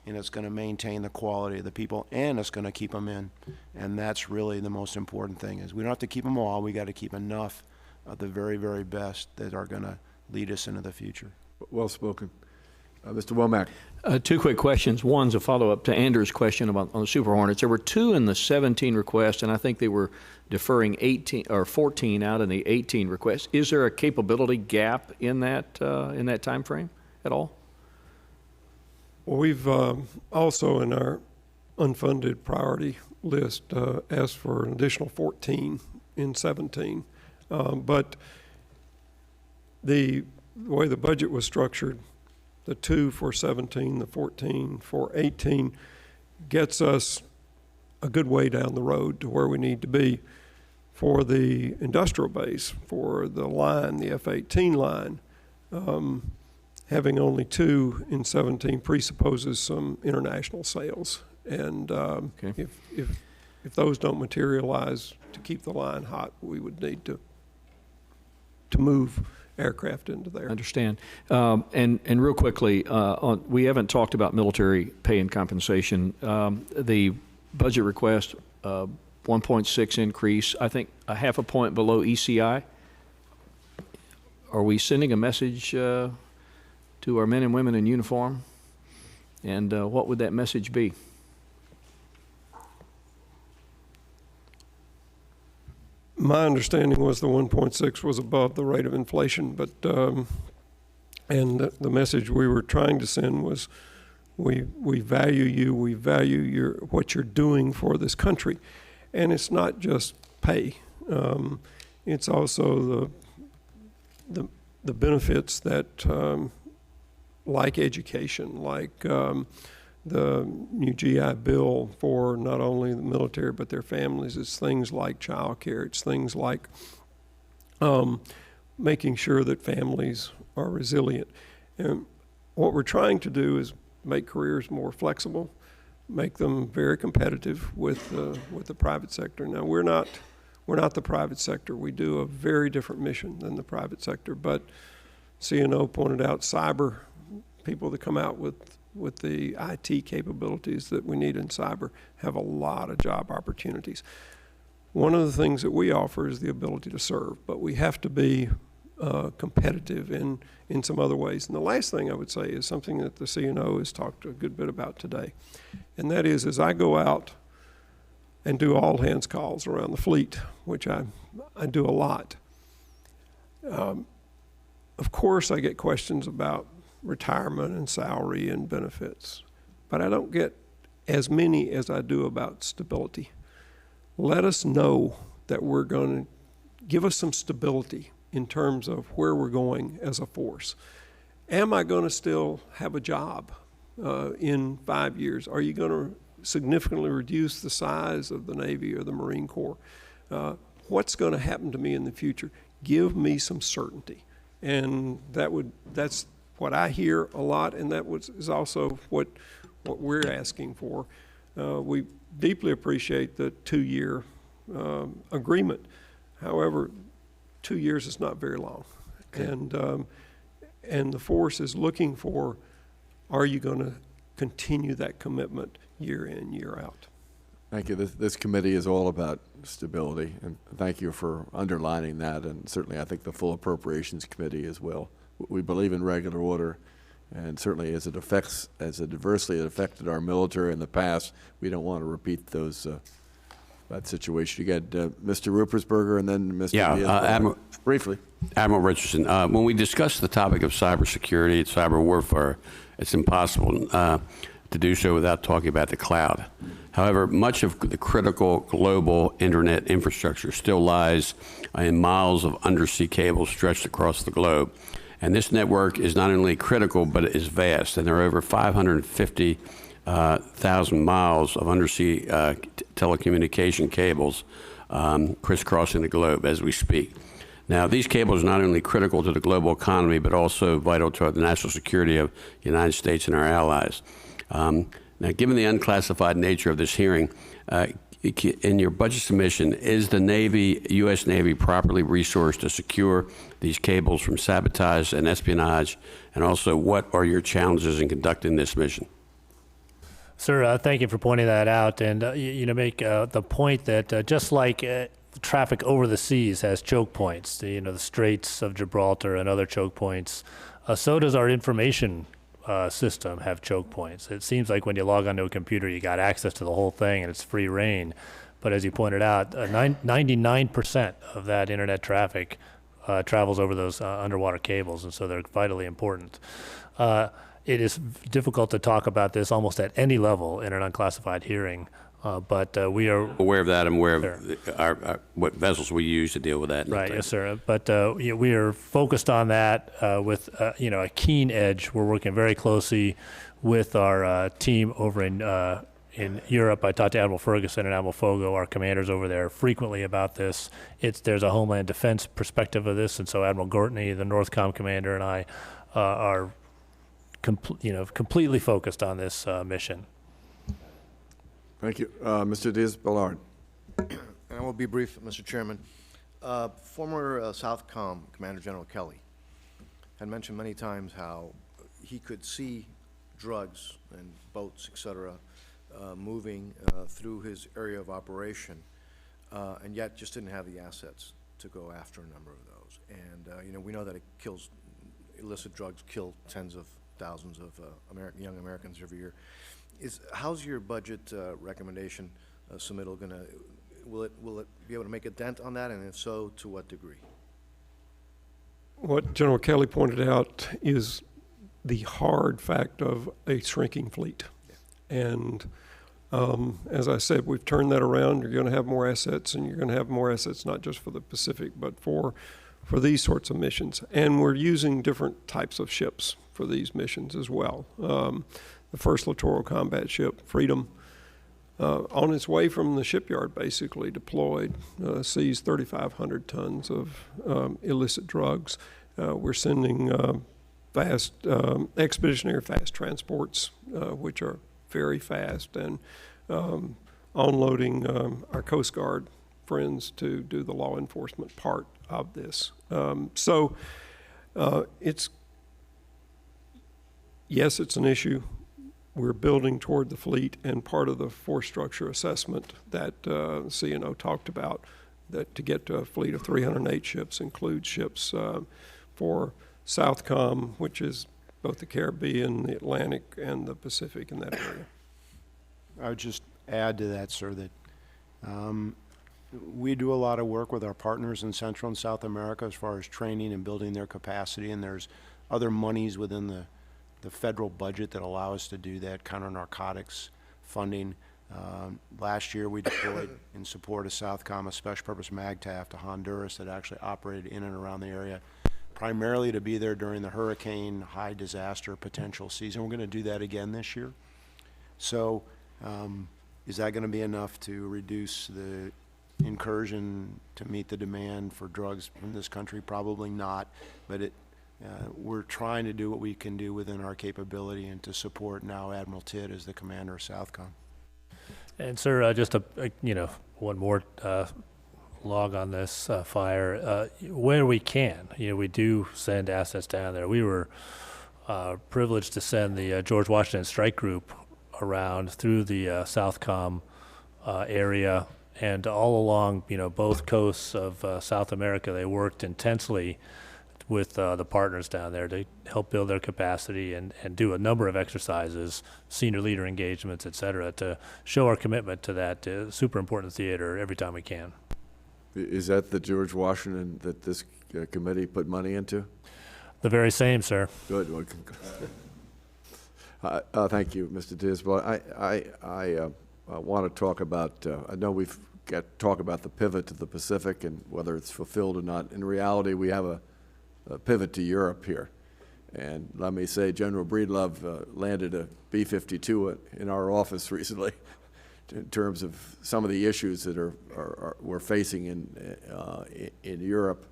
and it's going to maintain the quality of the people, and it's going to keep them in. And that's really the most important thing, is we don't have to keep them all. We got to keep enough of the very, very best that are going to lead us into the future. Well spoken. Mr. Womack. Two quick questions. One's a follow-up to Andrew's question on the Super Hornets. There were 2 in the 17 request, and I think they were deferring 18 or 14 out in the 18 request. Is there a capability gap in that time frame at all? Well, we've also in our unfunded priority list asked for an additional 14 in 17. But the way the budget was structured, the 2 for 17, the 14 for 18, gets us a good way down the road to where we need to be. For the industrial base, for the line, the F-18 line, having only 2 in 17 presupposes some international sales. And Okay. if those don't materialize to keep the line hot, we would need to move aircraft into there. I understand. And real quickly, we haven't talked about military pay and compensation. The budget request, 1.6 increase, I think a half a point below ECI. Are we sending a message to our men and women in uniform? And what would that message be? My understanding was the 1.6 was above the rate of inflation, but and the message we were trying to send was, we value you, we value what you're doing for this country, and it's not just pay. It's also the benefits that like education, like the new GI Bill for not only the military but their families. It's things like child care. It's things like making sure that families are resilient. And what we're trying to do is make careers more flexible, make them very competitive with the private sector. Now, we're not the private sector. We do a very different mission than the private sector, but CNO pointed out cyber, people that come out with the IT capabilities that we need in cyber have a lot of job opportunities. One of the things that we offer is the ability to serve, but we have to be competitive in some other ways. And the last thing I would say is something that the CNO has talked a good bit about today, and that is, as I go out and do all hands calls around the fleet, which I do a lot, of course I get questions about retirement and salary and benefits, but I don't get as many as I do about stability. Let us know that we're going to give us some stability in terms of where we're going as a force. Am I going to still have a job in 5 years? Are you going to significantly reduce the size of the Navy or the Marine Corps? What's going to happen to me in the future? Give me some certainty. And that's what I hear a lot, and that is also what we're asking for. We deeply appreciate the 2-year agreement. However, 2 years is not very long. Okay. And the force is looking for, are you going to continue that commitment year in, year out? Thank you. This committee is all about stability, and thank you for underlining that, and certainly I think the full Appropriations Committee as well. We believe in regular order, and certainly as it adversely affected our military in the past, we don't want to repeat that situation. You got Mr. Rupersberger and then Mr. Diaz. Admiral, briefly. Admiral Richardson, when we discuss the topic of cybersecurity and cyber warfare, it's impossible to do so without talking about the cloud. However, much of the critical global internet infrastructure still lies in miles of undersea cables stretched across the globe. And this network is not only critical, but it is vast. And there are over 550,000 miles of undersea telecommunication cables crisscrossing the globe as we speak. Now, these cables are not only critical to the global economy, but also vital to the national security of the United States and our allies. Now, given the unclassified nature of this hearing, in your budget submission, is the Navy, U.S. Navy, properly resourced to secure these cables from sabotage and espionage? And also, what are your challenges in conducting this mission? Sir, thank you for pointing that out. And you make the point that just like traffic over the seas has choke points, the Straits of Gibraltar and other choke points, so does our information system have choke points. It seems like when you log onto a computer, you got access to the whole thing and it's free reign. But as you pointed out, 99% of that internet traffic travels over those underwater cables, and so they're vitally important. It is difficult to talk about this almost at any level in an unclassified hearing, but we are aware of that. I'm aware of what vessels we use to deal with that. Right, yes, sir. But we are focused on that with a keen edge. We're working very closely with our team over in Europe. I talked to Admiral Ferguson and Admiral Fogo, our commanders over there, frequently about this. There's a Homeland Defense perspective of this, and so Admiral Gortney, the Northcom commander, and I are completely focused on this mission. Thank you. Mr. Diaz-Balart. And I will be brief, Mr. Chairman. Former Southcom Commander General Kelly had mentioned many times how he could see drugs and boats, et cetera, moving through his area of operation, and yet just didn't have the assets to go after a number of those. And we know that illicit drugs kill tens of thousands of young Americans every year. How's your budget recommendation submittal going to? Will it be able to make a dent on that, and if so, to what degree? What General Kelly pointed out is the hard fact of a shrinking fleet, and as I said, we've turned that around. You're going to have more assets, and you're going to have more assets not just for the Pacific, but for these sorts of missions. And we're using different types of ships for these missions as well. The first littoral combat ship, Freedom, on its way from the shipyard, basically deployed, seized 3,500 tons of illicit drugs. We're sending expeditionary fast transports, which are very fast, and unloading our Coast Guard friends to do the law enforcement part of this. Yes, it's an issue. We're building toward the fleet, and part of the force structure assessment that CNO talked about, that to get to a fleet of 308 ships includes ships for Southcom, which is both the Caribbean, the Atlantic, and the Pacific in that area. I would just add to that, sir, that we do a lot of work with our partners in Central and South America as far as training and building their capacity, and there's other monies within the federal budget that allow us to do that, counter-narcotics funding. Last year we deployed in support of Southcom a special purpose MAGTF to Honduras that actually operated in and around the area, primarily to be there during the hurricane high disaster potential season. We're going to do that again this year. So is that going to be enough to reduce the incursion to meet the demand for drugs from this country? Probably not, but we're trying to do what we can do within our capability and to support now Admiral Tidd as the commander of Southcom. And sir, just one more log on this fire. Where we can, we do send assets down there. We were privileged to send the George Washington Strike Group around through the Southcom area, and all along, both coasts of South America. They worked intensely with the partners down there to help build their capacity and do a number of exercises, senior leader engagements, et cetera, to show our commitment to that super important theater every time we can. Is that the George Washington that this committee put money into? The very same, sir. Good. Thank you, Mr. Tisbel. I want to talk about, I know we've got to talk about the pivot to the Pacific and whether it's fulfilled or not. In reality, we have a pivot to Europe here. And let me say, General Breedlove landed a B-52 in our office recently in terms of some of the issues that we're facing in Europe.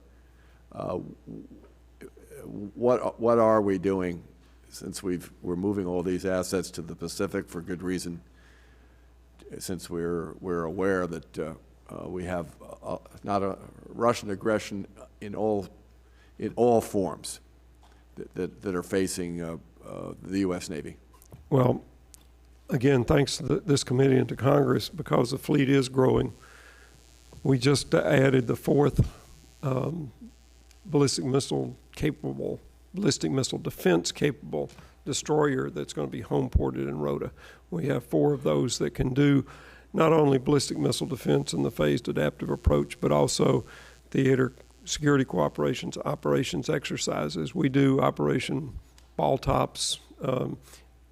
What are we doing since we're moving all these assets to the Pacific for good reason? Since we're aware that we have not a Russian aggression in all forms that are facing the U.S. Navy. Well, again, thanks to this committee and to Congress, because the fleet is growing. We just added the fourth ballistic missile defense capable destroyer that's going to be home ported in Rota. We have 4 of those that can do not only ballistic missile defense and the phased adaptive approach, but also theater security operations exercises. We do Operation Ball Tops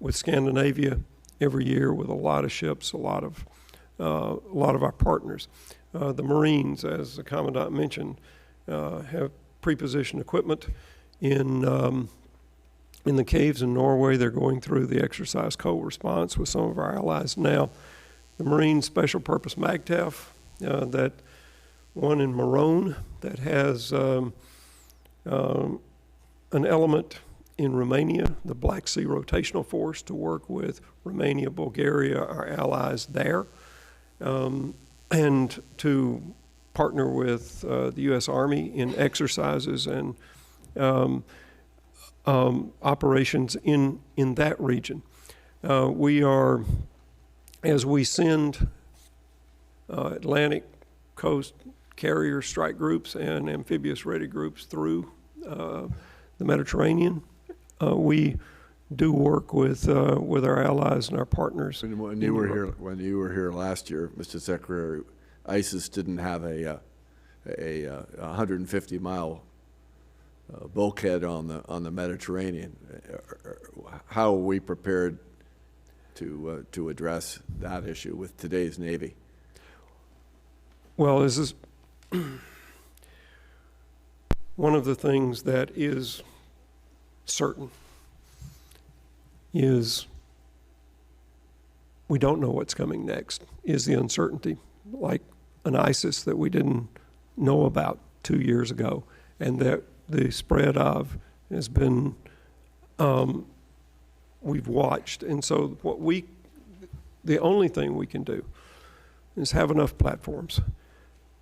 with Scandinavia every year with a lot of ships, a lot of our partners. The Marines, as the Commandant mentioned, have pre-positioned equipment in the caves in Norway. They're going through the exercise co-response with some of our allies now. The Marine Special Purpose MAGTF, that one in Morone that has an element in Romania, the Black Sea Rotational Force, to work with Romania, Bulgaria, our allies there, and to partner with the U.S. Army in exercises and operations in that region. We are, as we send Atlantic Coast carrier strike groups and amphibious ready groups through the Mediterranean, we do work with our allies and our partners. When you were here last year, Mr. Secretary, ISIS didn't have a 150-mile bulkhead on the Mediterranean. How are we prepared to address that issue with today's Navy? Well, this is one of the things that is certain is we don't know what's coming next, is the uncertainty, like an ISIS that we didn't know about 2 years ago, and that the spread of has been, we've watched. And so the only thing we can do is have enough platforms,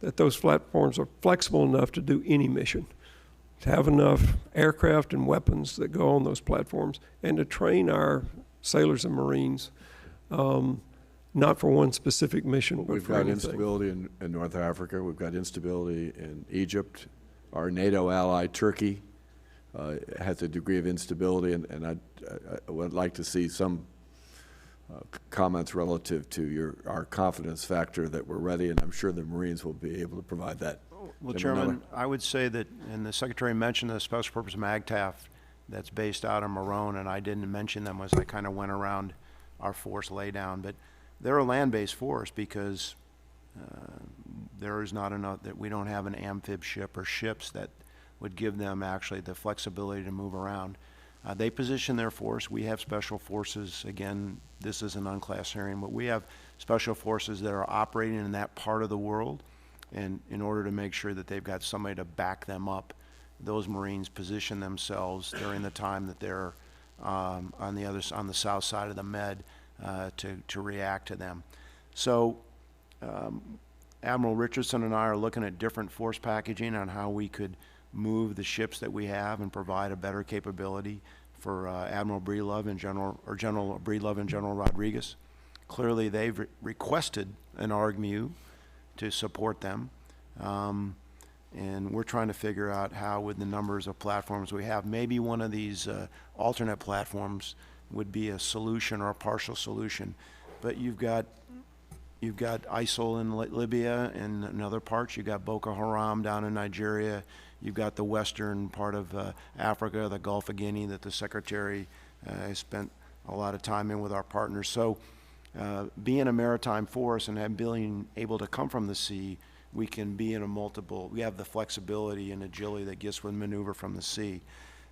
that those platforms are flexible enough to do any mission, to have enough aircraft and weapons that go on those platforms, and to train our sailors and Marines, not for one specific mission, but We've for got anything. instability in North Africa. We've got instability in Egypt. Our NATO ally, Turkey, has a degree of instability, and I would like to see some comments relative to our confidence factor that we're ready, and I'm sure the Marines will be able to provide that. Well, General Chairman, Neller? I would say that, and the Secretary mentioned the Special Purpose MAGTF that's based out of Morone, and I didn't mention them as I kind of went around our force laydown, but they're a land-based force because there is not enough, that we don't have an amphib ship or ships that would give them actually the flexibility to move around. They position their force. We have special forces. Again, this is an unclassed hearing, but we have special forces that are operating in that part of the world, and in order to make sure that they've got somebody to back them up, those Marines position themselves during the time that they're on the south side of the Med to react to them. So Admiral Richardson and I are looking at different force packaging on how we could move the ships that we have and provide a better capability for Admiral Breedlove and General Breedlove and General Rodriguez. Clearly, they've requested an ARGMU to support them. And we're trying to figure out how, with the numbers of platforms we have, maybe one of these alternate platforms would be a solution or a partial solution. But you've got ISIL in Libya and in other parts. You've got Boko Haram down in Nigeria. You've got the western part of Africa, the Gulf of Guinea, that the Secretary has spent a lot of time in with our partners. So being a maritime force and being able to come from the sea, we can be in we have the flexibility and agility that gets with maneuver from the sea.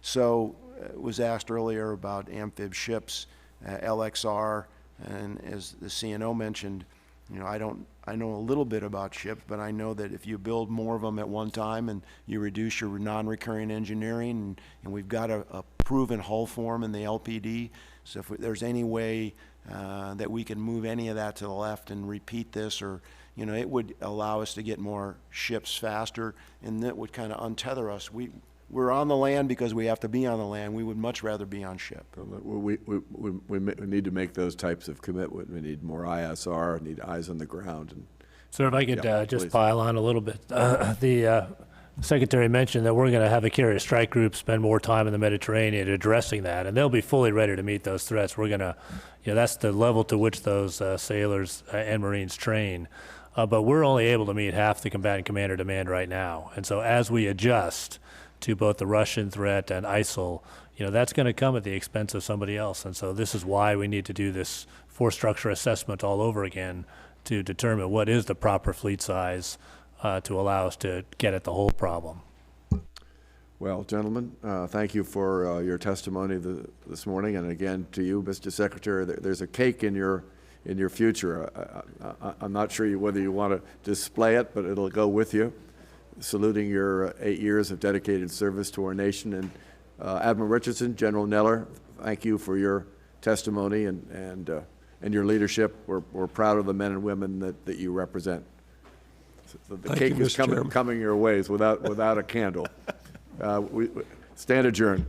So it was asked earlier about amphib ships, LXR, and as the CNO mentioned, you know, I know a little bit about ships, but I know that if you build more of them at one time and you reduce your non-recurring engineering, and we've got a proven hull form in the LPD, so if there's any way that we can move any of that to the left and repeat this, or you know, it would allow us to get more ships faster, and that would kind of untether us. We're on the land because we have to be on the land. We would much rather be on ship. We need to make those types of commitment. We need more ISR, need eyes on the ground. And Sir, if I could just please. pile on a little bit. The Secretary mentioned that we're going to have a carrier strike group spend more time in the Mediterranean addressing that, and they'll be fully ready to meet those threats. We're going to, you know, that's the level to which those sailors and Marines train. But we're only able to meet half the combatant commander demand right now. And so as we adjust to both the Russian threat and ISIL, you know, that's going to come at the expense of somebody else. And so this is why we need to do this force structure assessment all over again to determine what is the proper fleet size to allow us to get at the whole problem. Well, gentlemen, thank you for your testimony this morning. And again, to you, Mr. Secretary, there's a cake in your future. I'm not sure whether you want to display it, but it'll go with you, saluting your 8 years of dedicated service to our nation. And Admiral Richardson, General Neller, thank you for your testimony and your leadership. We're proud of the men and women that you represent. So the cake is coming your ways without a candle. We stand adjourned.